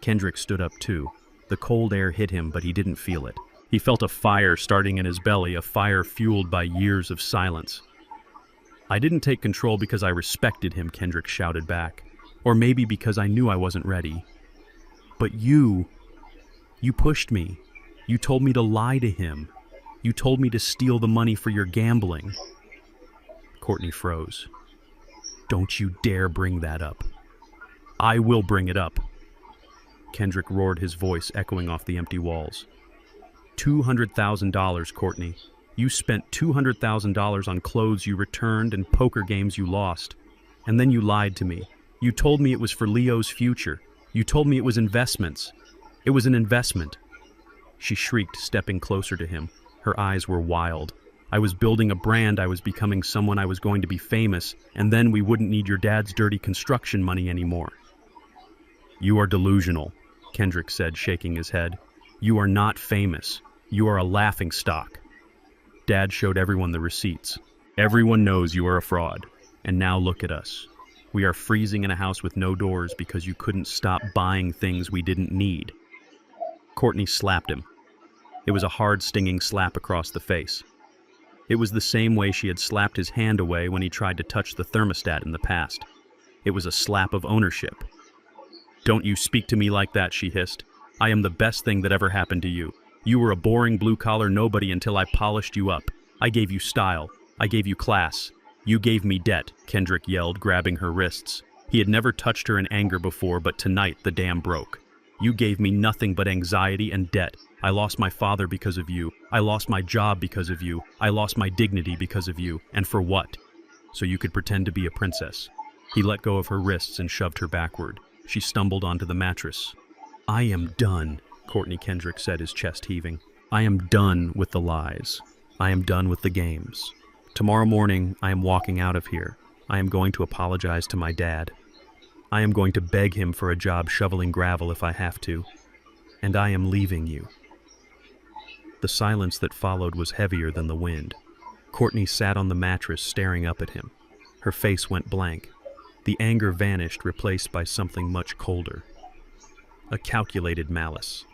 Kendrick stood up too. The cold air hit him, but he didn't feel it. He felt a fire starting in his belly, a fire fueled by years of silence. "I didn't take control because I respected him," Kendrick shouted back. "Or maybe because I knew I wasn't ready. But you pushed me. You told me to lie to him. You told me to steal the money for your gambling." Courtney froze. "Don't you dare bring that up." "I will bring it up." Kendrick roared, his voice echoing off the empty walls. $200,000, Courtney. You spent $200,000 on clothes you returned and poker games you lost. And then you lied to me. You told me it was for Leo's future. You told me it was investments. It was an investment. She shrieked, stepping closer to him. Her eyes were wild. "I was building a brand. I was becoming someone. I was going to be famous. And then we wouldn't need your dad's dirty construction money anymore." "You are delusional," Kendrick said, shaking his head. "You are not famous. You are a laughingstock. Dad showed everyone the receipts. Everyone knows you are a fraud. And now look at us. We are freezing in a house with no doors because you couldn't stop buying things we didn't need." Courtney slapped him. It was a hard, stinging slap across the face. It was the same way she had slapped his hand away when he tried to touch the thermostat in the past. It was a slap of ownership. "Don't you speak to me like that," she hissed. "I am the best thing that ever happened to you. You were a boring blue-collar nobody until I polished you up. I gave you style. I gave you class. You gave me debt," Kendrick yelled, grabbing her wrists. He had never touched her in anger before, but tonight the dam broke. "You gave me nothing but anxiety and debt. I lost my father because of you. I lost my job because of you. I lost my dignity because of you. And for what? So you could pretend to be a princess." He let go of her wrists and shoved her backward. She stumbled onto the mattress. "I am done," Courtney Kendrick said, his chest heaving. "I am done with the lies. I am done with the games. Tomorrow morning, I am walking out of here. I am going to apologize to my dad. I am going to beg him for a job shoveling gravel if I have to. And I am leaving you." The silence that followed was heavier than the wind. Courtney sat on the mattress, staring up at him. Her face went blank. The anger vanished, replaced by something much colder. A calculated malice.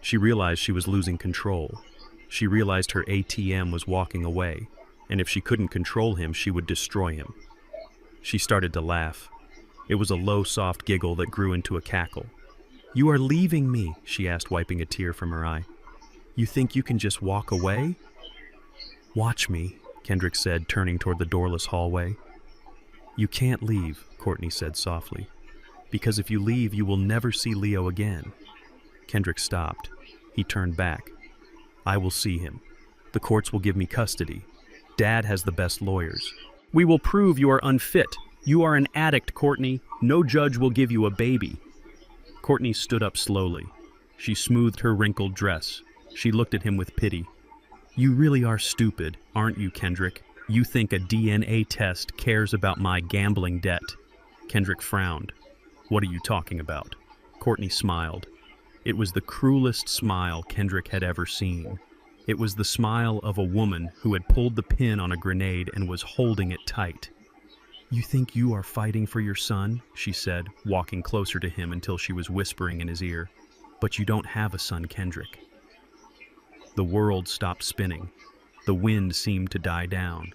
She realized she was losing control. She realized her ATM was walking away, and if she couldn't control him, she would destroy him. She started to laugh. It was a low, soft giggle that grew into a cackle. "You are leaving me?" she asked, wiping a tear from her eye. "You think you can just walk away?" "Watch me," Kendrick said, turning toward the doorless hallway. "You can't leave," Courtney said softly, "because if you leave, you will never see Leo again." Kendrick stopped. He turned back. "I will see him. The courts will give me custody. Dad has the best lawyers. We will prove you are unfit. You are an addict, Courtney. No judge will give you a baby." Courtney stood up slowly. She smoothed her wrinkled dress. She looked at him with pity. "You really are stupid, aren't you, Kendrick? You think a DNA test cares about my gambling debt." Kendrick frowned. What are you talking about? Courtney smiled. It was the cruelest smile Kendrick had ever seen. It was the smile of a woman who had pulled the pin on a grenade and was holding it tight. "You think you are fighting for your son?" she said, walking closer to him until she was whispering in his ear. "But you don't have a son, Kendrick." The world stopped spinning. The wind seemed to die down.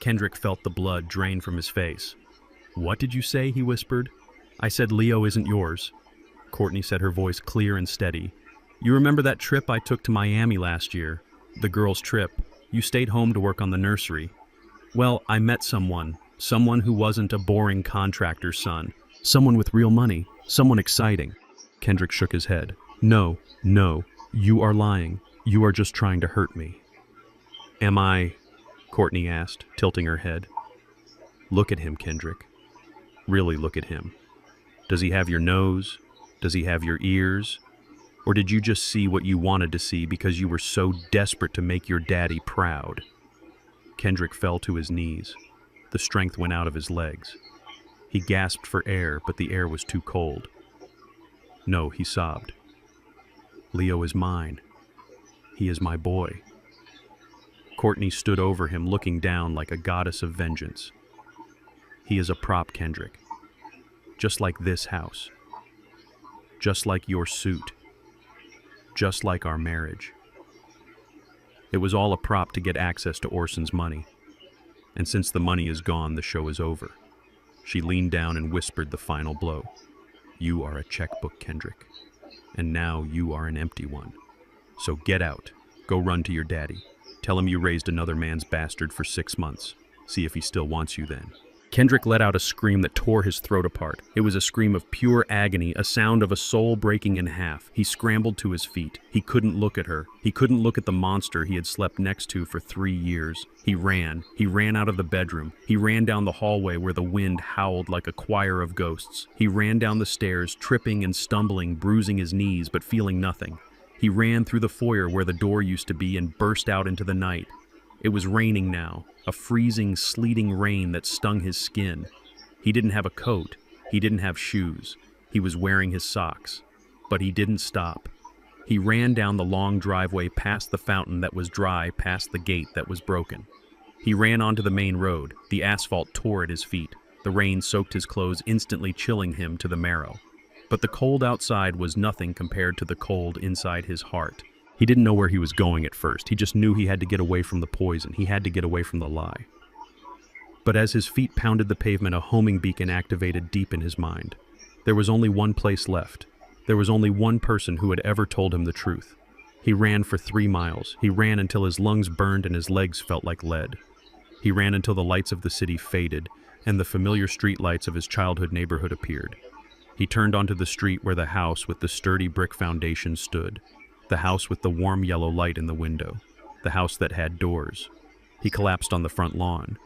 Kendrick felt the blood drain from his face. "What did you say?" he whispered. "I said Leo isn't yours." Courtney said, her voice clear and steady. "You remember that trip I took to Miami last year? The girls' trip. You stayed home to work on the nursery. Well, I met someone who wasn't a boring contractor's son. Someone with real money. Someone exciting." Kendrick shook his head. No, you are lying. You are just trying to hurt me." "Am I?" Courtney asked, tilting her head. "Look at him, Kendrick. Really look at him. Does he have your nose? Does he have your ears? Or did you just see what you wanted to see because you were so desperate to make your daddy proud?" Kendrick fell to his knees. The strength went out of his legs. He gasped for air, but the air was too cold. "No," he sobbed. "Leo is mine. He is my boy." Courtney stood over him, looking down like a goddess of vengeance. "He is a prop, Kendrick. Just like this house. Just like your suit. Just like our marriage. It was all a prop to get access to Orson's money. And since the money is gone, the show is over." She leaned down and whispered the final blow. "You are a checkbook, Kendrick. And now you are an empty one. So get out. Go run to your daddy. Tell him you raised another man's bastard for 6 months. See if he still wants you then." Kendrick let out a scream that tore his throat apart. It was a scream of pure agony, a sound of a soul breaking in half. He scrambled to his feet. He couldn't look at her. He couldn't look at the monster he had slept next to for 3 years. He ran. He ran out of the bedroom. He ran down the hallway where the wind howled like a choir of ghosts. He ran down the stairs, tripping and stumbling, bruising his knees, but feeling nothing. He ran through the foyer where the door used to be and burst out into the night. It was raining now, a freezing, sleeting rain that stung his skin. He didn't have a coat. He didn't have shoes. He was wearing his socks. But he didn't stop. He ran down the long driveway past the fountain that was dry, past the gate that was broken. He ran onto the main road. The asphalt tore at his feet. The rain soaked his clothes, instantly chilling him to the marrow. But the cold outside was nothing compared to the cold inside his heart. He didn't know where he was going at first. He just knew he had to get away from the poison. He had to get away from the lie. But as his feet pounded the pavement, a homing beacon activated deep in his mind. There was only one place left. There was only one person who had ever told him the truth. He ran for 3 miles. He ran until his lungs burned and his legs felt like lead. He ran until the lights of the city faded and the familiar street lights of his childhood neighborhood appeared. He turned onto the street where the house with the sturdy brick foundation stood. The house with the warm yellow light in the window. The house that had doors. He collapsed on the front lawn.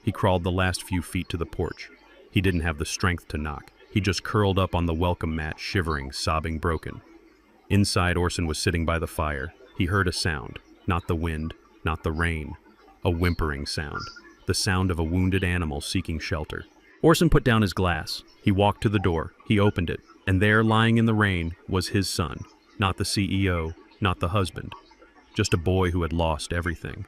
He crawled the last few feet to the porch. He didn't have the strength to knock. He just curled up on the welcome mat, shivering, sobbing broken. Inside, Orson was sitting by the fire. He heard a sound. Not the wind, not the rain. A whimpering sound. The sound of a wounded animal seeking shelter. Orson put down his glass. He walked to the door. He opened it. And there, lying in the rain, was his son. Not the CEO, not the husband. Just a boy who had lost everything.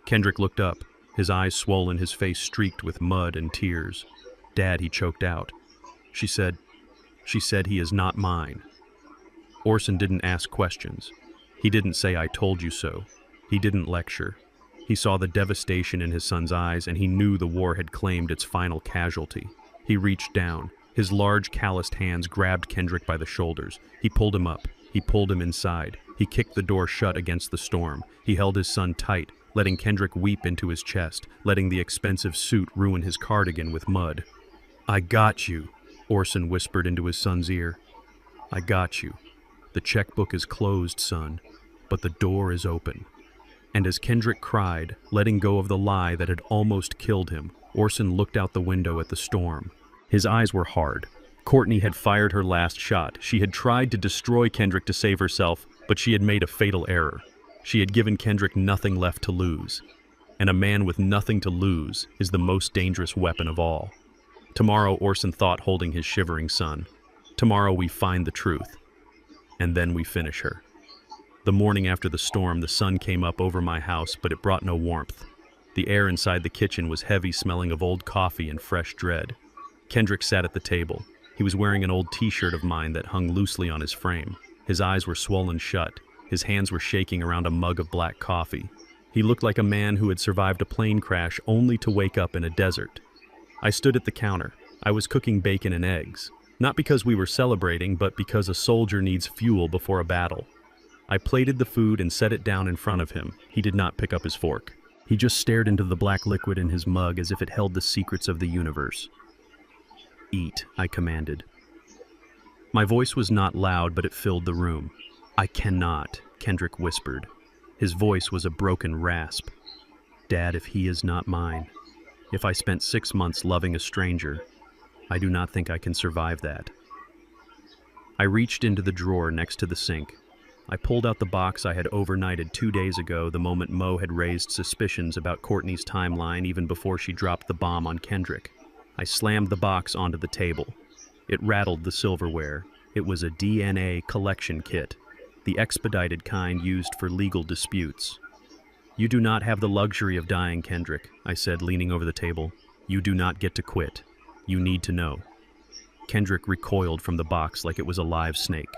Kendrick looked up, his eyes swollen, his face streaked with mud and tears. "Dad," he choked out. She said, "He is not mine." Orson didn't ask questions. He didn't say, "I told you so." He didn't lecture. He saw the devastation in his son's eyes, and he knew the war had claimed its final casualty. He reached down. His large, calloused hands grabbed Kendrick by the shoulders. He pulled him up. He pulled him inside. He kicked the door shut against the storm. He held his son tight, letting Kendrick weep into his chest, letting the expensive suit ruin his cardigan with mud. "I got you," Orson whispered into his son's ear. "I got you. The checkbook is closed, son, but the door is open." And as Kendrick cried, letting go of the lie that had almost killed him, Orson looked out the window at the storm. His eyes were hard. Courtney had fired her last shot. She had tried to destroy Kendrick to save herself, but she had made a fatal error. She had given Kendrick nothing left to lose. And a man with nothing to lose is the most dangerous weapon of all. Tomorrow, Orson thought, holding his shivering son. Tomorrow we find the truth. And then we finish her. The morning after the storm, the sun came up over my house, but it brought no warmth. The air inside the kitchen was heavy, smelling of old coffee and fresh dread. Kendrick sat at the table. He was wearing an old t-shirt of mine that hung loosely on his frame. His eyes were swollen shut. His hands were shaking around a mug of black coffee. He looked like a man who had survived a plane crash only to wake up in a desert. I stood at the counter. I was cooking bacon and eggs. Not because we were celebrating, but because a soldier needs fuel before a battle. I plated the food and set it down in front of him. He did not pick up his fork. He just stared into the black liquid in his mug as if it held the secrets of the universe. "Eat," I commanded. My voice was not loud, but it filled the room. "I cannot," Kendrick whispered. His voice was a broken rasp. "Dad, if he is not mine, if I spent 6 months loving a stranger, I do not think I can survive that." I reached into the drawer next to the sink. I pulled out the box I had overnighted 2 days ago, the moment Mo had raised suspicions about Courtney's timeline even before she dropped the bomb on Kendrick. I slammed the box onto the table. It rattled the silverware. It was a DNA collection kit, the expedited kind used for legal disputes. "You do not have the luxury of dying, Kendrick," I said, leaning over the table. "You do not get to quit. You need to know." Kendrick recoiled from the box like it was a live snake.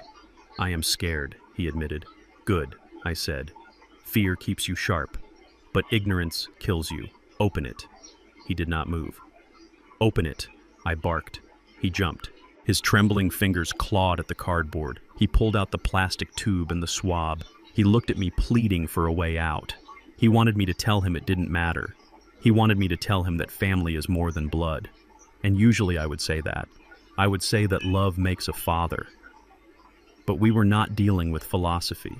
"I am scared," he admitted. "Good," I said. "Fear keeps you sharp, but ignorance kills you. Open it." He did not move. "Open it," I barked. He jumped. His trembling fingers clawed at the cardboard. He pulled out the plastic tube and the swab. He looked at me, pleading for a way out. He wanted me to tell him it didn't matter. He wanted me to tell him that family is more than blood. And usually I would say that. I would say that love makes a father. But we were not dealing with philosophy.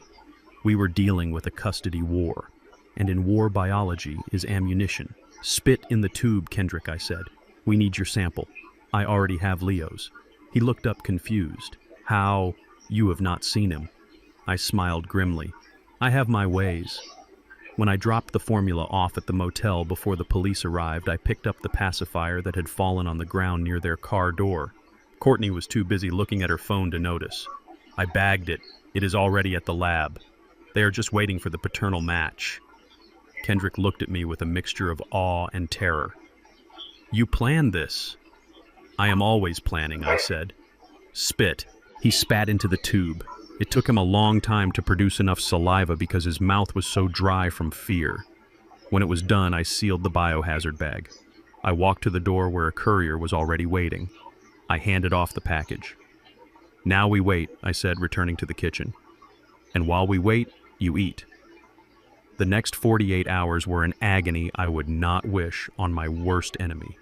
We were dealing with a custody war. And in war biology is ammunition. "Spit in the tube, Kendrick," I said. "We need your sample. I already have Leo's." He looked up confused. "How? You have not seen him." I smiled grimly. "I have my ways." When I dropped the formula off at the motel before the police arrived, I picked up the pacifier that had fallen on the ground near their car door. Courtney was too busy looking at her phone to notice. I bagged it. "It is already at the lab. They are just waiting for the paternal match." Kendrick looked at me with a mixture of awe and terror. "You planned this?" "I am always planning," I said. "Spit." He spat into the tube. It took him a long time to produce enough saliva because his mouth was so dry from fear. When it was done, I sealed the biohazard bag. I walked to the door where a courier was already waiting. I handed off the package. "Now we wait," I said, returning to the kitchen. "And while we wait, you eat." The next 48 hours were an agony I would not wish on my worst enemy.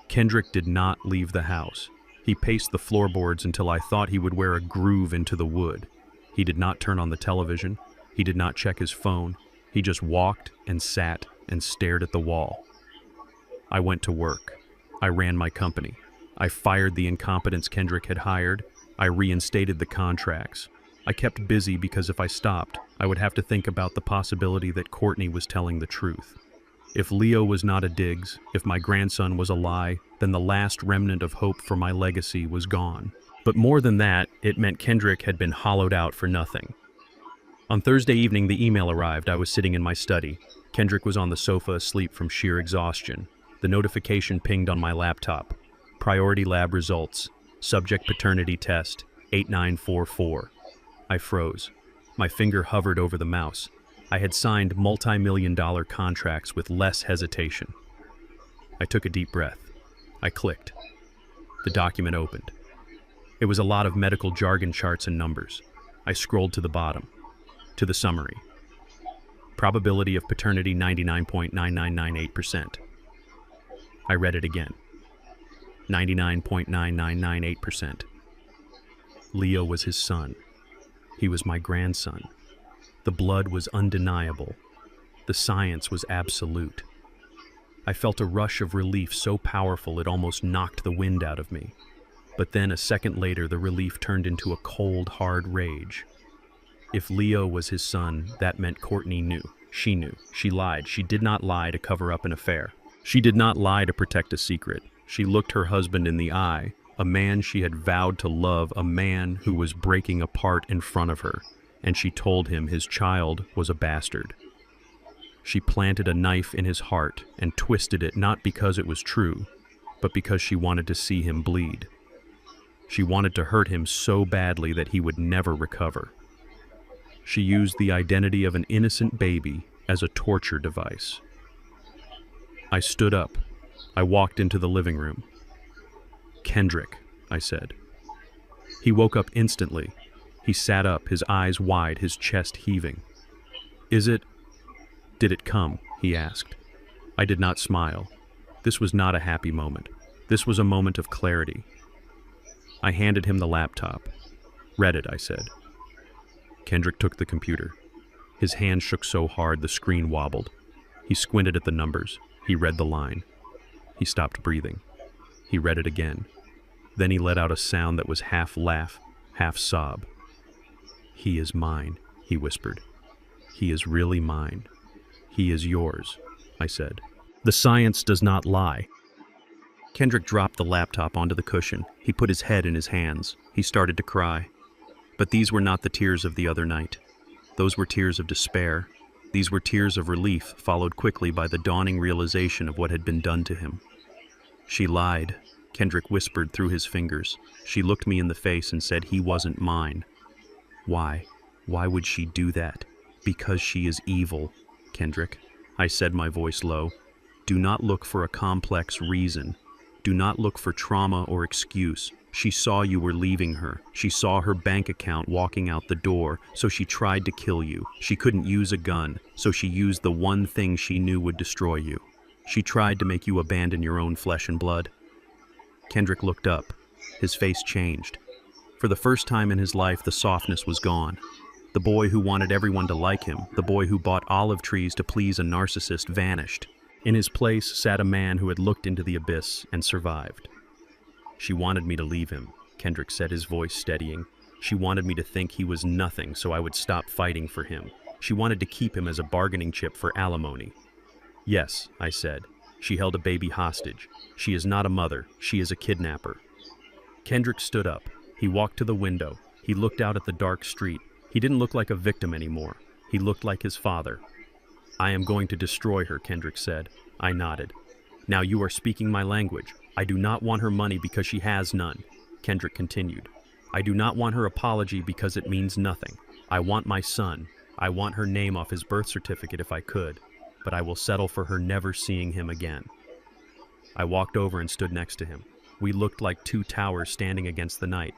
Kendrick did not leave the house. He paced the floorboards until I thought he would wear a groove into the wood. He did not turn on the television. He did not check his phone. He just walked and sat and stared at the wall. I went to work. I ran my company. I fired the incompetents Kendrick had hired. I reinstated the contracts. I kept busy because if I stopped, I would have to think about the possibility that Courtney was telling the truth. If Leo was not a Diggs, if my grandson was a lie, then the last remnant of hope for my legacy was gone. But more than that, it meant Kendrick had been hollowed out for nothing. On Thursday evening, the email arrived. I was sitting in my study. Kendrick was on the sofa asleep from sheer exhaustion. The notification pinged on my laptop. Priority lab results. Subject paternity test, 8944. I froze. My finger hovered over the mouse. I had signed multi-million-dollar contracts with less hesitation. I took a deep breath. I clicked. The document opened. It was a lot of medical jargon charts and numbers. I scrolled to the bottom, to the summary. Probability of paternity 99.9998%. I read it again. 99.9998%. Leo was his son. He was my grandson. The blood was undeniable. The science was absolute. I felt a rush of relief so powerful it almost knocked the wind out of me. But then a second later, the relief turned into a cold, hard rage. If Leo was his son, that meant Courtney knew. She knew. She lied. She did not lie to cover up an affair. She did not lie to protect a secret. She looked her husband in the eye, a man she had vowed to love, a man who was breaking apart in front of her, and she told him his child was a bastard. She planted a knife in his heart and twisted it not because it was true, but because she wanted to see him bleed. She wanted to hurt him so badly that he would never recover. She used the identity of an innocent baby as a torture device. I stood up. I walked into the living room. "Kendrick," I said. He woke up instantly. He sat up, his eyes wide, his chest heaving. Did it come?" he asked. I did not smile. This was not a happy moment. This was a moment of clarity. I handed him the laptop. "Read it," I said. Kendrick took the computer. His hand shook so hard the screen wobbled. He squinted at the numbers. He read the line. He stopped breathing. He read it again. Then he let out a sound that was half laugh, half sob. "He is mine," he whispered. "He is really mine. He is yours," I said. "The science does not lie." Kendrick dropped the laptop onto the cushion. He put his head in his hands. He started to cry. But these were not the tears of the other night. Those were tears of despair. These were tears of relief, followed quickly by the dawning realization of what had been done to him. "She lied," Kendrick whispered through his fingers. She looked me in the face and said he wasn't mine. "Why? Why would she do that?" "Because she is evil, Kendrick," I said, my voice low. "Do not look for a complex reason. Do not look for trauma or excuse. She saw you were leaving her. She saw her bank account walking out the door, so she tried to kill you. She couldn't use a gun, so she used the one thing she knew would destroy you. She tried to make you abandon your own flesh and blood." Kendrick looked up. His face changed. For the first time in his life, the softness was gone. The boy who wanted everyone to like him, the boy who bought olive trees to please a narcissist, vanished. In his place sat a man who had looked into the abyss and survived. "She wanted me to leave him," Kendrick said, his voice steadying. "She wanted me to think he was nothing so I would stop fighting for him. She wanted to keep him as a bargaining chip for alimony." "Yes," I said. "She held a baby hostage. She is not a mother. She is a kidnapper." Kendrick stood up. He walked to the window. He looked out at the dark street. He didn't look like a victim anymore. He looked like his father. "I am going to destroy her," Kendrick said. I nodded. "Now you are speaking my language. I do not want her money because she has none," Kendrick continued. "I do not want her apology because it means nothing. I want my son. I want her name off his birth certificate if I could, but I will settle for her never seeing him again." I walked over and stood next to him. We looked like two towers standing against the night.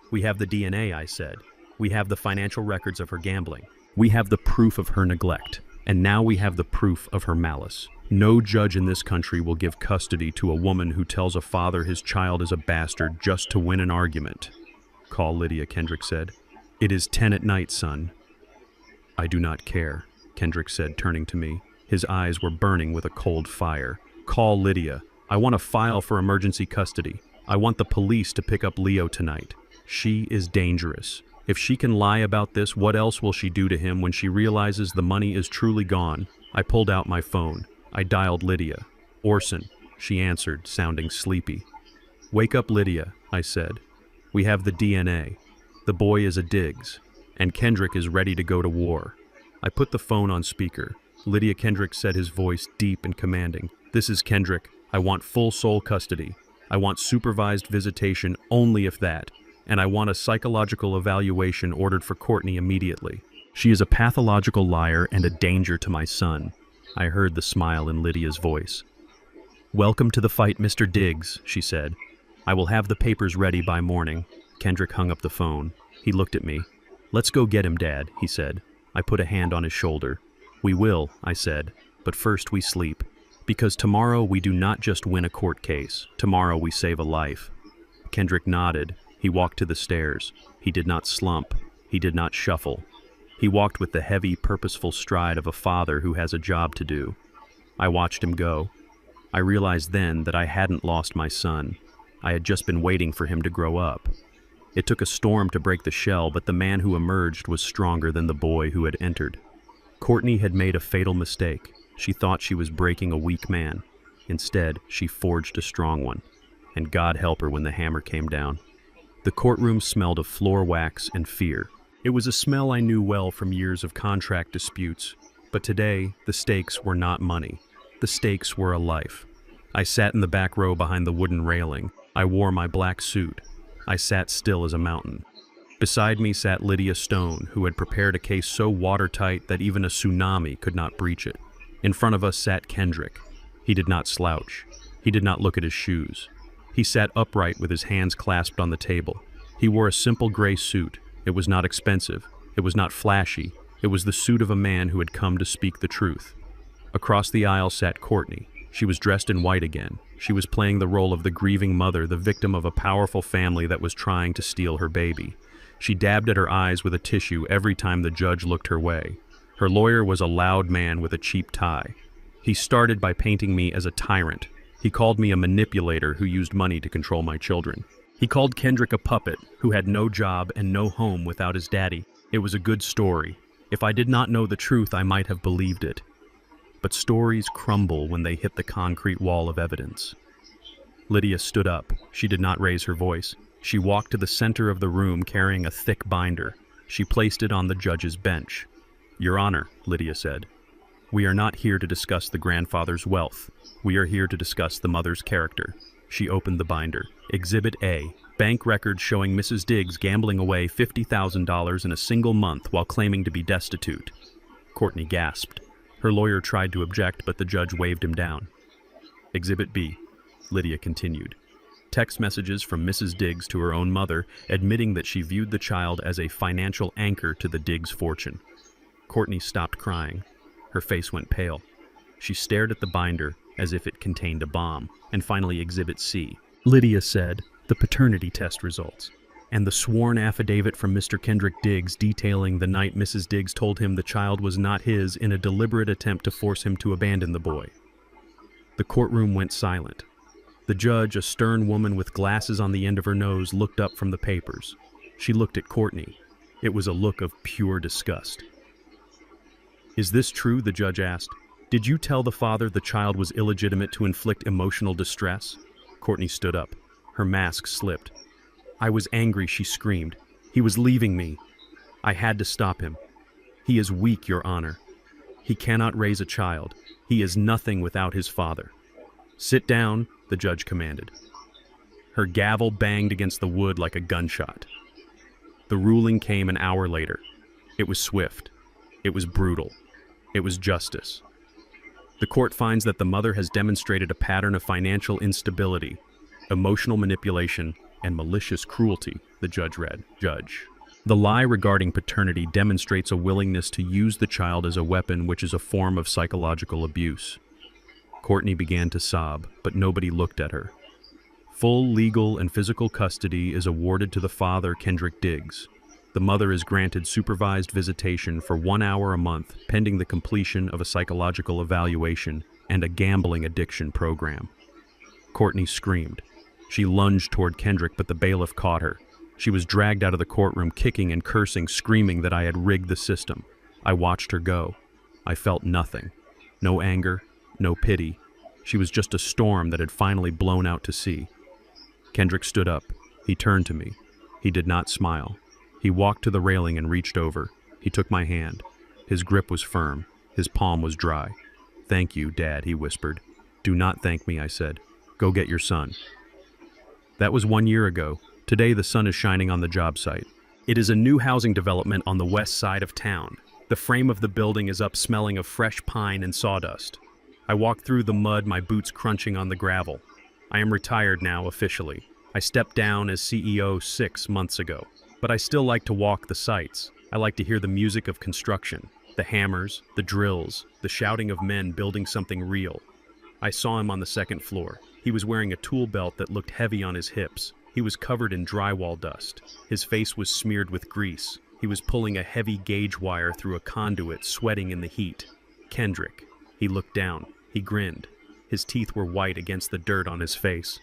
"We have the DNA," I said. "We have the financial records of her gambling. We have the proof of her neglect. And now we have the proof of her malice. No judge in this country will give custody to a woman who tells a father his child is a bastard just to win an argument." "Call Lydia," Kendrick said. "It is 10 at night, son." "I do not care," Kendrick said, turning to me. His eyes were burning with a cold fire. "Call Lydia. I want a file for emergency custody. I want the police to pick up Leo tonight. She is dangerous. If she can lie about this, what else will she do to him when she realizes the money is truly gone?" I pulled out my phone. I dialed Lydia. "Orson," she answered, sounding sleepy. "Wake up, Lydia," I said. "We have the DNA. The boy is a Diggs, and Kendrick is ready to go to war." I put the phone on speaker. Lydia, Kendrick said, his voice deep and commanding. "This is Kendrick. I want full sole custody. I want supervised visitation only if that. And I want a psychological evaluation ordered for Courtney immediately. She is a pathological liar and a danger to my son." I heard the smile in Lydia's voice. "Welcome to the fight, Mr. Diggs," she said. "I will have the papers ready by morning." Kendrick hung up the phone. He looked at me. "Let's go get him, Dad," he said. I put a hand on his shoulder. "We will," I said, "but first we sleep. Because tomorrow we do not just win a court case. Tomorrow we save a life." Kendrick nodded. He walked to the stairs. He did not slump. He did not shuffle. He walked with the heavy, purposeful stride of a father who has a job to do. I watched him go. I realized then that I hadn't lost my son. I had just been waiting for him to grow up. It took a storm to break the shell, but the man who emerged was stronger than the boy who had entered. Courtney had made a fatal mistake. She thought she was breaking a weak man. Instead, she forged a strong one, and God help her when the hammer came down. The courtroom smelled of floor wax and fear. It was a smell I knew well from years of contract disputes, but today the stakes were not money. The stakes were a life. I sat in the back row behind the wooden railing. I wore my black suit. I sat still as a mountain. Beside me sat Lydia Stone, who had prepared a case so watertight that even a tsunami could not breach it. In front of us sat Kendrick. He did not slouch. He did not look at his shoes. He sat upright with his hands clasped on the table. He wore a simple gray suit. It was not expensive. It was not flashy. It was the suit of a man who had come to speak the truth. Across the aisle sat Courtney. She was dressed in white again. She was playing the role of the grieving mother, the victim of a powerful family that was trying to steal her baby. She dabbed at her eyes with a tissue every time the judge looked her way. Her lawyer was a loud man with a cheap tie. He started by painting me as a tyrant. He called me a manipulator who used money to control my children. He called Kendrick a puppet who had no job and no home without his daddy. It was a good story. If I did not know the truth, I might have believed it. But stories crumble when they hit the concrete wall of evidence. Lydia stood up. She did not raise her voice. She walked to the center of the room carrying a thick binder. She placed it on the judge's bench. "Your Honor," Lydia said, "we are not here to discuss the grandfather's wealth. We are here to discuss the mother's character." She opened the binder. Exhibit A, bank records showing Mrs. Diggs gambling away $50,000 in a single month while claiming to be destitute. Courtney gasped. Her lawyer tried to object, but the judge waved him down. Exhibit B, Lydia continued. Text messages from Mrs. Diggs to her own mother, admitting that she viewed the child as a financial anchor to the Diggs fortune. Courtney stopped crying. Her face went pale. She stared at the binder as if it contained a bomb. And finally, Exhibit C. Lydia said, the paternity test results, and the sworn affidavit from Mr. Kendrick Diggs detailing the night Mrs. Diggs told him the child was not his in a deliberate attempt to force him to abandon the boy. The courtroom went silent. The judge, a stern woman with glasses on the end of her nose, looked up from the papers. She looked at Courtney. It was a look of pure disgust. "Is this true?" the judge asked. "Did you tell the father the child was illegitimate to inflict emotional distress?" Courtney stood up. Her mask slipped. "I was angry," she screamed. "He was leaving me. I had to stop him. He is weak, Your Honor. He cannot raise a child. He is nothing without his father." "Sit down," the judge commanded. Her gavel banged against the wood like a gunshot. The ruling came an hour later. It was swift. It was brutal. It was justice. The court finds that the mother has demonstrated a pattern of financial instability, emotional manipulation, and malicious cruelty, the judge read. Judge. The lie regarding paternity demonstrates a willingness to use the child as a weapon, which is a form of psychological abuse. Courtney began to sob, but nobody looked at her. Full legal and physical custody is awarded to the father, Kendrick Diggs. The mother is granted supervised visitation for 1 hour a month, pending the completion of a psychological evaluation and a gambling addiction program. Courtney screamed. She lunged toward Kendrick, but the bailiff caught her. She was dragged out of the courtroom, kicking and cursing, screaming that I had rigged the system. I watched her go. I felt nothing. No anger, no pity. She was just a storm that had finally blown out to sea. Kendrick stood up. He turned to me. He did not smile. He walked to the railing and reached over. He took my hand. His grip was firm. His palm was dry. "Thank you, Dad," he whispered. "Do not thank me," I said. "Go get your son." That was 1 year ago. Today the sun is shining on the job site. It is a new housing development on the west side of town. The frame of the building is up, smelling of fresh pine and sawdust. I walk through the mud, my boots crunching on the gravel. I am retired now, officially. I stepped down as CEO 6 months ago. But I still like to walk the sites. I like to hear the music of construction, the hammers, the drills, the shouting of men building something real. I saw him on the second floor. He was wearing a tool belt that looked heavy on his hips. He was covered in drywall dust. His face was smeared with grease. He was pulling a heavy gauge wire through a conduit, sweating in the heat. Kendrick. He looked down. He grinned. His teeth were white against the dirt on his face.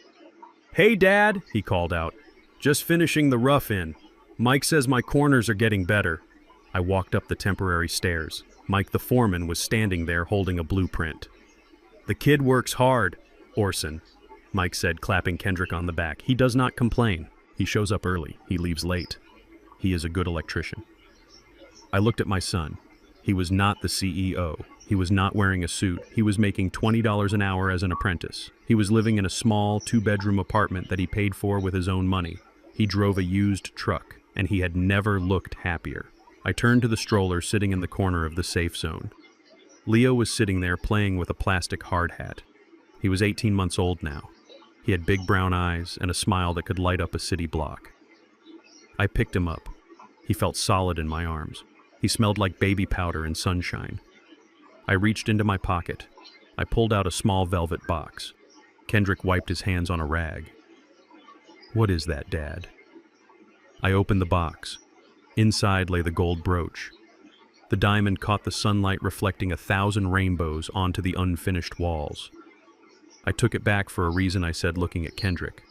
"Hey, Dad," he called out. "Just finishing the rough-in. Mike says my corners are getting better." I walked up the temporary stairs. Mike the foreman was standing there holding a blueprint. "The kid works hard. Orson, Mike said, clapping Kendrick on the back. He does not complain. He shows up early. He leaves late. He is a good electrician. I looked at my son. He was not the CEO. He was not wearing a suit. He was making $20 an hour as an apprentice. He was living in a small 2-bedroom apartment that he paid for with his own money. He drove a used truck, and he had never looked happier. I turned to the stroller sitting in the corner of the safe zone. Leo was sitting there playing with a plastic hard hat. He was 18 months old now. He had big brown eyes and a smile that could light up a city block. I picked him up. He felt solid in my arms. He smelled like baby powder and sunshine. I reached into my pocket. I pulled out a small velvet box. Kendrick wiped his hands on a rag. "What is that, Dad?" I opened the box. Inside lay the gold brooch. The diamond caught the sunlight, reflecting 1,000 rainbows onto the unfinished walls. I took it back for a reason, I said, looking at Kendrick.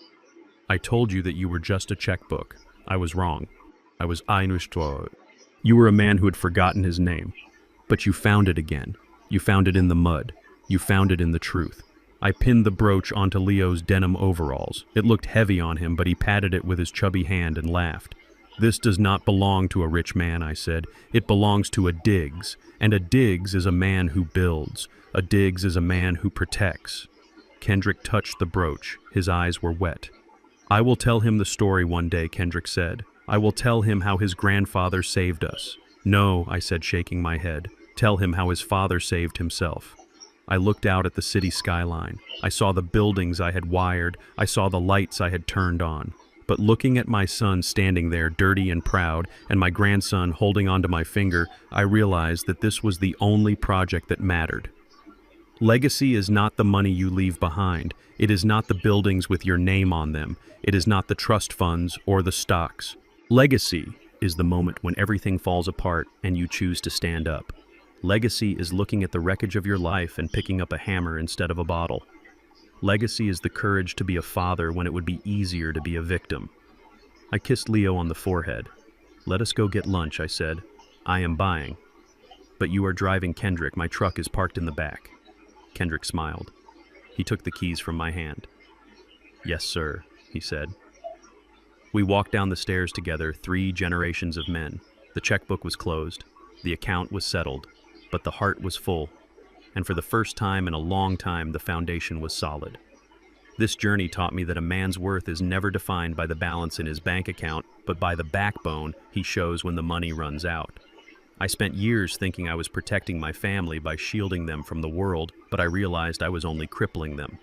"I told you that you were just a checkbook. I was wrong. I was einustro. You were a man who had forgotten his name. But you found it again. You found it in the mud. You found it in the truth." I pinned the brooch onto Leo's denim overalls. It looked heavy on him, but he patted it with his chubby hand and laughed. "This does not belong to a rich man," I said. "It belongs to a Diggs. And a Diggs is a man who builds. A Diggs is a man who protects." Kendrick touched the brooch. His eyes were wet. "I will tell him the story one day," Kendrick said. "I will tell him how his grandfather saved us." "No," I said, shaking my head. "Tell him how his father saved himself." I looked out at the city skyline. I saw the buildings I had wired. I saw the lights I had turned on. But looking at my son standing there, dirty and proud, and my grandson holding onto my finger, I realized that this was the only project that mattered. Legacy is not the money you leave behind. It is not the buildings with your name on them. It is not the trust funds or the stocks. Legacy is the moment when everything falls apart and you choose to stand up. Legacy is looking at the wreckage of your life and picking up a hammer instead of a bottle. Legacy is the courage to be a father when it would be easier to be a victim. I kissed Leo on the forehead. "Let us go get lunch," I said. "I am buying." "But you are driving, Kendrick. My truck is parked in the back." Kendrick smiled. He took the keys from my hand. "Yes, sir," he said. We walked down the stairs together, 3 generations of men. The checkbook was closed. The account was settled. But the heart was full. And for the first time in a long time, the foundation was solid. This journey taught me that a man's worth is never defined by the balance in his bank account, but by the backbone he shows when the money runs out. I spent years thinking I was protecting my family by shielding them from the world, but I realized I was only crippling them.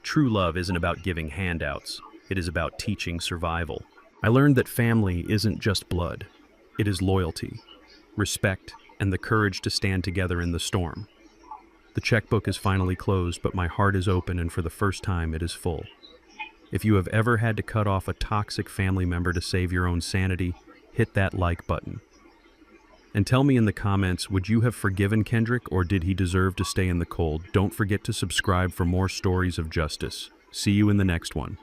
True love isn't about giving handouts. It is about teaching survival. I learned that family isn't just blood. It is loyalty, respect, and the courage to stand together in the storm. The checkbook is finally closed, but my heart is open, and for the first time it is full. If you have ever had to cut off a toxic family member to save your own sanity, hit that like button. And tell me in the comments, would you have forgiven Kendrick, or did he deserve to stay in the cold? Don't forget to subscribe for more stories of justice. See you in the next one.